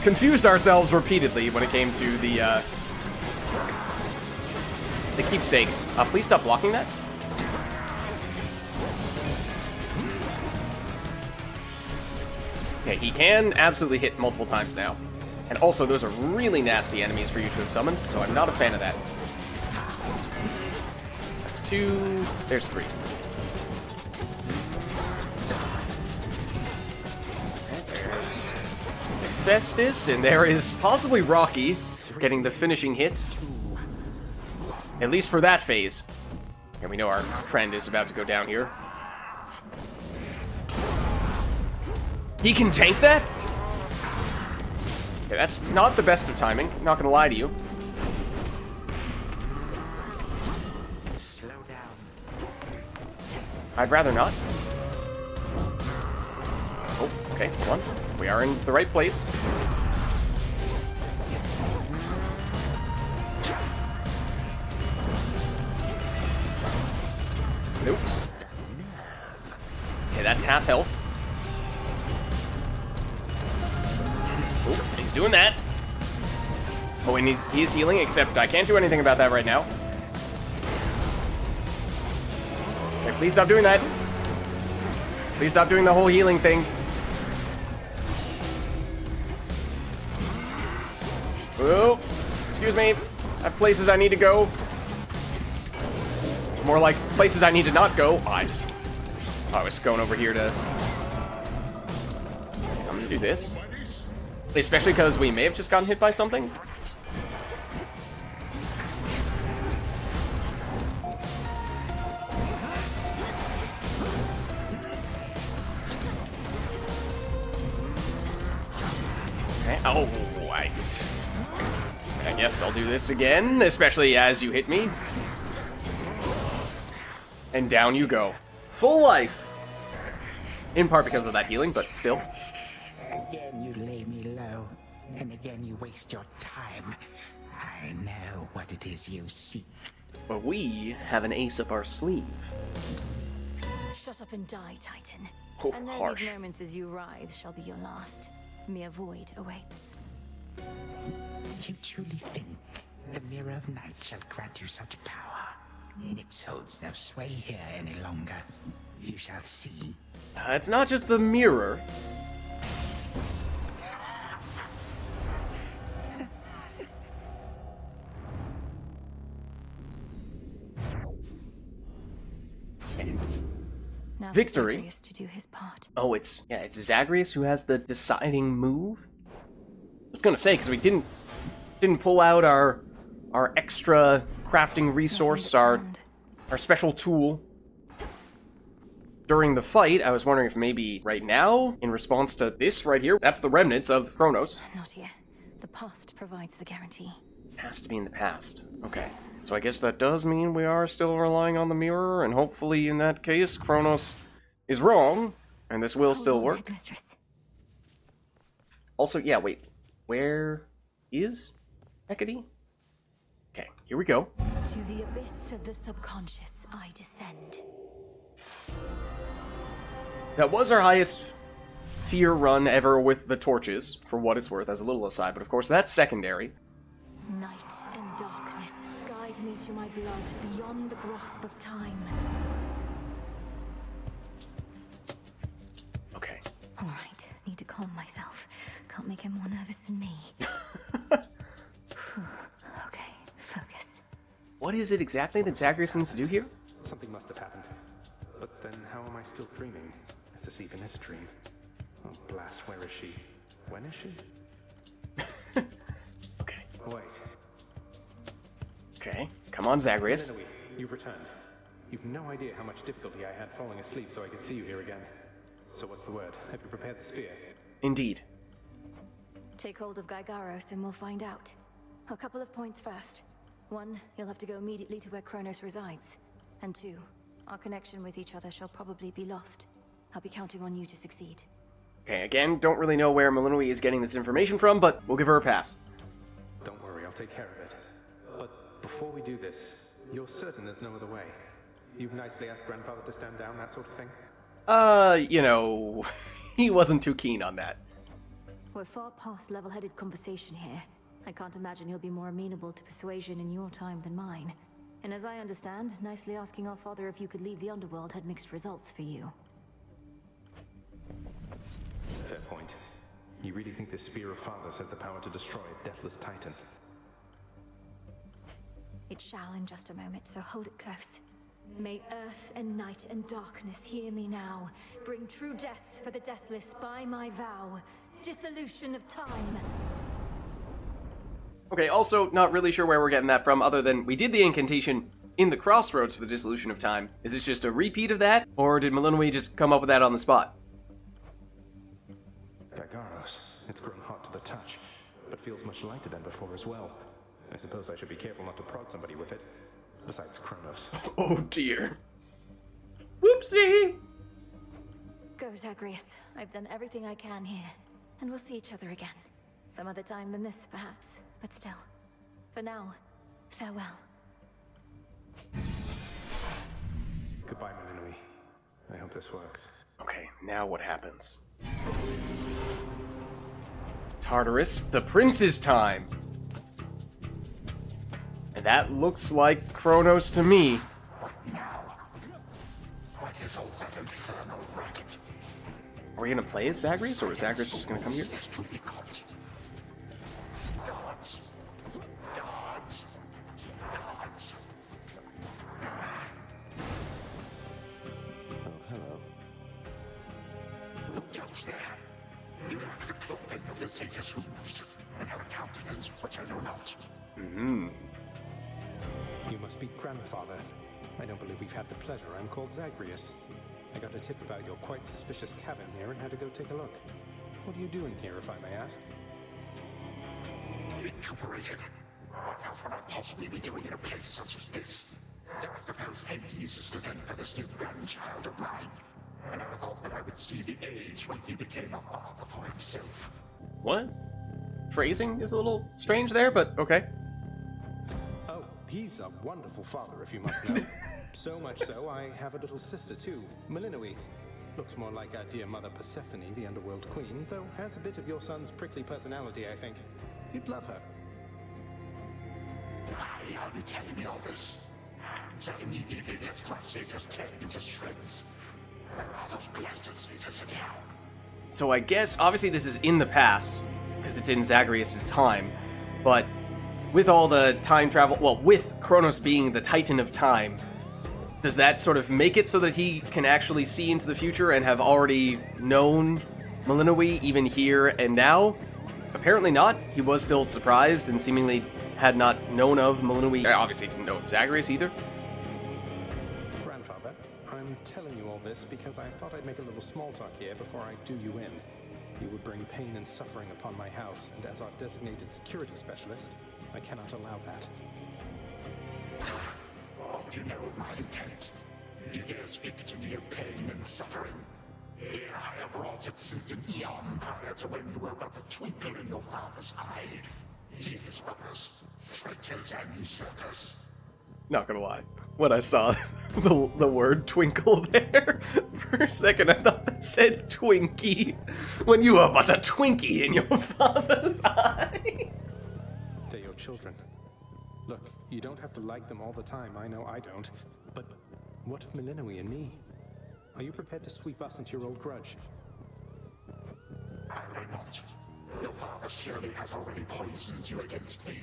confused ourselves repeatedly when it came to the keepsakes. Please stop blocking that. Okay, he can absolutely hit multiple times now. And also, those are really nasty enemies for you to have summoned, so I'm not a fan of that. That's 2, there's 3. There's Hephaestus, and there is possibly Rocky getting the finishing hit. At least for that phase. And we know our friend is about to go down here. He can tank that? Okay, that's not the best of timing, not gonna lie to you. Slow down. I'd rather not. Oh, okay, hold on. We are in the right place. Oops. Okay, that's half health. Oh, he's doing that. Oh, and he's healing, except I can't do anything about that right now. Okay, please stop doing that. Please stop doing the whole healing thing. Oh, excuse me. I have places I need to go. More like places I need to not go. Oh, I was going over here to... I'm gonna do this. Especially because we may have just gotten hit by something. Okay. Oh, I guess I'll do this again, especially as you hit me. And down you go. Full life! In part because of that healing, but still. Again you lay me low, and again you waste your time. I know what it is you seek. But we have an ace up our sleeve. Shut up and die, Titan. Oh, and then harsh. these moments as you writhe shall be your last. Mere void awaits. You truly think the Mirror of Night shall grant you such power? It holds no sway here any longer. You shall see. It's not just the mirror. Now victory. Zagreus to do his part. Oh, it's Zagreus who has the deciding move. I was gonna say, because we didn't pull out our extra crafting resource, our special tool during the fight. I was wondering if maybe right now, in response to this right here, that's the remnants of Kronos. Not here. The past provides the guarantee. It has to be in the past. Okay. So I guess that does mean we are still relying on the mirror, and hopefully in that case, Kronos is wrong, and this will still work. Headmistress. Also, yeah, wait. Where is Hecate? Okay, here we go. To the abyss of the subconscious I descend. That was our highest fear run ever with the torches, for what it's worth, as a little aside, but of course that's secondary. Night and darkness, guide me to my blood beyond the grasp of time. Okay. Alright, need to calm myself. Can't make him more nervous than me. Okay, focus. What is it exactly that Zagreus needs to do here? Something must have happened. But then how am I still dreaming? If this even is a dream. Oh, blast, where is she? When is she? Okay. Wait. Okay. Come on, Zagreus. Anyway, you've returned. You've no idea how much difficulty I had falling asleep so I could see you here again. So what's the word? Have you prepared the spear? Indeed. Take hold of Gygaros and we'll find out. A couple of points first. 1, you'll have to go immediately to where Kronos resides. And 2, our connection with each other shall probably be lost. I'll be counting on you to succeed. Okay, again, don't really know where Melinoi is getting this information from, but we'll give her a pass. Don't worry, I'll take care of it. But before we do this, you're certain there's no other way? You've nicely asked Grandfather to stand down, that sort of thing? You know, he wasn't too keen on that. We're far past level-headed conversation here. I can't imagine he'll be more amenable to persuasion in your time than mine. And as I understand, nicely asking our father if you could leave the underworld had mixed results for you. Fair point. You really think this spear of Father's has the power to destroy a deathless titan? It shall in just a moment, so hold it close. May earth and night and darkness hear me now. Bring true death for the deathless by my vow. Dissolution of time. Okay, also, not really sure where we're getting that from, other than we did the incantation in the crossroads for the dissolution of time. Is this just a repeat of that, or did Melinoi just come up with that on the spot? Gygaros, it's grown hot to the touch, but feels much lighter than before as well. I suppose I should be careful not to prod somebody with it. Besides Kronos. Oh dear. Whoopsie! Go, Zagreus. I've done everything I can here. And we'll see each other again. Some other time than this, perhaps. But still. For now, farewell. Goodbye, Melinoi. I hope this works. Okay, now what happens? Tartarus, the prince's time! And that looks like Kronos to me. What is all that infernal racket? Are we gonna play as Zagreus, or is Zagreus just gonna come here? Dogs. Dogs. Dogs. Oh, hello. Look else there. You lack the clothing of the satyrs' hooves, and have a countenance which I know not. Mm-hmm. You must be Grandfather. I don't believe we've had the pleasure. I'm called Zagreus. I got a tip about your quite suspicious cabin here and had to go take a look. What are you doing here, if I may ask? Recuperated. What else would I possibly be doing in a place such as this? So I suppose Hades is the thing for this new grandchild of mine. I never thought that I would see the age when he became a father for himself. What? Phrasing is a little strange there, but okay. Oh, he's a wonderful father, if you must know. So much so, I have a little sister too, Melinoi. Looks more like our dear mother Persephone, the underworld queen, though has a bit of your son's prickly personality, I think. You'd love her. Why are you telling me all this? So immediately left my satyrs tear you to shreds. Where are those blasted satyrs anyhow? So I guess, obviously this is in the past, because it's in Zagreus' time, but with all the time travel, well, with Kronos being the Titan of Time, Does that sort of make it so that he can actually see into the future and have already known Melinoe even here and now? Apparently not. He was still surprised and seemingly had not known of Melinoe. Obviously didn't know of Zagreus either. Grandfather, I'm telling you all this because I thought I'd make a little small talk here before I do you in. You would bring pain and suffering upon my house, and as our designated security specialist, I cannot allow that. What do you know of my intent? You dare speak to me of pain and suffering? Here I have wrought it since an eon prior to when you were but a twinkle in your father's eye. He and his brothers, traitors and usurpers. Not gonna lie, when I saw the word twinkle there, for a second I thought that said Twinkie. When you were but a Twinkie in your father's eye. They're your children. Look, you don't have to like them all the time, I know I don't. But what of Melinoe and me? Are you prepared to sweep us into your old grudge? I will not. Your father surely has already poisoned you against me.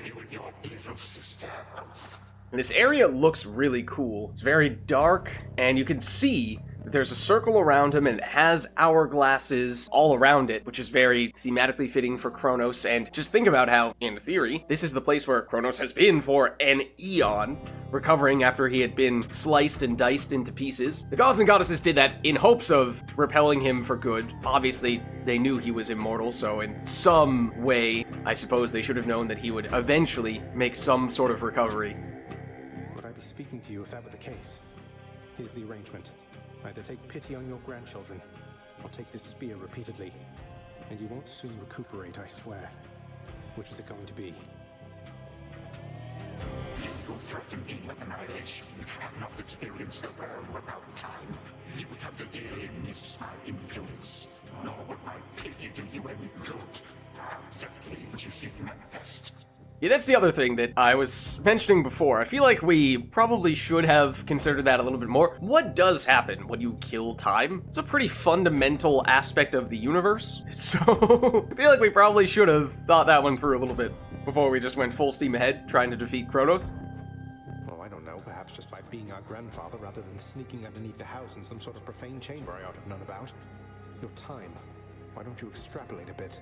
You and your little sister both. And this area looks really cool. It's very dark, and you can see that there's a circle around him, and it has hourglasses all around it, which is very thematically fitting for Kronos. And just think about how, in theory, this is the place where Kronos has been for an eon, recovering after he had been sliced and diced into pieces. The gods and goddesses did that in hopes of repelling him for good. Obviously, they knew he was immortal, so in some way, I suppose they should have known that he would eventually make some sort of recovery. Would I be speaking to you if that were the case? Here's the arrangement. Either take pity on your grandchildren, or take this spear repeatedly. And you won't soon recuperate, I swear. Which is it going to be? You who threaten me with annihilation have not experienced the world without time. You would have to dearly miss my influence. Nor would my pity do you any good. How exactly would you see it manifest? Yeah, that's the other thing that I was mentioning before. I feel like we probably should have considered that a little bit more. What does happen when you kill time? It's a pretty fundamental aspect of the universe. So, I feel like we probably should have thought that one through a little bit before we just went full steam ahead trying to defeat Kronos. Oh, I don't know. Perhaps just by being our grandfather rather than sneaking underneath the house in some sort of profane chamber I ought to have known about. Your time. Why don't you extrapolate a bit?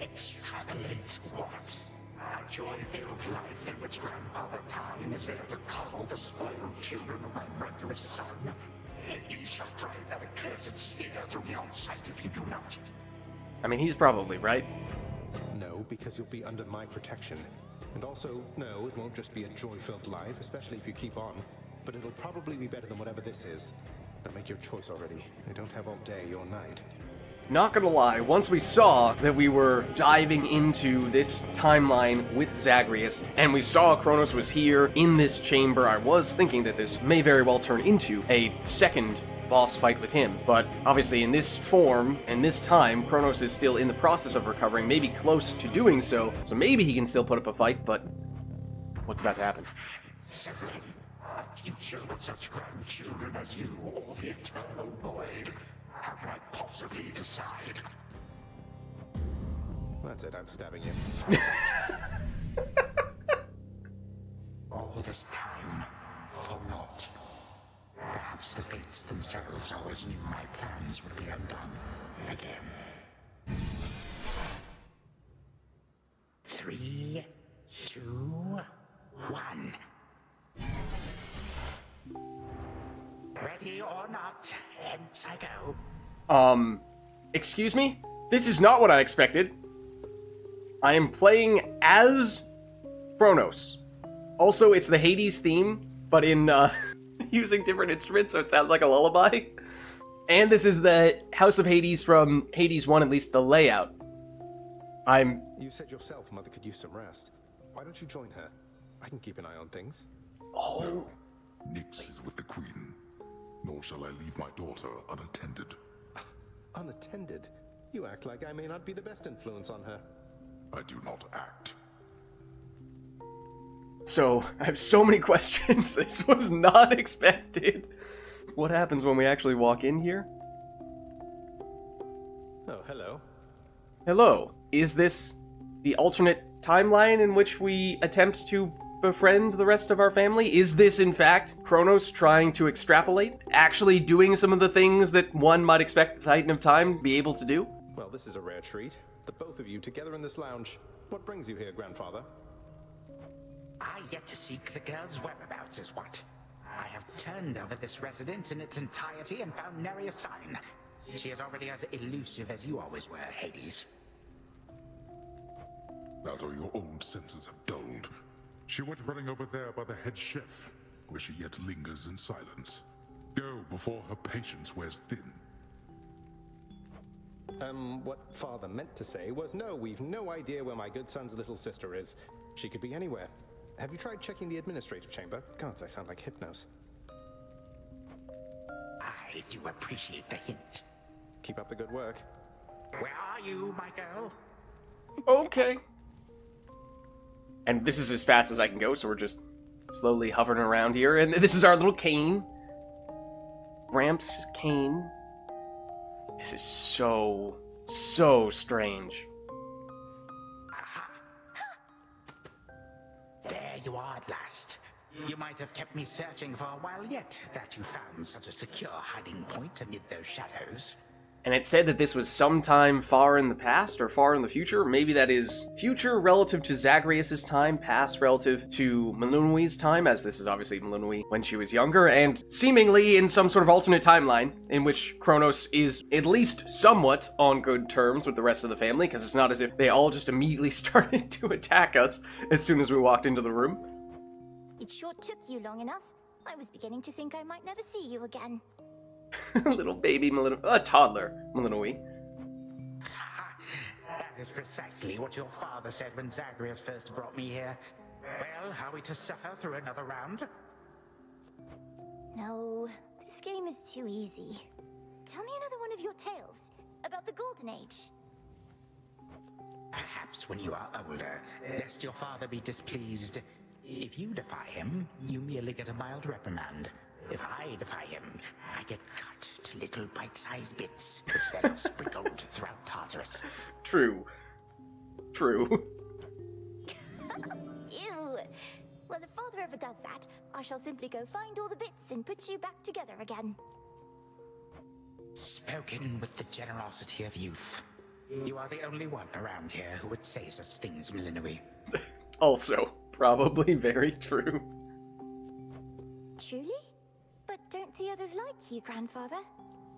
Extrapolate what? A joy-filled life in which Grandfather Time is there to coddle the spoiled children of my murderous son. He shall drive that accursed spear through your sight if you do not. I mean, he's probably right. No, because you'll be under my protection. And also, no, it won't just be a joy-filled life, especially if you keep on. But it'll probably be better than whatever this is. Now make your choice already. I don't have all day or night. Not gonna lie, once we saw that we were diving into this timeline with Zagreus, and we saw Kronos was here in this chamber, I was thinking that this may very well turn into a second boss fight with him. But obviously in this form, and this time, Kronos is still in the process of recovering, maybe close to doing so, so maybe he can still put up a fight, but what's about to happen? A future with such grandchildren as you, or the eternal void. How can I possibly decide? That's it, I'm stabbing you. All this time, for naught. Perhaps the fates themselves always knew my plans would be undone again. 3, 2, 1. Ready or not, hence I go. Excuse me? This is not what I expected. I am playing as Kronos. Also, it's the Hades theme, but in, using different instruments, so it sounds like a lullaby. And this is the House of Hades from Hades 1, at least the layout. You said yourself Mother could use some rest. Why don't you join her? I can keep an eye on things. Oh. Nyx is with the Queen. Nor shall I leave my daughter unattended. Unattended? You act like I may not be the best influence on her. I do not act. So, I have so many questions. This was not expected. What happens when we actually walk in here? Oh, hello. Hello. Is this the alternate timeline in which we attempt to befriend the rest of our family? Is this, in fact, Kronos trying to extrapolate? Actually doing some of the things that one might expect the Titan of Time to be able to do? Well, this is a rare treat. The both of you together in this lounge. What brings you here, grandfather? I yet to seek the girl's whereabouts is what. I have turned over this residence in its entirety and found nary a sign. She is already as elusive as you always were, Hades. That or your old senses have dulled. She went running over there by the head chef, where she yet lingers in silence. Go before her patience wears thin. What father meant to say was, no, we've no idea where my good son's little sister is. She could be anywhere. Have you tried checking the administrative chamber? Gods, I sound like Hypnos. I do appreciate the hint. Keep up the good work. Where are you, my girl? Okay. And this is as fast as I can go, so we're just slowly hovering around here. And this is our little cane. Gramps' cane. This is so strange. Aha. There you are at last. You might have kept me searching for a while yet, that you found such a secure hiding point amid those shadows. And it said that this was sometime far in the past or far in the future. Maybe that is future relative to Zagreus' time, past relative to Melinui's time, as this is obviously Melinui when she was younger, and seemingly in some sort of alternate timeline in which Kronos is at least somewhat on good terms with the rest of the family, because it's not as if they all just immediately started to attack us as soon as we walked into the room. It sure took you long enough. I was beginning to think I might never see you again. Little baby toddler Melinui. That is precisely what your father said when Zagreus first brought me here. Well, are we to suffer through another round? No, this game is too easy. Tell me another one of your tales about the Golden Age. Perhaps when you are older, lest your father be displeased. If you defy him, you merely get a mild reprimand. If I defy him, I get cut to little bite-sized bits, which then are sprinkled throughout Tartarus. True. Ew. Well, if father ever does that, I shall simply go find all the bits and put you back together again. Spoken with the generosity of youth. You are the only one around here who would say such things, Melinui. Also, probably very true. Truly? But don't the others like you, grandfather?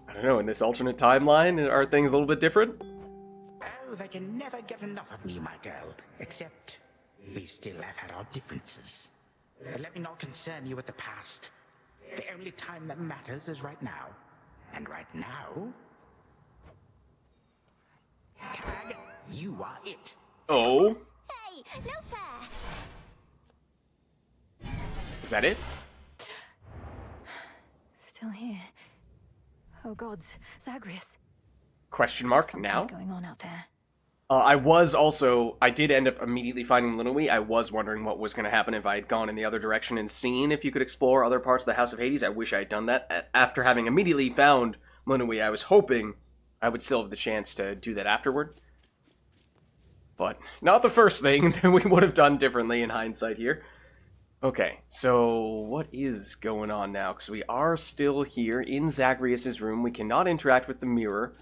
I don't know, in this alternate timeline, are things a little bit different? Oh, they can never get enough of me, my girl. Except, we still have had our differences. But let me not concern you with the past. The only time that matters is right now. And right now... Tag, you are it. Oh? Hey, no fair! Is that it? Still here. Oh gods, Zagreus. Question mark Something's now? going on out there. I did end up immediately finding Melinui. I was wondering what was going to happen if I had gone in the other direction and seen if you could explore other parts of the House of Hades. I wish I had done that. After having immediately found Melinui, I was hoping I would still have the chance to do that afterward. But not the first thing that we would have done differently in hindsight here. Okay, so what is going on now? Because we are still here in Zagreus' room. We cannot interact with the mirror.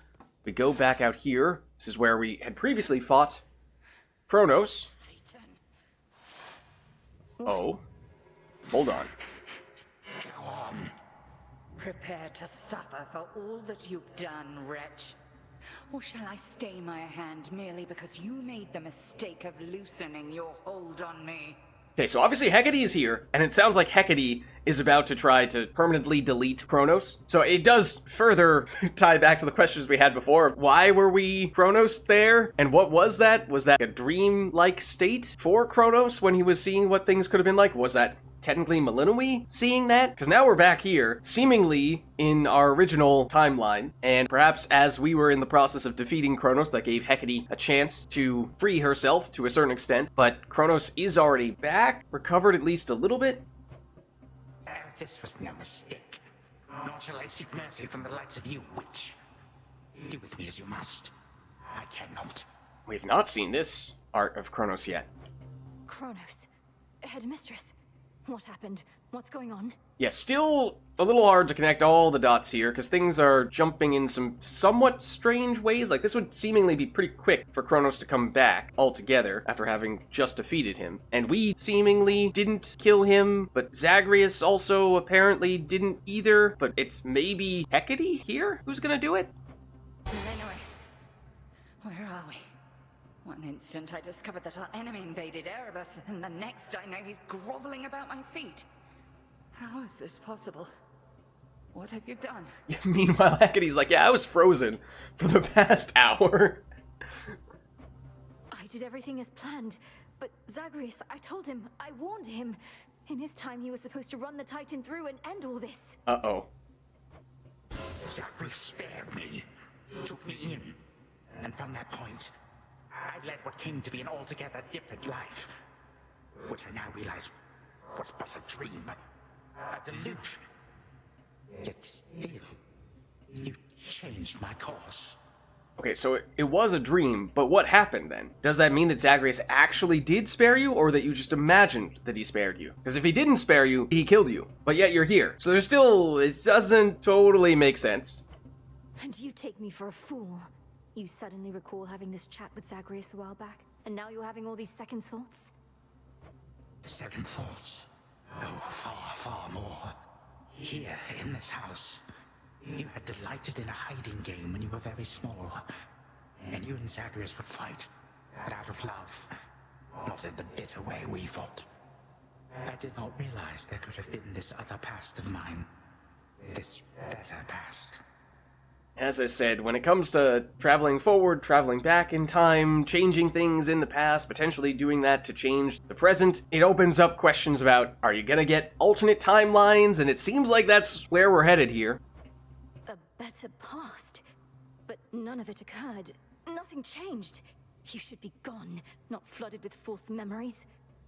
We go back out here. This is where we had previously fought Kronos. Oh. Hold on. Go on. Prepare to suffer for all that you've done, wretch. Or shall I stay my hand merely because you made the mistake of loosening your hold on me? Okay, so obviously Hecate is here, and it sounds like Hecate is about to try to permanently delete Kronos. So it does further tie back to the questions we had before. Why were we Kronos there? And what was that? Was that a dream-like state for Kronos when he was seeing what things could have been like? Was that technically Melinui seeing that? Because now we're back here, seemingly in our original timeline, and perhaps as we were in the process of defeating Kronos, that gave Hecate a chance to free herself to a certain extent, but Kronos is already back, recovered at least a little bit. This was no mistake. Nor shall I seek mercy from the likes of you, witch. Do with me as you must. I cannot. We've not seen this art of Kronos yet. Kronos. Headmistress, what happened? What's going on? Yeah, still a little hard to connect all the dots here, because things are jumping in some somewhat strange ways. Like, this would seemingly be pretty quick for Kronos to come back altogether after having just defeated him. And we seemingly didn't kill him, but Zagreus also apparently didn't either. But it's maybe Hecate here who's gonna do it? Anyway, where are we? One instant I discovered that our enemy invaded Erebus, and the next I know he's groveling about my feet. How is this possible? What have you done? Meanwhile, Hecate's like, yeah, I was frozen for the past hour. I did everything as planned, but Zagreus, I told him, I warned him. In his time, he was supposed to run the Titan through and end all this. Uh-oh. Zagreus spared me, took me in, and from that point, I led what came to be an altogether different life, which I now realize was but a dream, a delusion. Yet still, you changed my course. Okay, so it was a dream, but what happened then? Does that mean that Zagreus actually did spare you, or that you just imagined that he spared you? Because if he didn't spare you, he killed you, but yet you're here. So there's still, it doesn't totally make sense. And you take me for a fool. You suddenly recall having this chat with Zagreus a while back, and now you're having all these second thoughts? Second thoughts? Oh, far, far more. Here, in this house, you had delighted in a hiding game when you were very small. And you and Zagreus would fight, but out of love, not in the bitter way we fought. I did not realize there could have been this other past of mine. This better past. As I said, when it comes to traveling forward, traveling back in time, changing things in the past, potentially doing that to change the present, it opens up questions about, are you gonna get alternate timelines? And it seems like that's where we're headed here. A better past? But none of it occurred. Nothing changed. You should be gone, not flooded with false memories.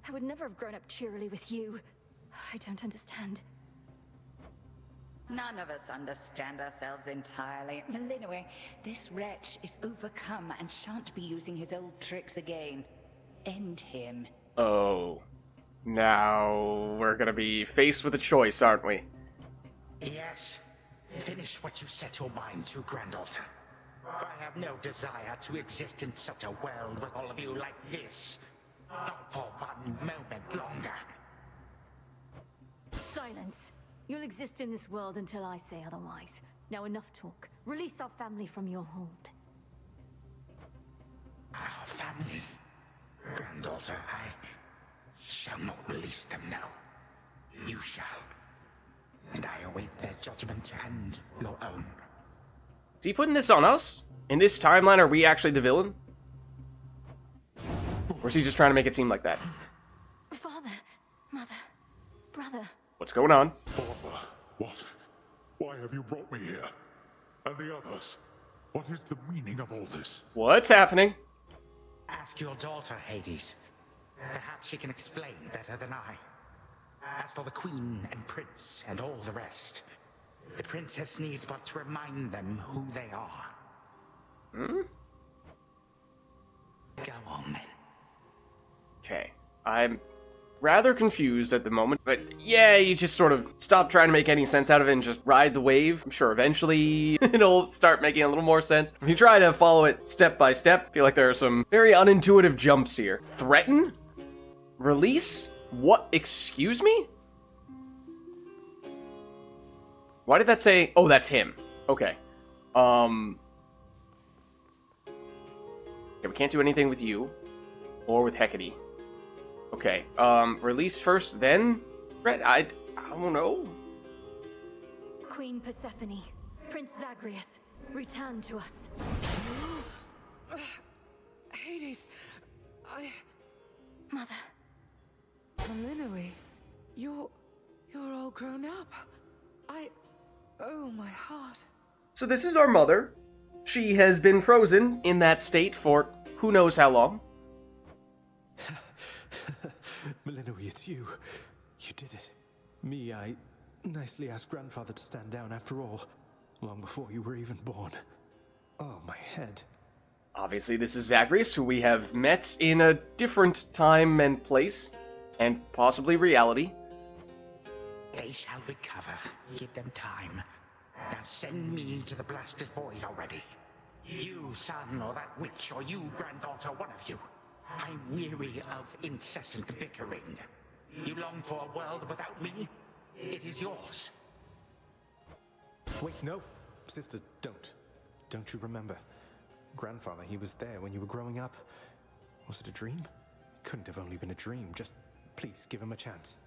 I would never have grown up cheerily with you. I don't understand. None of us understand ourselves entirely. Malinois, this wretch is overcome and shan't be using his old tricks again. End him. Oh. Now we're gonna be faced with a choice, aren't we? Yes. Finish what you set your mind to, Granddaughter. For I have no desire to exist in such a world with all of you like this. Not for one moment longer. Silence. You'll exist in this world until I say otherwise. Now enough talk. Release our family from your hold. Our family? Granddaughter, I shall not release them now. You shall. And I await their judgment and your own. Is he putting this on us? In this timeline, are we actually the villain? Or is he just trying to make it seem like that? Father, mother, brother. What's going on? Father, what? Why have you brought me here? And the others? What is the meaning of all this? What's happening? Ask your daughter, Hades. Perhaps she can explain better than I. As for the Queen and Prince and all the rest, the Princess needs but to remind them who they are. Hmm? Go on, then. Okay. I'm rather confused at the moment, but yeah, you just sort of stop trying to make any sense out of it and just ride the wave. I'm sure eventually it'll start making a little more sense. If you try to follow it step by step, I feel like there are some very unintuitive jumps here. Threaten? Release? What? Excuse me? Why did that say... Oh, that's him. Okay. Okay, we can't do anything with you. Or with Hecate. Okay, release first, then threat? I don't know. Queen Persephone, Prince Zagreus, return to us. Hades, Mother. Malinois, you're all grown up. Oh, my heart. So this is our mother. She has been frozen in that state for who knows how long. Malinois, it's you. You did it. Me, I nicely asked Grandfather to stand down after all, long before you were even born. Oh, my head. Obviously, this is Zagreus, who we have met in a different time and place. and possibly reality. They shall recover. Give them time. Now send me to the blasted void already. You, son, or that witch, or you, granddaughter, one of you. I'm weary of incessant bickering. You long for a world without me? It is yours. Wait, no. Sister, don't. Don't you remember? Grandfather, he was there when you were growing up. Was it a dream? Couldn't have only been a dream. Just please give him a chance.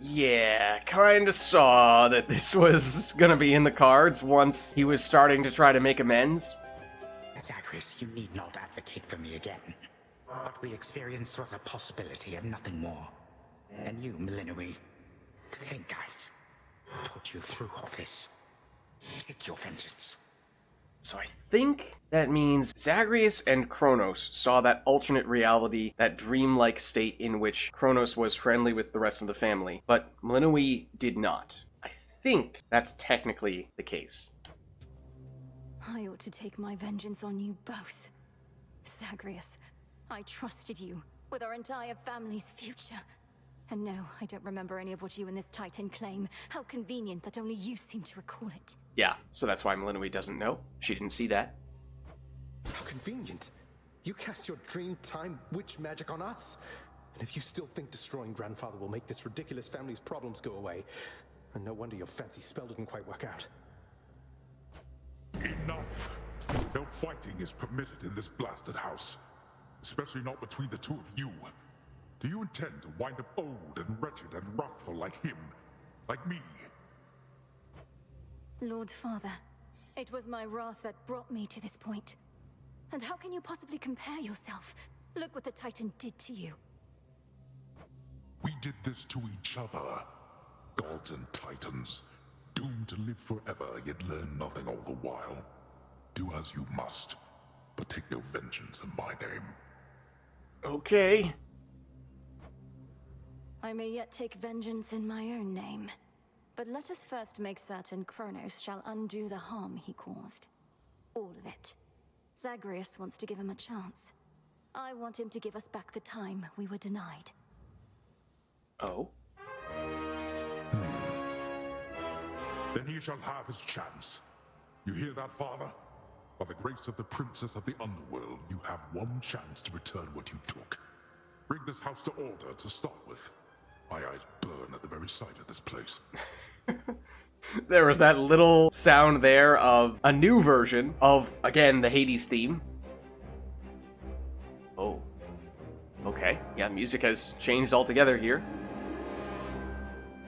Yeah, kinda saw that this was gonna be in the cards once he was starting to try to make amends. Zagreus, you need not advocate for me again. What we experienced was a possibility and nothing more. And you, Melinoi, to think I put you through all this. Take your vengeance. So I think that means Zagreus and Kronos saw that alternate reality, that dreamlike state in which Kronos was friendly with the rest of the family, but Melinoi did not. I think that's technically the case. I ought to take my vengeance on you both. Zagreus, I trusted you with our entire family's future. And no, I don't remember any of what you and this Titan claim. How convenient that only you seem to recall it. Yeah, so that's why Melinoi doesn't know. She didn't see that. How convenient. You cast your dream time witch magic on us. And if you still think destroying Grandfather will make this ridiculous family's problems go away, then no wonder your fancy spell didn't quite work out. Enough! No fighting is permitted in this blasted house. Especially not between the two of you. Do you intend to wind up old and wretched and wrathful like him? Like me? Lord Father, it was my wrath that brought me to this point. And how can you possibly compare yourself? Look what the Titan did to you. We did this to each other. Gods and titans. Doomed to live forever, yet learn nothing all the while. Do as you must, but take no vengeance in my name. Okay. I may yet take vengeance in my own name. But let us first make certain Kronos shall undo the harm he caused. All of it. Zagreus wants to give him a chance. I want him to give us back the time we were denied. Oh? Then he shall have his chance. You hear that, Father? By the grace of the Princess of the Underworld, you have one chance to return what you took. Bring this house to order to start with. My eyes burn at the very sight of this place. There was that little sound there of a new version of, again, the Hades theme. Oh. Okay. Yeah, music has changed altogether here.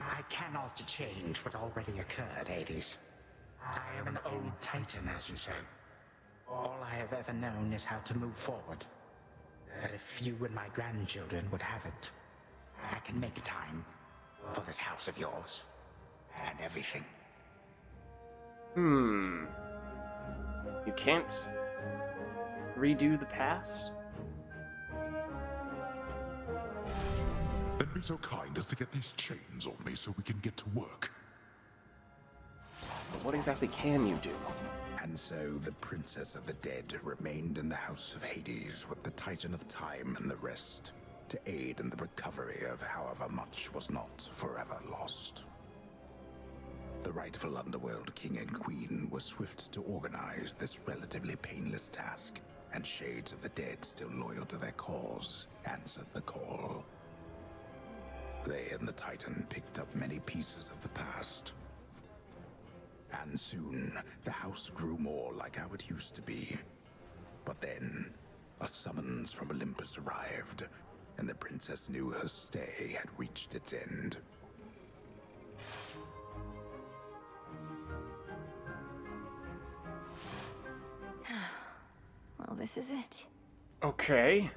I cannot change what already occurred, Hades. I am an old titan, as you say. All I have ever known is how to move forward. But if you and my grandchildren would have it, I can make time for this house of yours. And everything. You can't redo the past? Then be so kind as to get these chains off me so we can get to work. But what exactly can you do? And so the Princess of the Dead remained in the House of Hades with the Titan of Time and the rest, to aid in the recovery of however much was not forever lost. The rightful Underworld King and Queen were swift to organize this relatively painless task, and shades of the dead still loyal to their cause answered the call. They and the Titan picked up many pieces of the past. And soon, the house grew more like how it used to be. But then, a summons from Olympus arrived, and the princess knew her stay had reached its end. Well, this is it. Okay.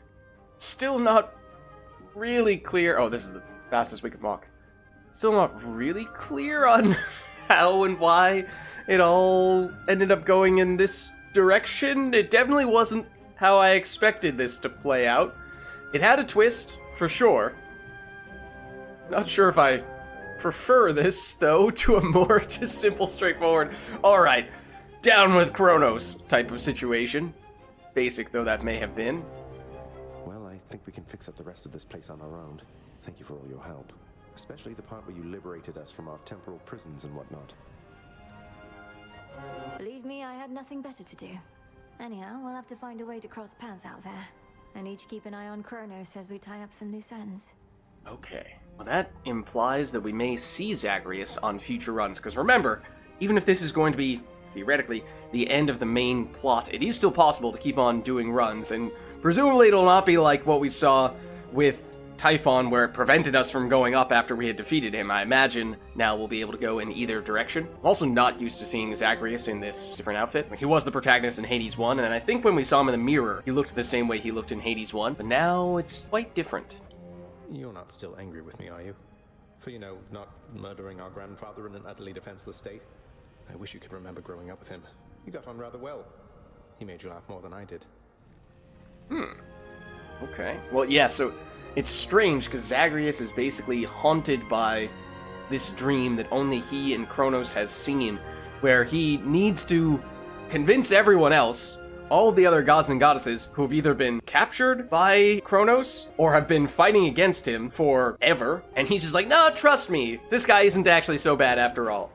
Still not really clear. Oh, this is the fastest we could walk. Still not really clear on how and why it all ended up going in this direction. It definitely wasn't how I expected this to play out. It had a twist, for sure. Not sure if I prefer this, though, to a more just simple, straightforward, alright, down with Kronos type of situation. Basic though that may have been. Well, I think we can fix up the rest of this place on our own. Thank you for all your help. Especially the part where you liberated us from our temporal prisons and whatnot. Believe me, I had nothing better to do. Anyhow, we'll have to find a way to cross paths out there. And each keep an eye on Kronos as we tie up some loose ends. Okay. Well, that implies that we may see Zagreus on future runs, because remember, even if this is going to be, theoretically, the end of the main plot, it is still possible to keep on doing runs, and presumably it'll not be like what we saw with Typhon, where it prevented us from going up after we had defeated him. I imagine now we'll be able to go in either direction. I'm also not used to seeing Zagreus in this different outfit. He was the protagonist in Hades 1, and I think when we saw him in the mirror, he looked the same way he looked in Hades 1, but now it's quite different. You're not still angry with me, are you? For, not murdering our grandfather in an utterly defenseless state? I wish you could remember growing up with him. You got on rather well. He made you laugh more than I did. Okay. Well, yeah, so it's strange, because Zagreus is basically haunted by this dream that only he and Kronos has seen, where he needs to convince everyone else, all of the other gods and goddesses, who have either been captured by Kronos or have been fighting against him forever, and he's just like, no, trust me, this guy isn't actually so bad after all.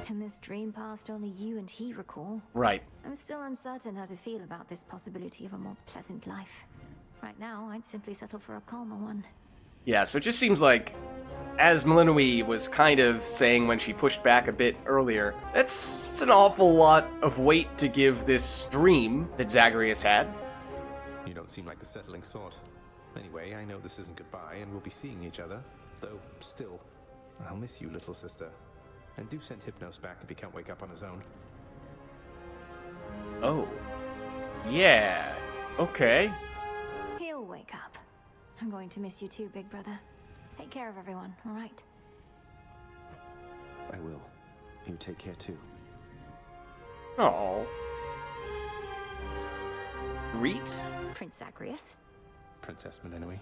In this dream past only you and he recall. Right. I'm still uncertain how to feel about this possibility of a more pleasant life. Right now, I'd simply settle for a calmer one. Yeah, so it just seems like, as Melinoi was kind of saying when she pushed back a bit earlier, it's an awful lot of weight to give this dream that Zagreus had. You don't seem like the settling sort. Anyway, I know this isn't goodbye, and we'll be seeing each other. Though, still, I'll miss you, little sister. And do send Hypnos back if he can't wake up on his own. Oh. Yeah. Okay. He'll wake up. I'm going to miss you too, big brother. Take care of everyone, all right? I will. You take care too. Oh. Greet? Prince Zagreus. Princess Melinoi.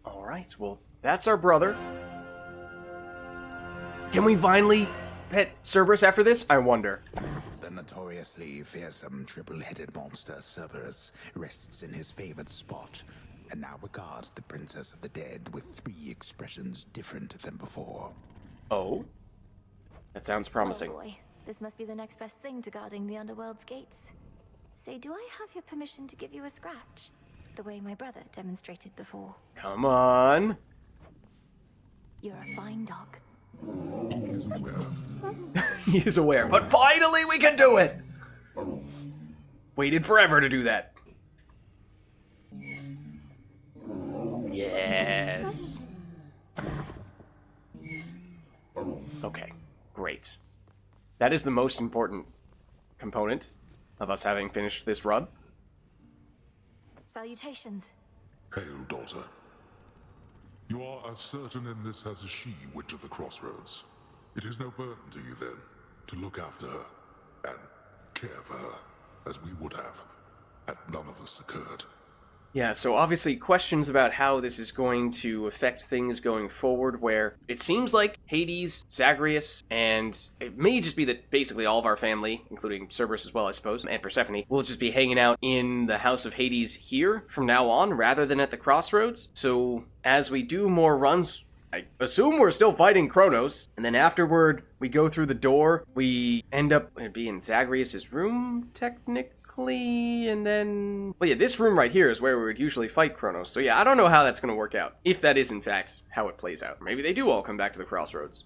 Alright, well, that's our brother. Can we finally pet Cerberus after this? I wonder. The notoriously fearsome triple-headed monster Cerberus rests in his favored spot, and now regards the Princess of the Dead with 3 expressions different than before. Oh? That sounds promising. Oh boy, this must be the next best thing to guarding the underworld's gates. Say, do I have your permission to give you a scratch? The way my brother demonstrated before. Come on. You're a fine dog. He is aware. He is aware, but finally we can do it! Waited forever to do that. Yes. Okay, great. That is the most important component of us having finished this run. Salutations. Hail, daughter. You are as certain in this as is she, Witch of the Crossroads. It is no burden to you, then, to look after her and care for her, as we would have, had none of this occurred. Yeah, so obviously questions about how this is going to affect things going forward, where it seems like Hades, Zagreus, and it may just be that basically all of our family, including Cerberus as well, I suppose, and Persephone, will just be hanging out in the House of Hades here from now on, rather than at the Crossroads. So as we do more runs, I assume we're still fighting Kronos, and then afterward, we go through the door, we end up, it'd be in Zagreus' room, technically? And then, well, yeah, this room right here is where we would usually fight Kronos. So yeah, I don't know how that's going to work out, if that is in fact how it plays out. Maybe they do all come back to the Crossroads.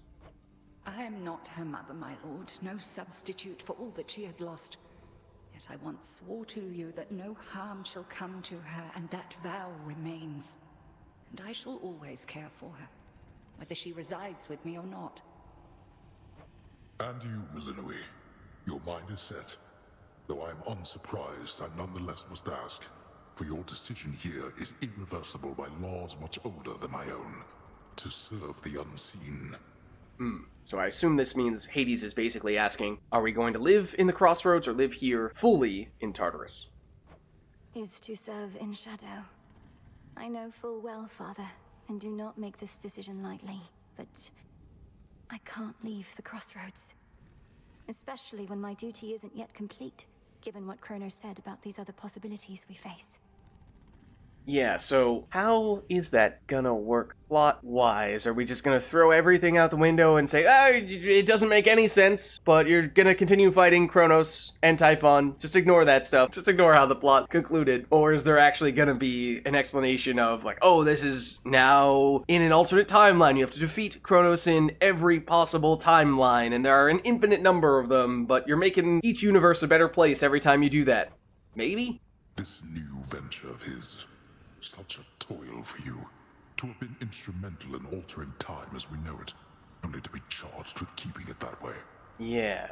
I am not her mother, my lord, no substitute for all that she has lost. Yet I once swore to you that no harm shall come to her, and that vow remains. And I shall always care for her, whether she resides with me or not. And you, Melinoi, your mind is set. Though I am unsurprised, I nonetheless must ask, for your decision here is irreversible by laws much older than my own, to serve the unseen. So I assume this means Hades is basically asking, are we going to live in the Crossroads or live here fully in Tartarus? Is to serve in shadow. I know full well, Father, and do not make this decision lightly, but I can't leave the Crossroads. Especially when my duty isn't yet complete, given what Kronos said about these other possibilities we face. Yeah, so how is that gonna work plot-wise? Are we just gonna throw everything out the window and say, it doesn't make any sense, but you're gonna continue fighting Kronos and Typhon, just ignore that stuff, just ignore how the plot concluded? Or is there actually gonna be an explanation of, like, oh, this is now in an alternate timeline, you have to defeat Kronos in every possible timeline, and there are an infinite number of them, but you're making each universe a better place every time you do that? Maybe? This new venture of his, such a toil for you, to have been instrumental in altering time as we know it, only to be charged with keeping it that way. Yeah.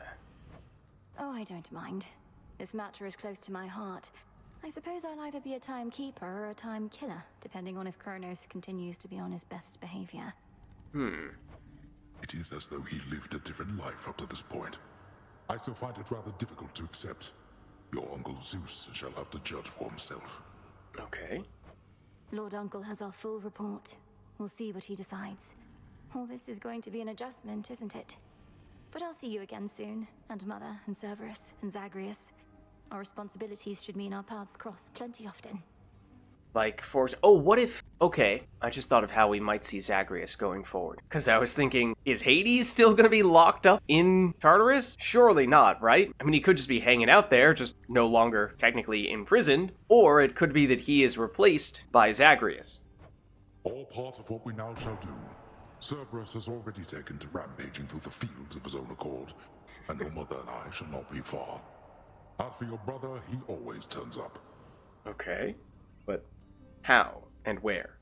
Oh, I don't mind. This matter is close to my heart. I suppose I'll either be a timekeeper or a time killer, depending on if Kronos continues to be on his best behavior. It is as though he lived a different life up to this point. I still find it rather difficult to accept. Your Uncle Zeus shall have to judge for himself. Okay. Lord Uncle has our full report. We'll see what he decides. All this is going to be an adjustment, isn't it? But I'll see you again soon, and Mother, and Cerberus, and Zagreus. Our responsibilities should mean our paths cross plenty often. Like, what if... Okay, I just thought of how we might see Zagreus going forward. Because I was thinking, is Hades still going to be locked up in Tartarus? Surely not, right? I mean, he could just be hanging out there, just no longer technically imprisoned. Or it could be that he is replaced by Zagreus. All part of what we now shall do. Cerberus has already taken to rampaging through the fields of his own accord, and your mother and I shall not be far. As for your brother, he always turns up. Okay, but how and where?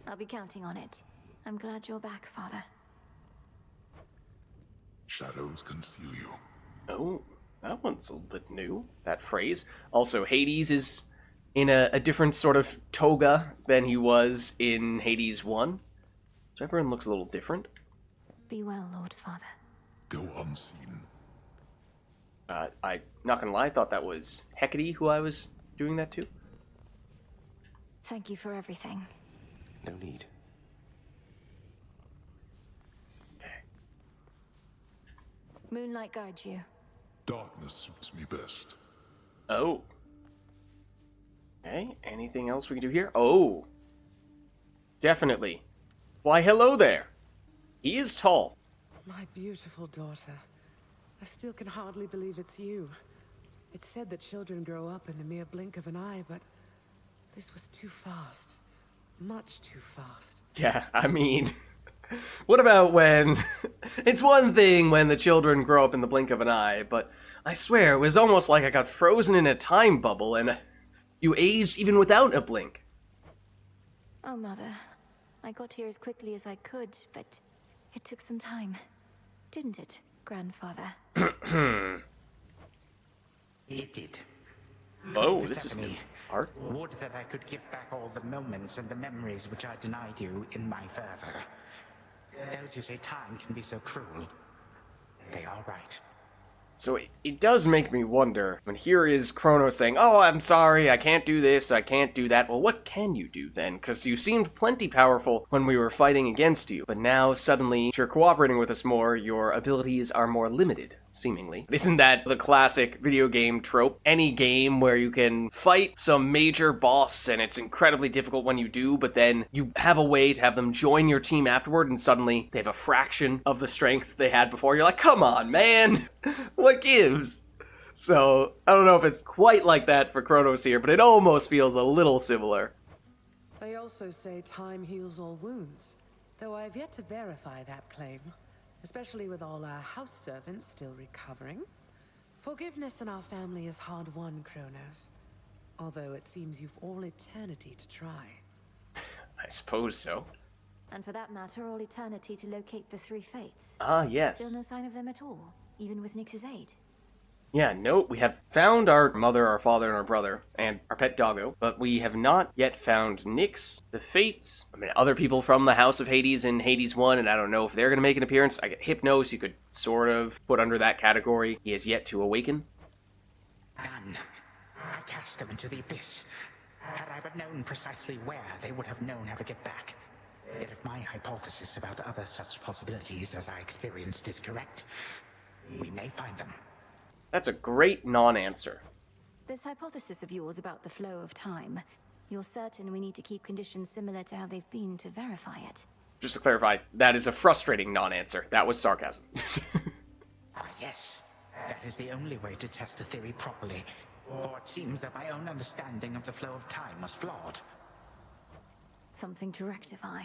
I'll be counting on it. I'm glad you're back, Father. Shadows conceal you. Oh, that one's a little bit new, that phrase. Also, Hades is in a different sort of toga than he was in Hades 1. So everyone looks a little different. Be well, Lord Father. Go unseen. I'm not gonna lie, I thought that was Hecate who I was doing that to. Thank you for everything. No need. Moonlight guides you. Darkness suits me best. Oh. Okay, anything else we can do here? Oh. Definitely. Why, hello there. He is tall. My beautiful daughter. I still can hardly believe it's you. It's said that children grow up in the mere blink of an eye, but this was too fast. Much too fast. Yeah, I mean, what about when... It's one thing when the children grow up in the blink of an eye, but I swear, it was almost like I got frozen in a time bubble and you aged even without a blink. Oh, Mother. I got here as quickly as I could, but it took some time. Didn't it, Grandfather? It did. Oh, this is new art. Would that I could give back all the moments and the memories which I denied you in my fervor. Those who say time can be so cruel, they are right. So it does make me wonder, when here is Kronos saying, oh, I'm sorry, I can't do this, I can't do that. Well, what can you do then? Because you seemed plenty powerful when we were fighting against you, but now suddenly you're cooperating with us more, your abilities are more limited, seemingly. Isn't that the classic video game trope? Any game where you can fight some major boss and it's incredibly difficult when you do, but then you have a way to have them join your team afterward and suddenly they have a fraction of the strength they had before. You're like, come on, man! What gives? So, I don't know if it's quite like that for Kronos here, but it almost feels a little similar. They also say time heals all wounds, though I've yet to verify that claim. Especially with all our house servants still recovering. Forgiveness in our family is hard-won, Kronos. Although it seems you've all eternity to try. I suppose so. And for that matter, all eternity to locate the three fates. Ah, yes. Still no sign of them at all, even with Nyx's aid. Yeah, no, we have found our mother, our father, and our brother, and our pet doggo, but we have not yet found Nyx, the Fates, I mean, other people from the House of Hades in Hades 1, and I don't know if they're going to make an appearance. I get Hypnos, you could sort of put under that category. He has yet to awaken. None. I cast them into the abyss. Had I but known precisely where, they would have known how to get back. Yet if my hypothesis about other such possibilities as I experienced is correct, we may find them. That's a great non-answer. This hypothesis of yours about the flow of time, You're certain we need to keep conditions similar to how they've been to verify it? Just to clarify, that is a frustrating non-answer. That was sarcasm. Ah, yes. That is the only way to test a theory properly. For it seems that my own understanding of the flow of time was flawed. Something to rectify.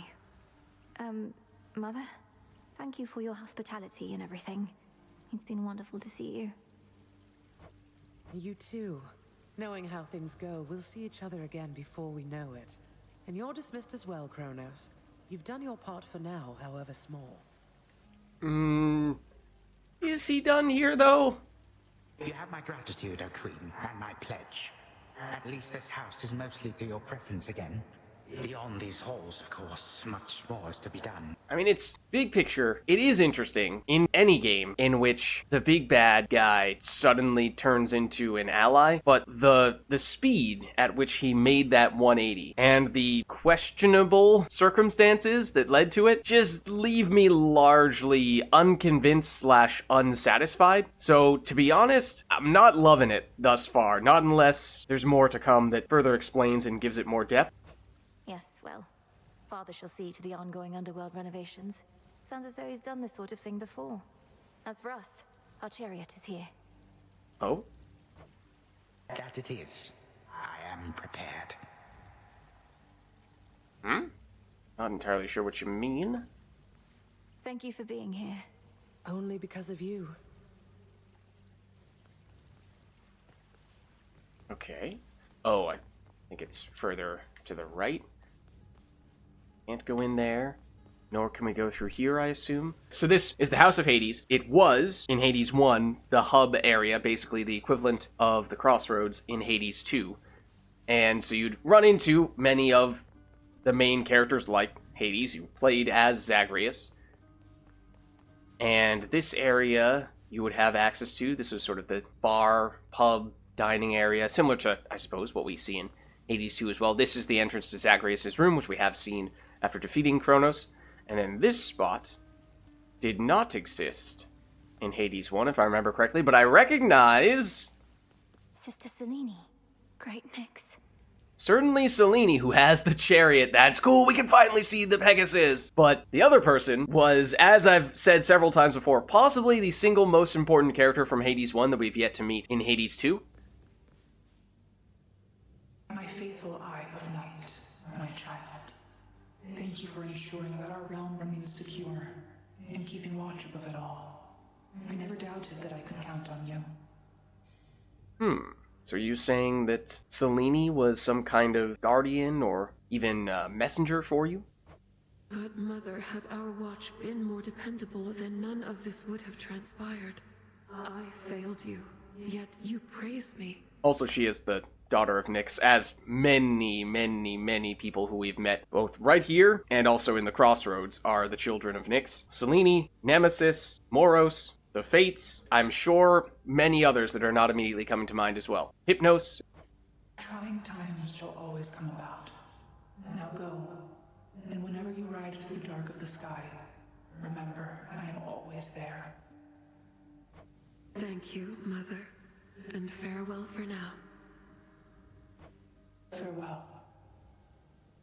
Mother? Thank you for your hospitality and everything. It's been wonderful to see you. You too. Knowing how things go, we'll see each other again before we know it. And you're dismissed as well, Kronos. You've done your part for now, however small. Is he done here, though? You have my gratitude, O Queen, and my pledge. At least this house is mostly to your preference again. Beyond these halls, of course, much more is to be done. I mean, it's big picture. It is interesting in any game in which the big bad guy suddenly turns into an ally, but the speed at which he made that 180 and the questionable circumstances that led to it just leave me largely unconvinced / unsatisfied. So, to be honest, I'm not loving it thus far, not unless there's more to come that further explains and gives it more depth. Yes, well, Father shall see to the ongoing underworld renovations. Sounds as though he's done this sort of thing before. As for us, our chariot is here. Oh? That it is. I am prepared. Not entirely sure what you mean. Thank you for being here. Only because of you. Okay. Oh, I think it's further to the right. Can't go in there, nor can we go through here, I assume. So this is the House of Hades. It was, in Hades 1, the hub area, basically the equivalent of the crossroads in Hades 2. And so you'd run into many of the main characters like Hades, who played as Zagreus. And this area you would have access to. This was sort of the bar, pub, dining area, similar to, I suppose, what we see in Hades 2 as well. This is the entrance to Zagreus' room, which we have seen after defeating Kronos. And then this spot did not exist in Hades 1, if I remember correctly, but I recognize... Sister Selene. Great mix. Certainly Selene, who has the chariot. That's cool, we can finally see the Pegasus! But the other person was, as I've said several times before, possibly the single most important character from Hades 1 that we've yet to meet in Hades 2. My faithful Eye of Night, my child. Thank you for ensuring that our realm remains secure and keeping watch above it all. I never doubted that I could count on you. So are you saying that Selene was some kind of guardian or even messenger for you? But Mother, had our watch been more dependable, then none of this would have transpired. I failed you, yet you praised me. Also, she is the daughter of Nyx, as many people who we've met, both right here and also in the Crossroads, are the children of Nyx. Selene, Nemesis, Moros, the Fates, I'm sure many others that are not immediately coming to mind as well. Hypnos. Trying times shall always come about. Now go, and whenever you ride through the dark of the sky, remember, I am always there. Thank you, Mother, and farewell for now. Farewell.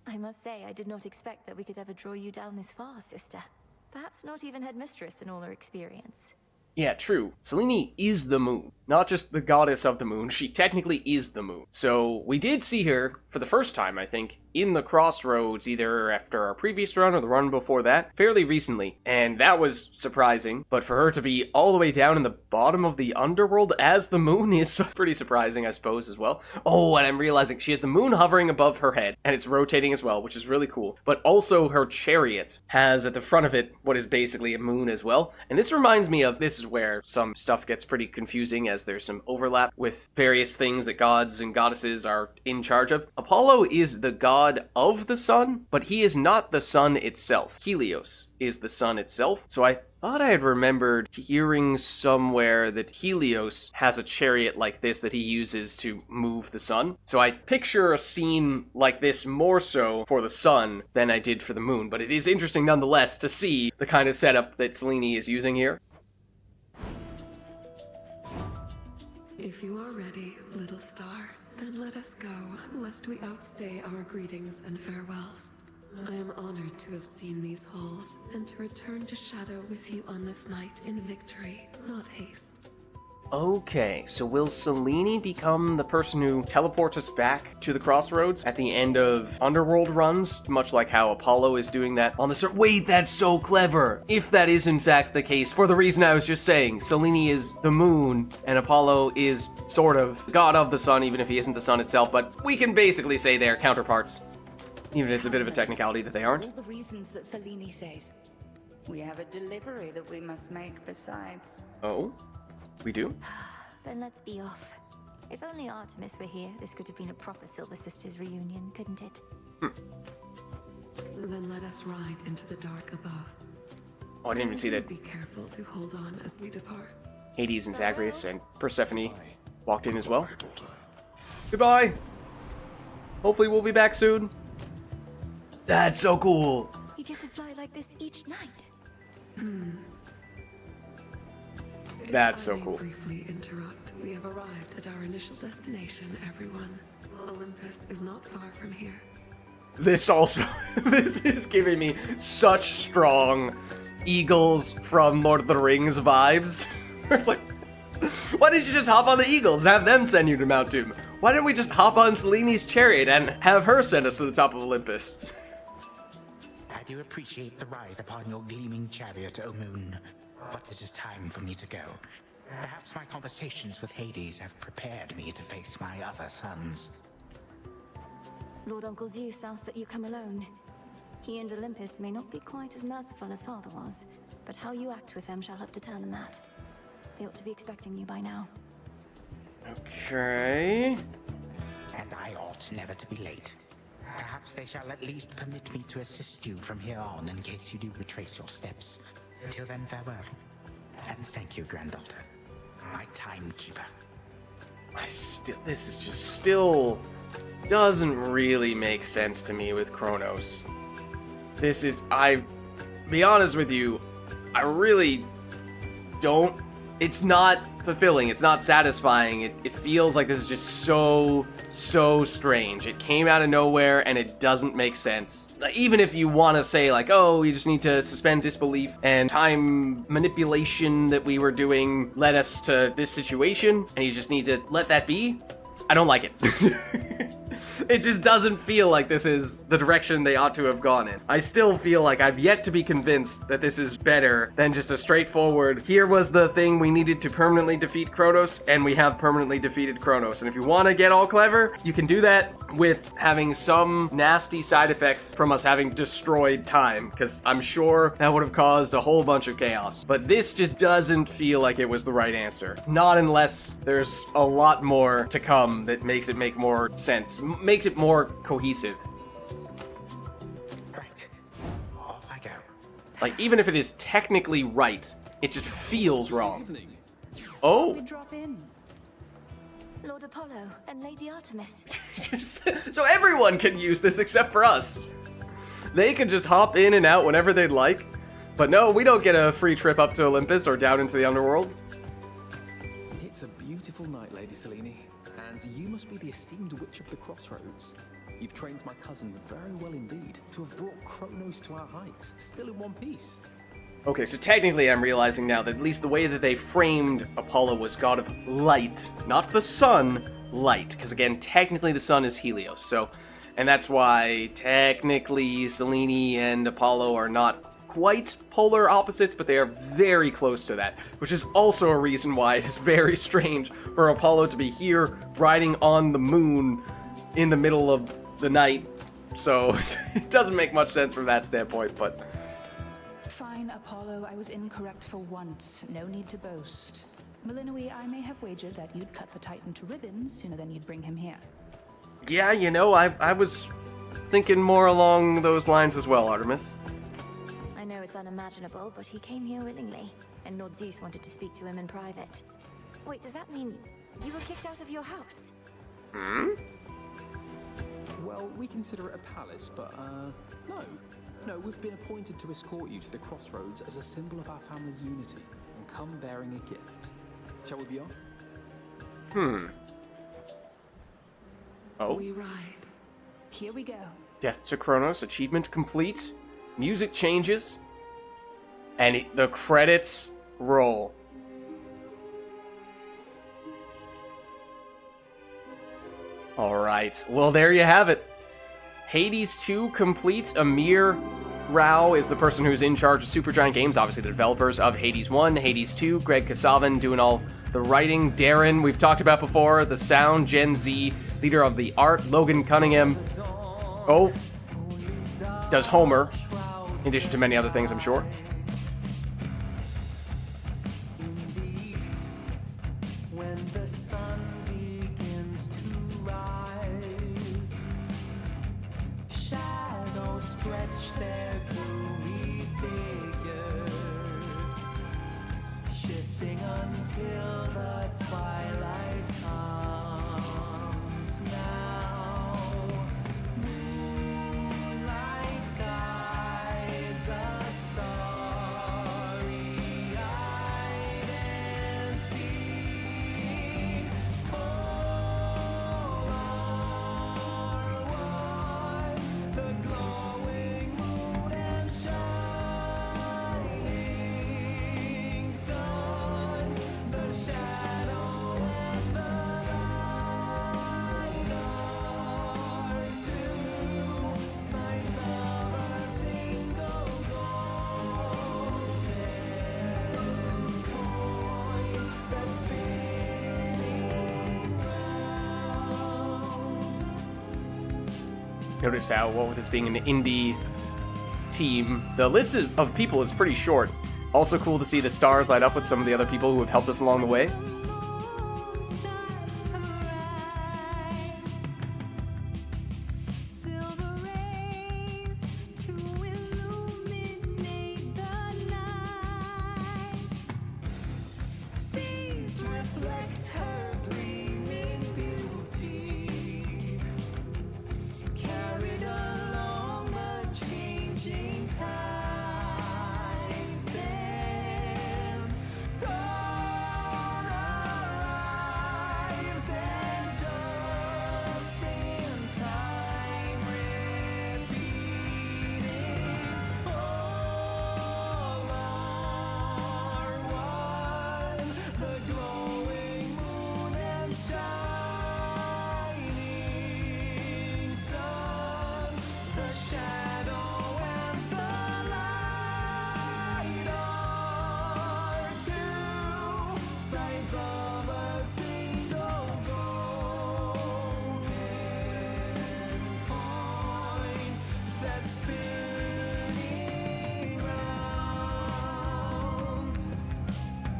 I must say, I did not expect that we could ever draw you down this far, sister. Perhaps not even Headmistress in all her experience. Yeah, true. Selene is the moon. Not just the goddess of the moon, she technically is the moon. So we did see her, for the first time, I think, in the Crossroads, either after our previous run or the run before that, fairly recently. And that was surprising, but for her to be all the way down in the bottom of the underworld as the moon is pretty surprising, I suppose, as well. Oh, and I'm realizing she has the moon hovering above her head, and it's rotating as well, which is really cool. But also her chariot has at the front of it what is basically a moon as well. And this reminds me of, this is where some stuff gets pretty confusing, as there's some overlap with various things that gods and goddesses are in charge of. Apollo is the god of the sun, but he is not the sun itself. Helios is the sun itself. So I thought I had remembered hearing somewhere that Helios has a chariot like this that he uses to move the sun. So I picture a scene like this more so for the sun than I did for the moon, but it is interesting nonetheless to see the kind of setup that Selene is using here. If you are ready, little star, Then let us go, lest we outstay our greetings and farewells. I am honored to have seen these halls, and to return to Shadow with you on this night in victory, not haste. Okay, so will Selene become the person who teleports us back to the crossroads at the end of Underworld runs, much like how Apollo is doing that on the Wait, that's so clever! If that is in fact the case, for the reason I was just saying, Selene is the moon, and Apollo is sort of god of the sun, even if he isn't the sun itself, but we can basically say they're counterparts. Even if it's a bit of a technicality that they aren't. All the reasons that Selene says. We have a delivery that we must make besides. Oh? We do? Then let's be off. If only Artemis were here, this could have been a proper Silver Sisters reunion, couldn't it? Then let us ride into the dark above. Oh, I didn't even see that. Be careful to hold on as we depart. Hades and Zagreus and Persephone walked in as well. Goodbye! Hopefully we'll be back soon. That's so cool! You get to fly like this each night. That's so cool. Briefly interrupt. We have arrived at our initial destination, everyone. Olympus is not far from here. This also, this is giving me such strong Eagles from Lord of the Rings vibes. It's like, why didn't you just hop on the Eagles and have them send you to Mount Doom? Why didn't we just hop on Selene's chariot and have her send us to the top of Olympus? I do appreciate the ride upon your gleaming chariot, O Moon. But it is time for me to go. Perhaps my conversations with Hades have prepared me to face my other sons. Lord Uncle Zeus asks that you come alone. He and Olympus may not be quite as merciful as Father was, but how you act with them shall help determine that. They ought to be expecting you by now. Okay. And I ought never to be late. Perhaps they shall at least permit me to assist you from here on in case you do retrace your steps. Till then, farewell. And thank you, granddaughter. My timekeeper. This is just still doesn't really make sense to me with Kronos. Be honest with you, I really don't. It's not fulfilling. It's not satisfying. It feels like this is just so strange. It came out of nowhere and it doesn't make sense. Like, even if you want to say like, oh, you just need to suspend disbelief and time manipulation that we were doing led us to this situation and you just need to let that be, I don't like it. It just doesn't feel like this is the direction they ought to have gone in. I still feel like I've yet to be convinced that this is better than just a straightforward, here was the thing we needed to permanently defeat Kronos, and we have permanently defeated Kronos. And if you want to get all clever, you can do that with having some nasty side effects from us having destroyed time, because I'm sure that would have caused a whole bunch of chaos. But this just doesn't feel like it was the right answer. Not unless there's a lot more to come that makes it make more sense. Makes it more cohesive. Right. Off I go. Like, even if it is technically right, it just feels wrong. Oh! We drop in. Lord Apollo and Lady Artemis. So everyone can use this except for us. They can just hop in and out whenever they'd like. But no, we don't get a free trip up to Olympus or down into the underworld. It's a beautiful night, Lady Selene. And you must be the esteemed witch of the crossroads. You've trained my cousin very well indeed to have brought Kronos to our heights, still in one piece. Okay, so technically I'm realizing now that at least the way that they framed Apollo was god of light, not the sun, light. Because again, technically the sun is Helios, so... And that's why technically Selene and Apollo are not quite polar opposites, but they are very close to that. Which is also a reason why it is very strange for Apollo to be here, riding on the moon in the middle of the night. So, it doesn't make much sense from that standpoint, but... Fine, Apollo, I was incorrect for once. No need to boast. Melinoe, I may have wagered that you'd cut the Titan to ribbons sooner than you'd bring him here. Yeah, you know, I was thinking more along those lines as well, Artemis. I know it's unimaginable, but he came here willingly, and Lord Zeus wanted to speak to him in private. Wait, does that mean you were kicked out of your house? Hmm? Well, we consider it a palace, but, No, we've been appointed to escort you to the crossroads as a symbol of our family's unity, and come bearing a gift. Shall we be off? Oh. We ride. Here we go. Death to Kronos, achievement complete. Music changes. And the credits roll. Alright, well there you have it. Hades 2 complete. Amir Rao is the person who's in charge of Supergiant Games, obviously the developers of Hades 1, Hades 2, Greg Kasavin doing all the writing, Darren, we've talked about before, the sound, Gen Z, leader of the art, Logan Cunningham, does Homer, in addition to many other things, I'm sure. Notice how, well, with this being an indie team, the list of people is pretty short. Also cool to see the stars light up with some of the other people who have helped us along the way.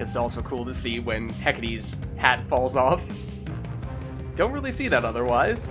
It's also cool to see when Hecate's hat falls off. Don't really see that otherwise.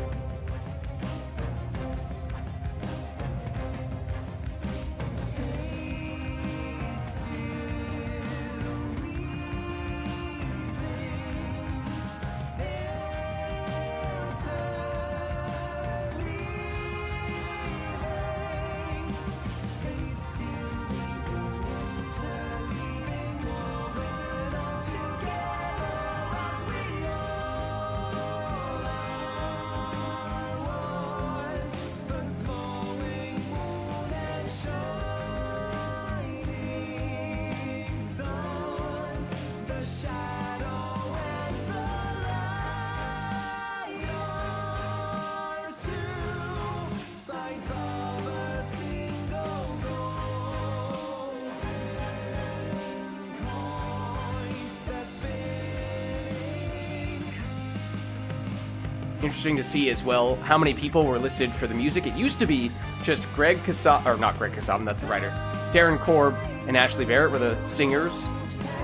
Interesting to see as well how many people were listed for the music. It used to be just Greg Kasavin, or not Greg Kasavin, that's the writer. Darren Korb and Ashley Barrett were the singers.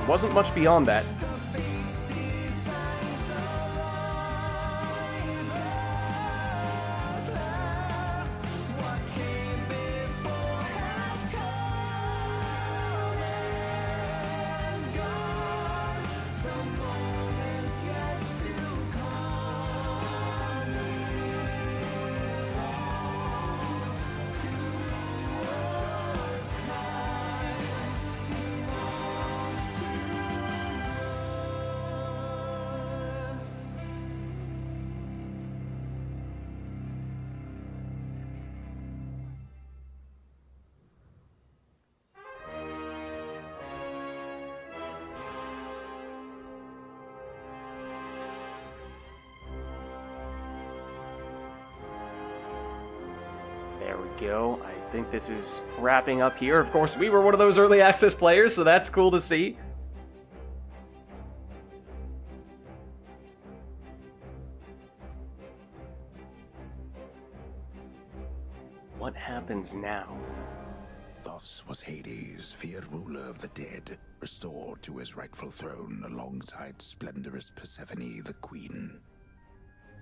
It wasn't much beyond that. go. I think this is wrapping up here. Of course, we were one of those early access players, so that's cool to see. What happens now? Thus was Hades, feared ruler of the dead, restored to his rightful throne alongside splendorous Persephone, the queen.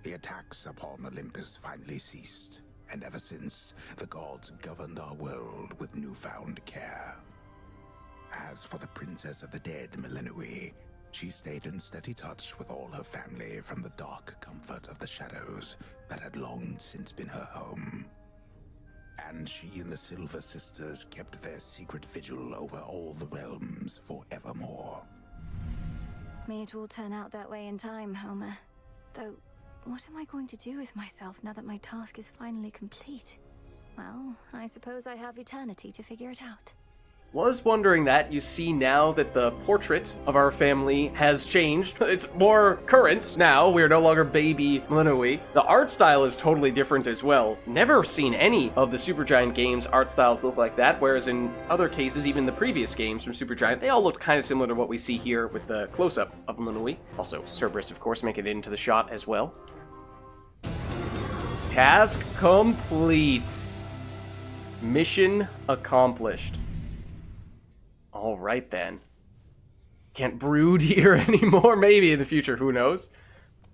The attacks upon Olympus finally ceased, and ever since, the gods governed our world with newfound care. As for the princess of the dead, Melinoi, she stayed in steady touch with all her family from the dark comfort of the shadows that had long since been her home. And she and the Silver Sisters kept their secret vigil over all the realms forevermore. May it all turn out that way in time, Homer. Though, what am I going to do with myself now that my task is finally complete? Well, I suppose I have eternity to figure it out. Was wondering that. You see now that the portrait of our family has changed. It's more current now. We're no longer baby Melinoi. The art style is totally different as well. Never seen any of the Supergiant Games art styles look like that, whereas in other cases, even the previous games from Supergiant, they all looked kind of similar to what we see here with the close-up of Melinoi. Also, Cerberus, of course, making it into the shot as well. Task complete. Mission accomplished. All right, then. Can't brood here anymore. Maybe in the future, who knows?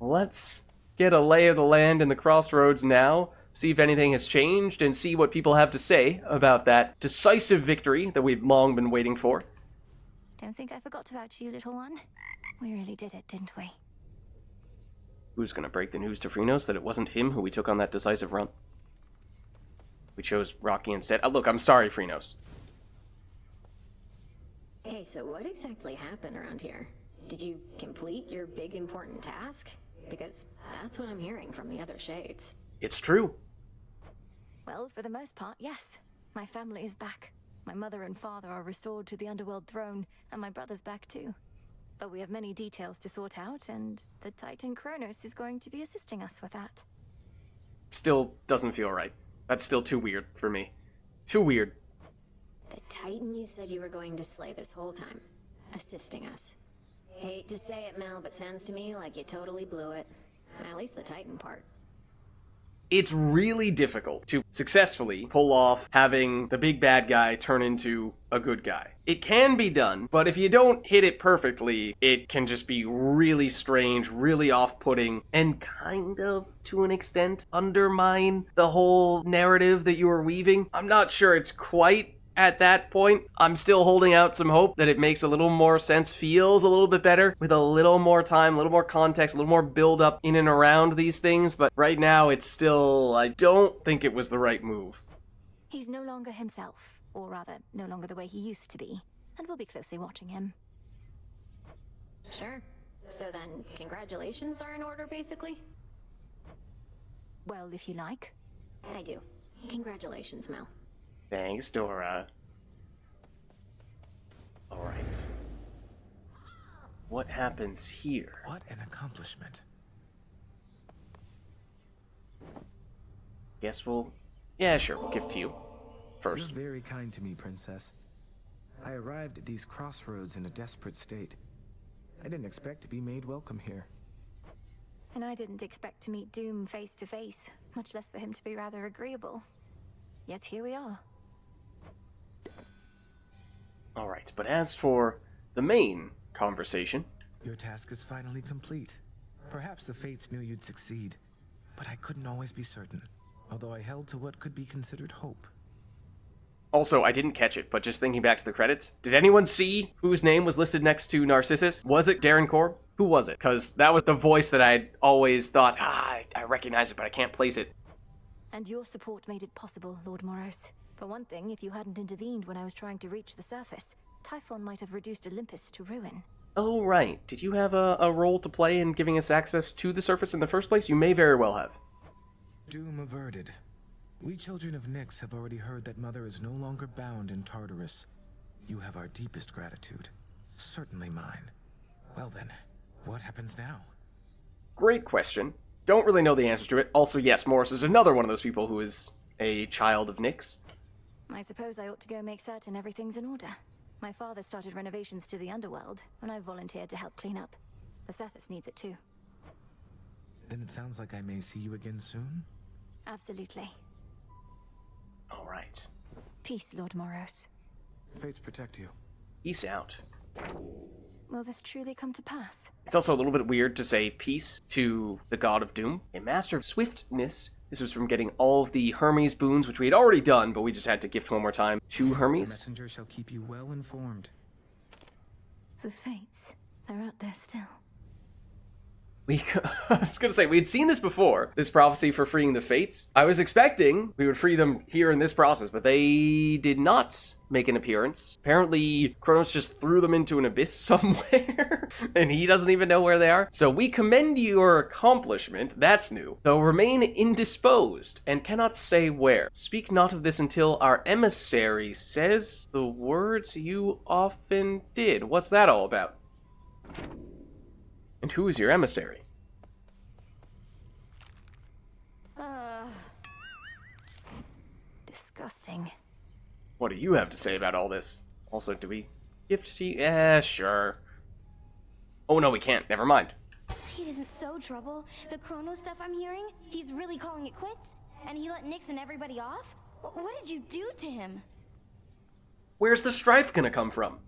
Let's get a lay of the land in the crossroads now, see if anything has changed, and see what people have to say about that decisive victory that we've long been waiting for. Don't think I forgot about you, little one. We really did it, didn't we? Who's gonna break the news to Phrynos that it wasn't him who we took on that decisive run? We chose Rocky instead. Look, I'm sorry, Phrynos. Hey, so what exactly happened around here? Did you complete your big important task? Because that's what I'm hearing from the other shades. It's true. Well, for the most part, yes. My family is back. My mother and father are restored to the underworld throne, and my brother's back too. But we have many details to sort out, and the Titan Kronos is going to be assisting us with that. Still doesn't feel right. That's still too weird for me. Too weird. The Titan you said you were going to slay this whole time, assisting us. Hate to say it, Mel, but sounds to me like you totally blew it. At least the Titan part. It's really difficult to successfully pull off having the big bad guy turn into a good guy. It can be done, but if you don't hit it perfectly, it can just be really strange, really off-putting, and kind of, to an extent, undermine the whole narrative that you are weaving. I'm not sure it's quite at that point. I'm still holding out some hope that it makes a little more sense, feels a little bit better, with a little more time, a little more context, a little more build-up in and around these things, but right now it's still, I don't think it was the right move. He's no longer himself, or rather, no longer the way he used to be, and we'll be closely watching him. Sure. So then, congratulations are in order, basically? Well, if you like. I do. Congratulations, Mel. Thanks, Dora. Alright. What happens here? What an accomplishment. Guess we'll... Yeah, sure, we'll give it to you. First. You're very kind to me, Princess. I arrived at these crossroads in a desperate state. I didn't expect to be made welcome here. And I didn't expect to meet Doom face to face, much less for him to be rather agreeable. Yet here we are. Alright, but as for the main conversation... Your task is finally complete. Perhaps the fates knew you'd succeed, but I couldn't always be certain, although I held to what could be considered hope. Also, I didn't catch it, but just thinking back to the credits, did anyone see whose name was listed next to Narcissus? Was it Darren Korb? Who was it? Because that was the voice that I'd always thought, I recognize it, but I can't place it. And your support made it possible, Lord Moros. For one thing, if you hadn't intervened when I was trying to reach the surface, Typhon might have reduced Olympus to ruin. Oh, right. Did you have a role to play in giving us access to the surface in the first place? You may very well have. Doom averted. We children of Nyx have already heard that Mother is no longer bound in Tartarus. You have our deepest gratitude. Certainly mine. Well then, what happens now? Great question. Don't really know the answers to it. Also, yes, Morris is another one of those people who is a child of Nyx. I suppose I ought to go make certain everything's in order. My father started renovations to the underworld, and I volunteered to help clean up. The surface needs it too. Then it sounds like I may see you again soon? Absolutely. All right. Peace, Lord Moros. Fates protect you. Peace out. Will this truly come to pass? It's also a little bit weird to say peace to the god of doom. A master of swiftness. This was from getting all of the Hermes boons, which we had already done, but we just had to gift one more time to Hermes. The messenger shall keep you well informed. The fates. They're out there still. I was gonna say, we'd seen this before, this prophecy for freeing the fates. I was expecting we would free them here in this process, but they did not make an appearance. Apparently, Kronos just threw them into an abyss somewhere, and he doesn't even know where they are. So we commend your accomplishment, that's new, though remain indisposed, and cannot say where. Speak not of this until our emissary says the words you often did. What's that all about? And who is your emissary? Disgusting. What do you have to say about all this? Also, do we gift to you? Yeah, sure. Oh no, we can't. Never mind. It isn't so trouble. The Chrono stuff I'm hearing, he's really calling it quits? And he let Nyx and everybody off? What did you do to him? Where's the strife gonna come from?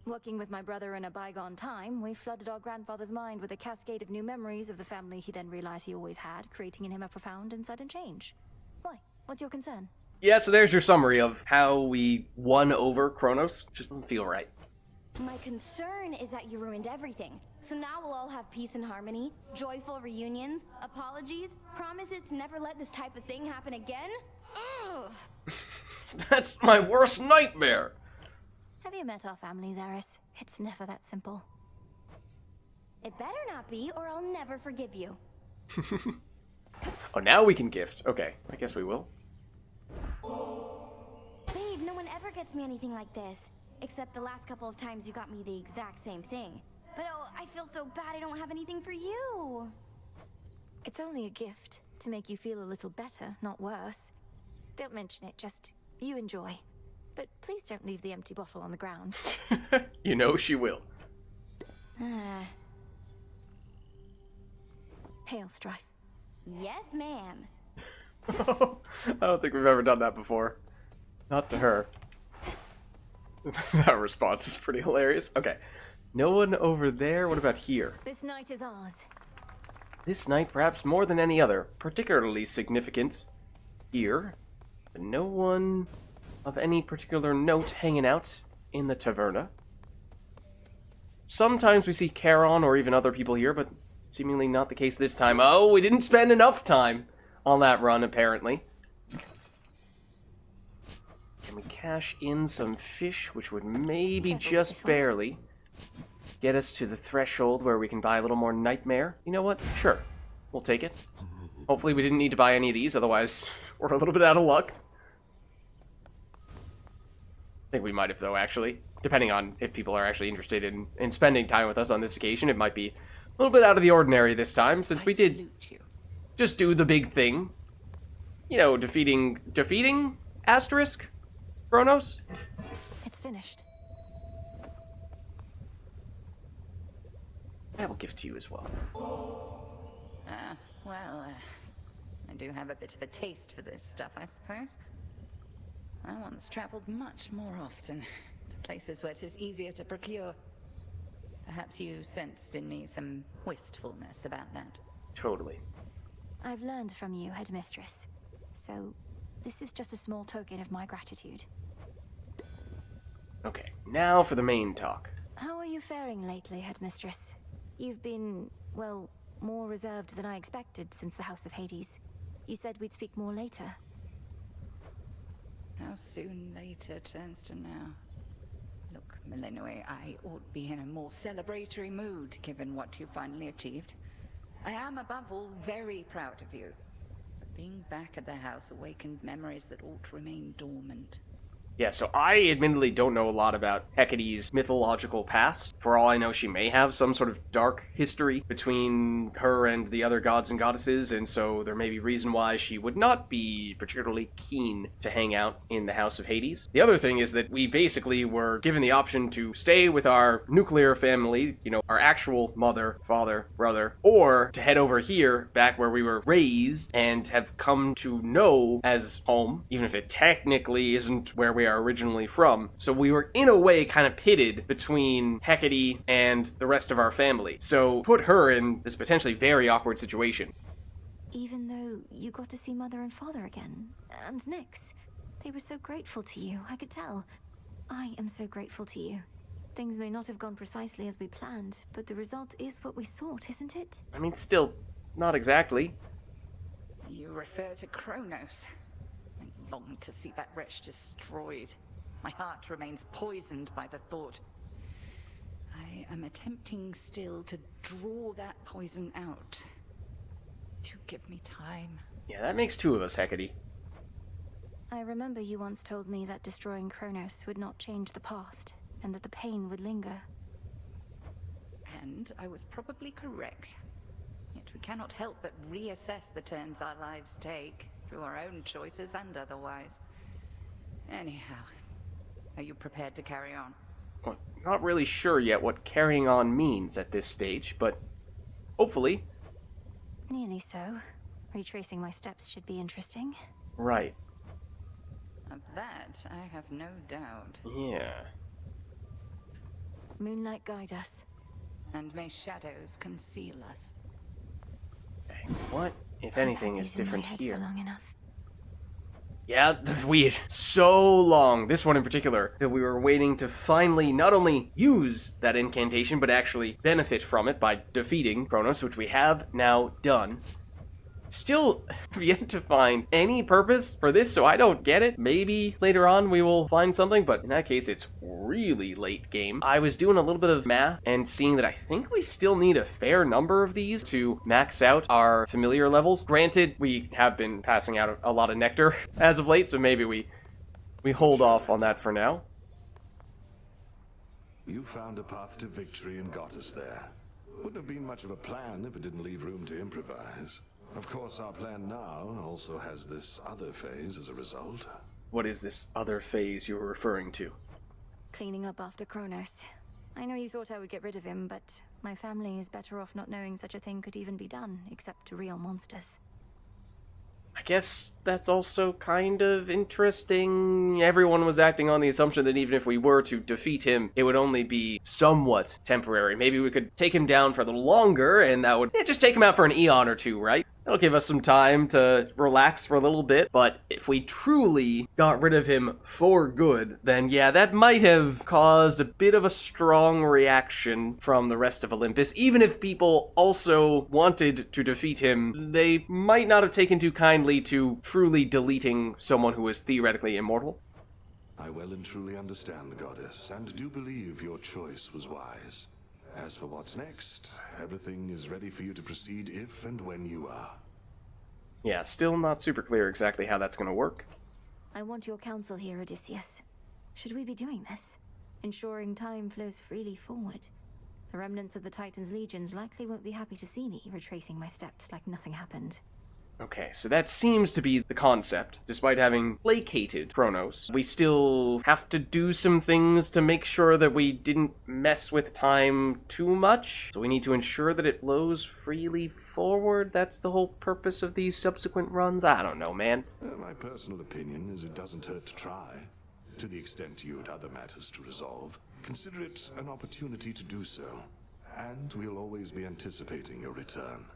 Working with my brother in a bygone time, we flooded our grandfather's mind with a cascade of new memories of the family he then realized he always had, creating in him a profound and sudden change. Why? What's your concern? Yeah, so there's your summary of how we won over Kronos. Just doesn't feel right. My concern is that you ruined everything. So now we'll all have peace and harmony, joyful reunions, apologies, promises to never let this type of thing happen again? Ugh. That's my worst nightmare! Have you met our families, Eris? It's never that simple. It better not be, or I'll never forgive you. Oh, now we can gift. Okay, I guess we will. Babe, no one ever gets me anything like this. Except the last couple of times you got me the exact same thing. But oh, I feel so bad I don't have anything for you. It's only a gift, to make you feel a little better, not worse. Don't mention it, just you enjoy. But please don't leave the empty bottle on the ground. You know she will. Hail, Strife. Yes, ma'am. I don't think we've ever done that before. Not to her. That response is pretty hilarious. Okay. No one over there. What about here? This night is ours. This night, perhaps more than any other, particularly significant here. But no one of any particular note hanging out in the taverna. Sometimes we see Charon or even other people here, but seemingly not the case this time. Oh, we didn't spend enough time on that run, apparently. Can we cash in some fish, which would maybe just barely get us to the threshold where we can buy a little more nightmare? You know what? Sure. We'll take it. Hopefully we didn't need to buy any of these, otherwise we're a little bit out of luck. I think we might have, though, actually. Depending on if people are actually interested in spending time with us on this occasion, it might be a little bit out of the ordinary this time, since we did just do the big thing. You know, defeating Asterisk Kronos? It's finished. I will give to you as well. I do have a bit of a taste for this stuff, I suppose. I once traveled much more often to places where it is easier to procure. Perhaps you sensed in me some wistfulness about that. Totally. I've learned from you, Headmistress. So, this is just a small token of my gratitude. Okay, now for the main talk. How are you faring lately, Headmistress? You've been, well, more reserved than I expected since the House of Hades. You said we'd speak more later. How soon later turns to now. Look, Melinoe, I ought to be in a more celebratory mood, given what you finally achieved. I am, above all, very proud of you. But being back at the house awakened memories that ought to remain dormant. Yeah, so I admittedly don't know a lot about Hecate's mythological past. For all I know, she may have some sort of dark history between her and the other gods and goddesses, and so there may be reason why she would not be particularly keen to hang out in the House of Hades. The other thing is that we basically were given the option to stay with our nuclear family, you know, our actual mother, father, brother, or to head over here, back where we were raised and have come to know as home, even if it technically isn't where we are originally from. So we were in a way kind of pitted between Hecate and the rest of our family. So put her in this potentially very awkward situation. Even though you got to see Mother and Father again, and Nyx, they were so grateful to you, I could tell. I am so grateful to you. Things may not have gone precisely as we planned, but the result is what we sought, isn't it? I mean, still, not exactly. You refer to Kronos. I long to see that wretch destroyed. My heart remains poisoned by the thought. I am attempting still to draw that poison out. Do give me time. Yeah, that makes two of us, Hecate. I remember you once told me that destroying Kronos would not change the past, and that the pain would linger. And I was probably correct. Yet we cannot help but reassess the turns our lives take, through our own choices and otherwise. Anyhow, are you prepared to carry on? Well, not really sure yet what carrying on means at this stage, but hopefully. Nearly so. Retracing my steps should be interesting. Right. Of that, I have no doubt. Yeah. Moonlight guide us. And may shadows conceal us. Okay, what, if anything, is different here? Long enough. Yeah, that's weird. So long, this one in particular, that we were waiting to finally not only use that incantation, but actually benefit from it by defeating Kronos, which we have now done. Still have yet to find any purpose for this, so I don't get it. Maybe later on we will find something, but in that case, it's really late game. I was doing a little bit of math and seeing that I think we still need a fair number of these to max out our familiar levels. Granted, we have been passing out a lot of nectar as of late, so maybe we hold off on that for now. You found a path to victory and got us there. Wouldn't have been much of a plan if it didn't leave room to improvise. Of course, our plan now also has this other phase as a result. What is this other phase you're referring to? Cleaning up after Kronos. I know you thought I would get rid of him, but my family is better off not knowing such a thing could even be done, except to real monsters. I guess that's also kind of interesting. Everyone was acting on the assumption that even if we were to defeat him, it would only be somewhat temporary. Maybe we could take him down for a little longer, and that would just take him out for an eon or two, right? That'll give us some time to relax for a little bit, but if we truly got rid of him for good, then yeah, that might have caused a bit of a strong reaction from the rest of Olympus. Even if people also wanted to defeat him, they might not have taken too kindly to truly deleting someone who is theoretically immortal. I well and truly understand, Goddess, and do believe your choice was wise. As for what's next, everything is ready for you to proceed if and when you are. Yeah, still not super clear exactly how that's going to work. I want your counsel here, Odysseus. Should we be doing this? Ensuring time flows freely forward. The remnants of the Titans' legions likely won't be happy to see me retracing my steps like nothing happened. Okay, so that seems to be the concept. Despite having placated Kronos, we still have to do some things to make sure that we didn't mess with time too much. So we need to ensure that it flows freely forward. That's the whole purpose of these subsequent runs. I don't know, man. My personal opinion is it doesn't hurt to try. To the extent you had other matters to resolve, consider it an opportunity to do so. And we'll always be anticipating your return.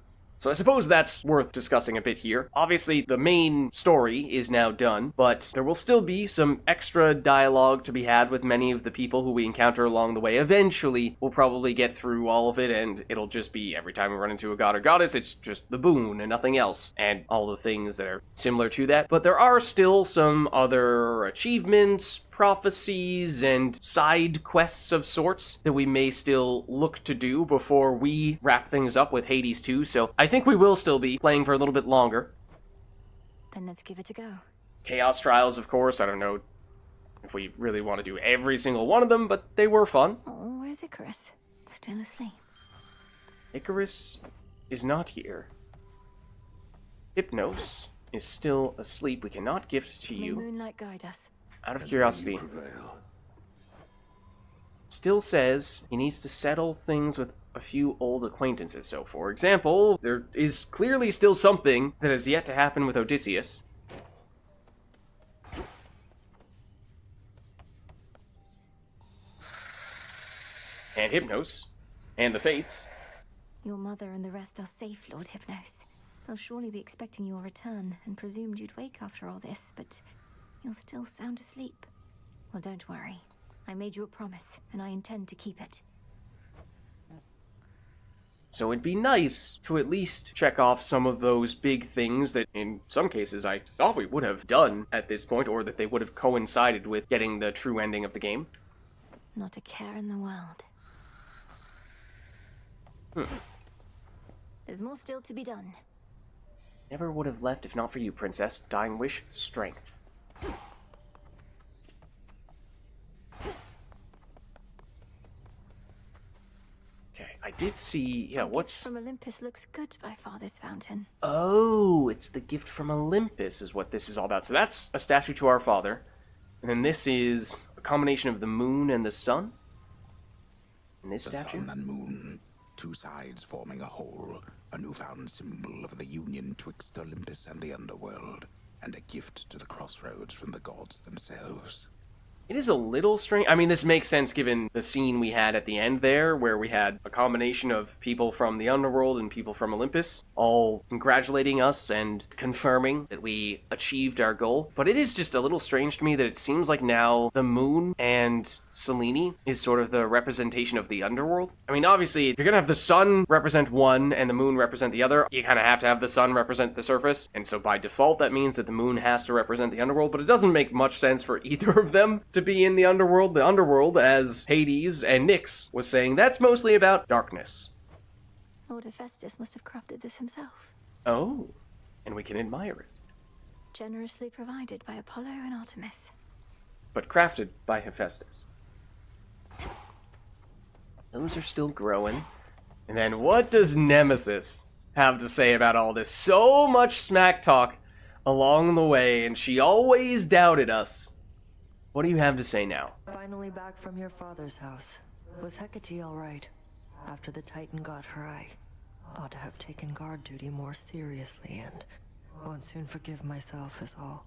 So I suppose that's worth discussing a bit here. Obviously, the main story is now done, but there will still be some extra dialogue to be had with many of the people who we encounter along the way. Eventually, we'll probably get through all of it, and it'll just be every time we run into a god or goddess, it's just the boon and nothing else, and all the things that are similar to that. But there are still some other achievements, prophecies, and side quests of sorts that we may still look to do before we wrap things up with Hades 2, so I think we will still be playing for a little bit longer. Then let's give it a go. Chaos Trials, of course, I don't know if we really want to do every single one of them, but they were fun. Oh, where's Icarus? Still asleep. Icarus is not here. Hypnos is still asleep. We cannot gift to May you. moonlight guide us. Out of curiosity. Still says he needs to settle things with a few old acquaintances. So, for example, there is clearly still something that has yet to happen with Odysseus. And Hypnos. And the Fates. Your mother and the rest are safe, Lord Hypnos. They'll surely be expecting your return, and presumed you'd wake after all this, but you're still sound asleep. Well, don't worry. I made you a promise, and I intend to keep it. So it'd be nice to at least check off some of those big things that, in some cases, I thought we would have done at this point, or that they would have coincided with getting the true ending of the game. Not a care in the world. There's more still to be done. Never would have left if not for you, Princess. Dying wish, strength. Okay, I did see... Yeah, what's... From Olympus looks good by Father's Fountain. Oh, it's the gift from Olympus is what this is all about. So that's a statue to our father. And then this is a combination of the moon and the sun. And this statue? The sun and moon, two sides forming a whole, a newfound symbol of the union twixt Olympus and the underworld, and a gift to the crossroads from the gods themselves. It is a little strange. I mean, this makes sense given the scene we had at the end there, where we had a combination of people from the underworld and people from Olympus, all congratulating us and confirming that we achieved our goal. But it is just a little strange to me that it seems like now the moon and Selene is sort of the representation of the underworld. I mean, obviously, if you're gonna have the sun represent one and the moon represent the other, you kind of have to have the sun represent the surface. And so by default, that means that the moon has to represent the underworld, but it doesn't make much sense for either of them to be in the underworld. The underworld, as Hades and Nyx was saying, that's mostly about darkness. Lord Hephaestus must have crafted this himself. Oh, and we can admire it. Generously provided by Apollo and Artemis. But crafted by Hephaestus. Those are still growing. And then what does Nemesis have to say about all this? So much smack talk along the way, and she always doubted us. What do you have to say now? Finally back from your father's house. Was Hecate all right? After the Titan got her, I ought to have taken guard duty more seriously, and won't soon forgive myself is all.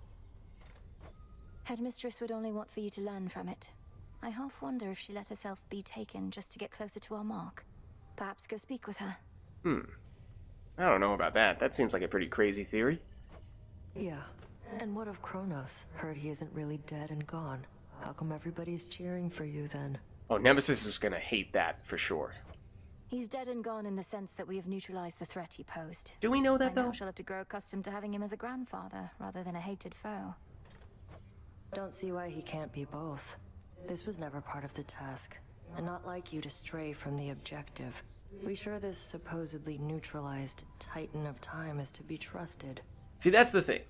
Headmistress would only want for you to learn from it. I half wonder if she let herself be taken just to get closer to our mark. Perhaps go speak with her. I don't know about that. That seems like a pretty crazy theory. Yeah. And what of Kronos? Heard he isn't really dead and gone. How come everybody's cheering for you then? Oh, Nemesis is gonna hate that for sure. He's dead and gone in the sense that we have neutralized the threat he posed. Do we know that, I now though? shall have to grow accustomed to having him as a grandfather rather than a hated foe. Don't see why he can't be both. This was never part of the task, and not like you to stray from the objective. We sure this supposedly neutralized Titan of Time is to be trusted? See, that's the thing.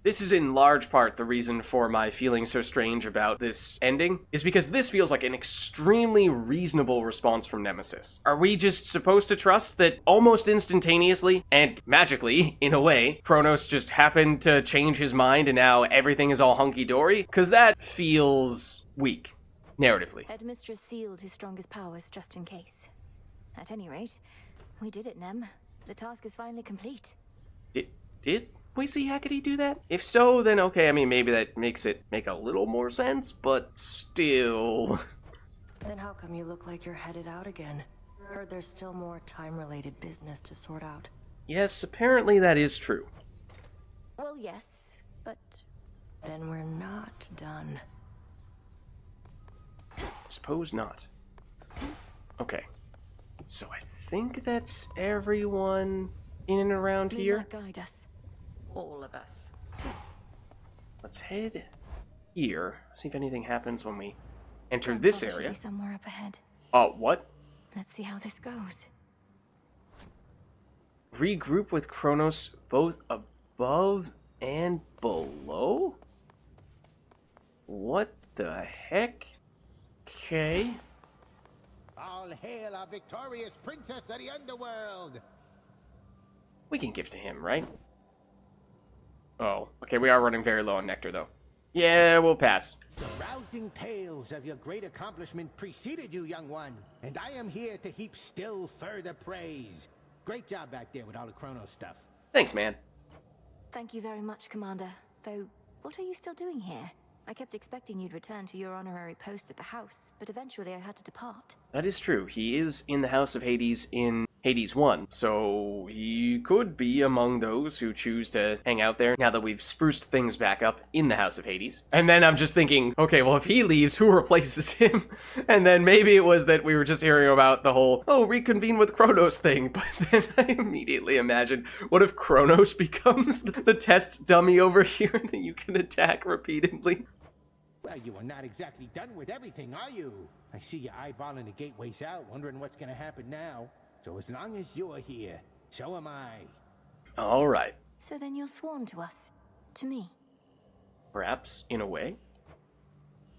This is in large part the reason for my feeling so strange about this ending, is because this feels like an extremely reasonable response from Nemesis. Are we just supposed to trust that almost instantaneously, and magically, in a way, Kronos just happened to change his mind and now everything is all hunky-dory? Because that feels weak, narratively. Headmistress sealed his strongest powers just in case. At any rate, we did it, Nem. The task is finally complete. Did we see Hecate do that? If so, then okay, I mean, maybe that makes it make a little more sense, but still. Then how come you look like you're headed out again? Heard there's still more time-related business to sort out. Yes, apparently that is true. Well, yes, but... Then we're not done. Suppose not. Okay. So I think that's everyone in and around here. Guide us. All of us. Let's head here. See if anything happens when we enter this Should area. be somewhere up ahead. What? Let's see how this goes. Regroup with Kronos both above and below? What the heck? Okay. All hail our victorious princess of the underworld! We can give to him, right? Oh, okay, we are running very low on nectar, though. Yeah, we'll pass. The rousing tales of your great accomplishment preceded you, young one, and I am here to heap still further praise. Great job back there with all the Chronos stuff. Thanks, man. Thank you very much, Commander. Though, what are you still doing here? I kept expecting you'd return to your honorary post at the house, but eventually I had to depart. That is true. He is in the House of Hades in Hades 1, so he could be among those who choose to hang out there now that we've spruced things back up in the House of Hades. And then I'm just thinking, okay, well, if he leaves, who replaces him? And then maybe it was that we were just hearing about the whole, oh, reconvene with Kronos thing, but then I immediately imagined, what if Kronos becomes the test dummy over here that you can attack repeatedly? Well, you are not exactly done with everything, are you? I see you eyeballing the gateways out, wondering what's gonna happen now. So as long as you're here, so am I. All right. So then you're sworn to us. To me. Perhaps, in a way.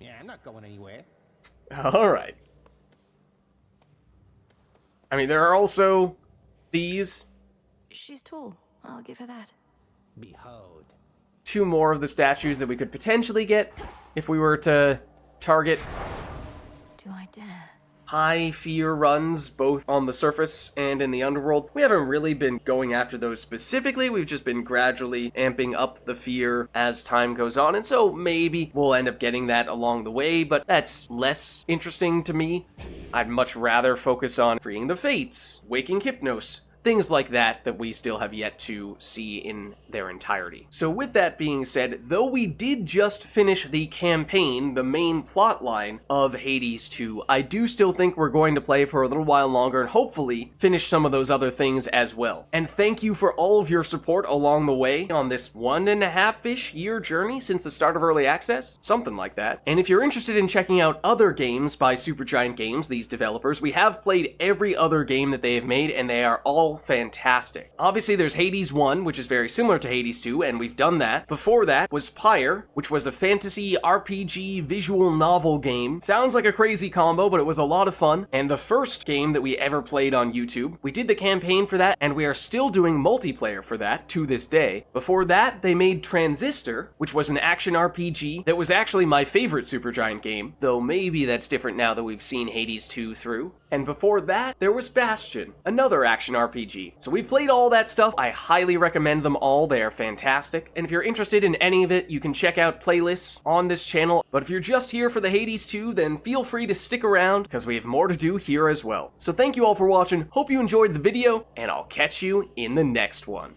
Yeah, I'm not going anywhere. All right. I mean, there are also these. She's tall. I'll give her that. Behold. 2 more of the statues that we could potentially get if we were to target Do I dare? high fear runs, both on the surface and in the underworld. We haven't really been going after those specifically, we've just been gradually amping up the fear as time goes on, and so maybe we'll end up getting that along the way, but that's less interesting to me. I'd much rather focus on freeing the Fates, waking Hypnos, things like that we still have yet to see in their entirety. So with that being said, though we did just finish the campaign, the main plot line of Hades 2, I do still think we're going to play for a little while longer and hopefully finish some of those other things as well. And thank you for all of your support along the way on this 1.5-ish year journey since the start of Early Access, something like that. And if you're interested in checking out other games by Supergiant Games, these developers, we have played every other game that they have made and they are all fantastic. Obviously there's Hades 1, which is very similar to Hades 2, and we've done that. Before that was Pyre, which was a fantasy RPG visual novel game. Sounds like a crazy combo, but it was a lot of fun, and the first game that we ever played on YouTube. We did the campaign for that, and we are still doing multiplayer for that to this day. Before that, they made Transistor, which was an action RPG that was actually my favorite Supergiant game, though maybe that's different now that we've seen Hades 2 through. And before that, there was Bastion, another action RPG. So we've played all that stuff. I highly recommend them all. They are fantastic. And if you're interested in any of it, you can check out playlists on this channel. But if you're just here for the Hades 2, then feel free to stick around because we have more to do here as well. So thank you all for watching. Hope you enjoyed the video, and I'll catch you in the next one.